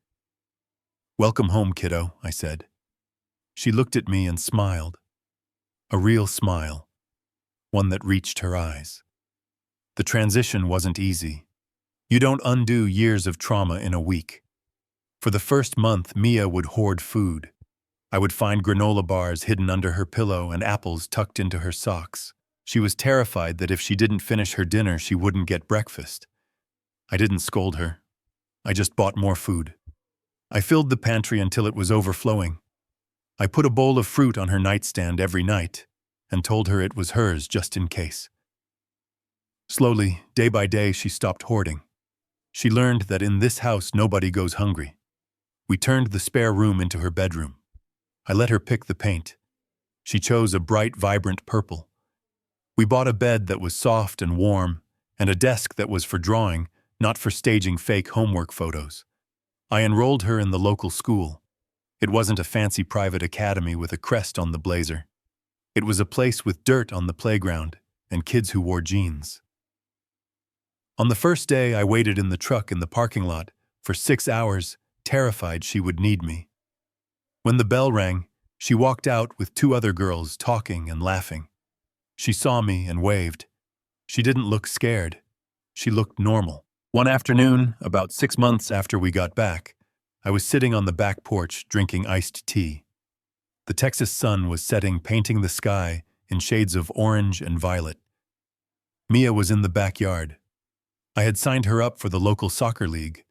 "Welcome home, kiddo," I said. She looked at me and smiled. A real smile, one that reached her eyes. The transition wasn't easy. You don't undo years of trauma in a week. For the first month, Mia would hoard food. I would find granola bars hidden under her pillow and apples tucked into her socks. She was terrified that if she didn't finish her dinner, she wouldn't get breakfast. I didn't scold her. I just bought more food. I filled the pantry until it was overflowing. I put a bowl of fruit on her nightstand every night and told her it was hers just in case. Slowly, day by day, she stopped hoarding. She learned that in this house nobody goes hungry. We turned the spare room into her bedroom. I let her pick the paint. She chose a bright, vibrant purple. We bought a bed that was soft and warm, and a desk that was for drawing, not for staging fake homework photos. I enrolled her in the local school. It wasn't a fancy private academy with a crest on the blazer. It was a place with dirt on the playground and kids who wore jeans. On the first day, I waited in the truck in the parking lot for 6 hours, terrified she would need me. When the bell rang, she walked out with 2 other girls talking and laughing. She saw me and waved. She didn't look scared. She looked normal. One afternoon, about 6 months after we got back, I was sitting on the back porch drinking iced tea. The Texas sun was setting, painting the sky in shades of orange and violet. Mia was in the backyard. I had signed her up for the local soccer league.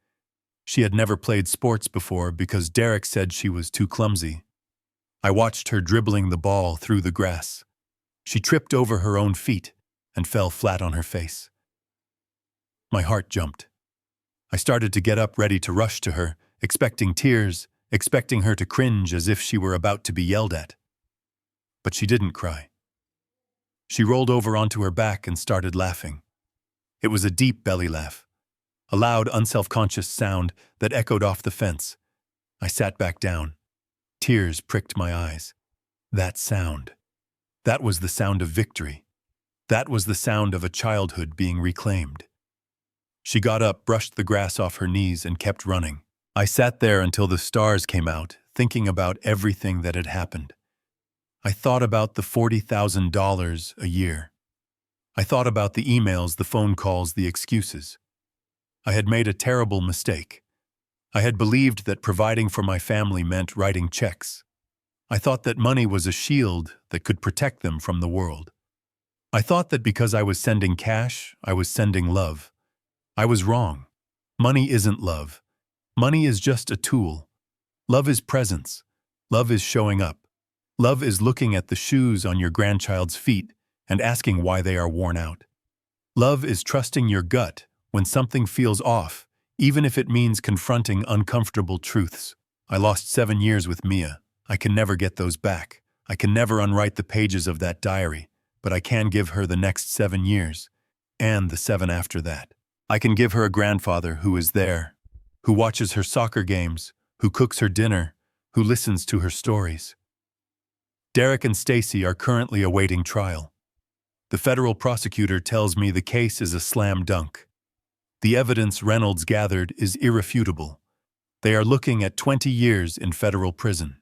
She had never played sports before because Derek said she was too clumsy. I watched her dribbling the ball through the grass. She tripped over her own feet and fell flat on her face. My heart jumped. I started to get up, ready to rush to her, expecting tears, expecting her to cringe as if she were about to be yelled at. But she didn't cry. She rolled over onto her back and started laughing. It was a deep belly laugh, a loud, unself-conscious sound that echoed off the fence. I sat back down. Tears pricked my eyes. That sound. That was the sound of victory. That was the sound of a childhood being reclaimed. She got up, brushed the grass off her knees, and kept running. I sat there until the stars came out, thinking about everything that had happened. I thought about the $40,000 a year. I thought about the emails, the phone calls, the excuses. I had made a terrible mistake. I had believed that providing for my family meant writing checks. I thought that money was a shield that could protect them from the world. I thought that because I was sending cash, I was sending love. I was wrong. Money isn't love. Money is just a tool. Love is presence. Love is showing up. Love is looking at the shoes on your grandchild's feet and asking why they are worn out. Love is trusting your gut when something feels off, even if it means confronting uncomfortable truths. I lost 7 years with Mia. I can never get those back. I can never unwrite the pages of that diary, but I can give her the next 7 years, and the 7 after that. I can give her a grandfather who is there, who watches her soccer games, who cooks her dinner, who listens to her stories. Derek and Stacy are currently awaiting trial. The federal prosecutor tells me the case is a slam dunk. The evidence Reynolds gathered is irrefutable. They are looking at 20 years in federal prison.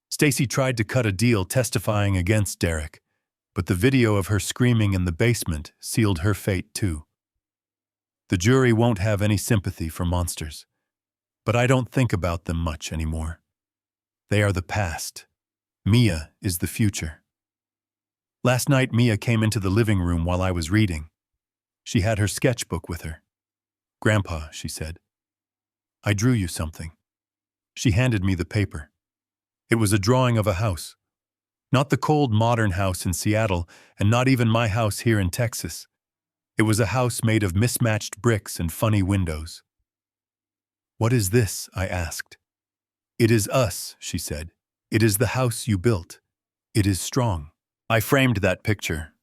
Stacy tried to cut a deal testifying against Derek, but the video of her screaming in the basement sealed her fate too. The jury won't have any sympathy for monsters, but I don't think about them much anymore. They are the past. Mia is the future. Last night, Mia came into the living room while I was reading. She had her sketchbook with her. "Grandpa," she said, "I drew you something." She handed me the paper. It was a drawing of a house. Not the cold, modern house in Seattle, and not even my house here in Texas. It was a house made of mismatched bricks and funny windows. "What is this?" I asked. "It is us," she said. "It is the house you built. It is strong." I framed that picture.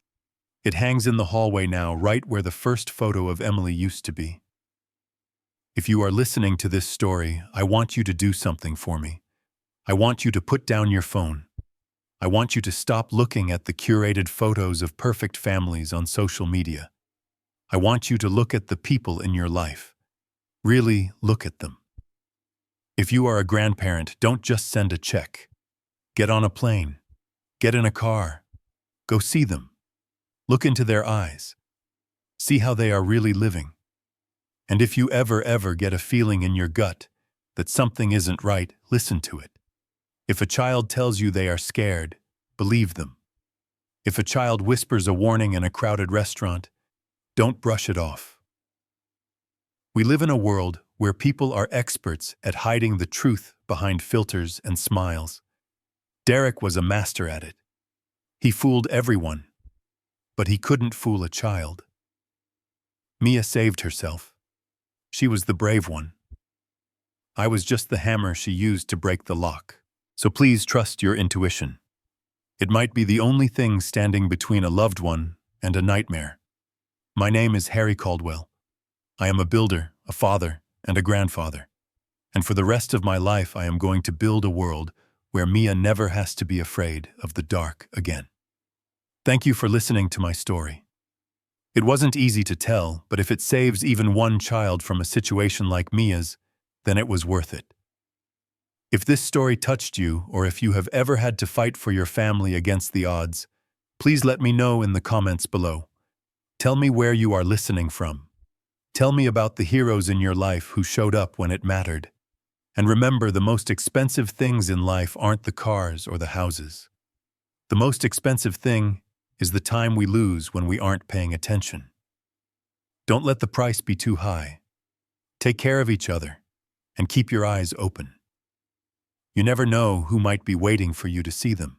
It hangs in the hallway now, right where the first photo of Emily used to be. If you are listening to this story, I want you to do something for me. I want you to put down your phone. I want you to stop looking at the curated photos of perfect families on social media. I want you to look at the people in your life. Really look at them. If you are a grandparent, don't just send a check. Get on a plane. Get in a car. Go see them. Look into their eyes. See how they are really living. And if you ever get a feeling in your gut that something isn't right, listen to it. If a child tells you they are scared, believe them. If a child whispers a warning in a crowded restaurant, don't brush it off. We live in a world where people are experts at hiding the truth behind filters and smiles. Derek was a master at it. He fooled everyone, but he couldn't fool a child. Mia saved herself. She was the brave one. I was just the hammer she used to break the lock. So please trust your intuition. It might be the only thing standing between a loved one and a nightmare. My name is Harry Caldwell. I am a builder, a father, and a grandfather. And for the rest of my life, I am going to build a world where Mia never has to be afraid of the dark again. Thank you for listening to my story. It wasn't easy to tell, but if it saves even one child from a situation like Mia's, then it was worth it. If this story touched you, or if you have ever had to fight for your family against the odds, please let me know in the comments below. Tell me where you are listening from. Tell me about the heroes in your life who showed up when it mattered. And remember, the most expensive things in life aren't the cars or the houses. The most expensive thing is the time we lose when we aren't paying attention. Don't let the price be too high. Take care of each other and keep your eyes open. You never know who might be waiting for you to see them.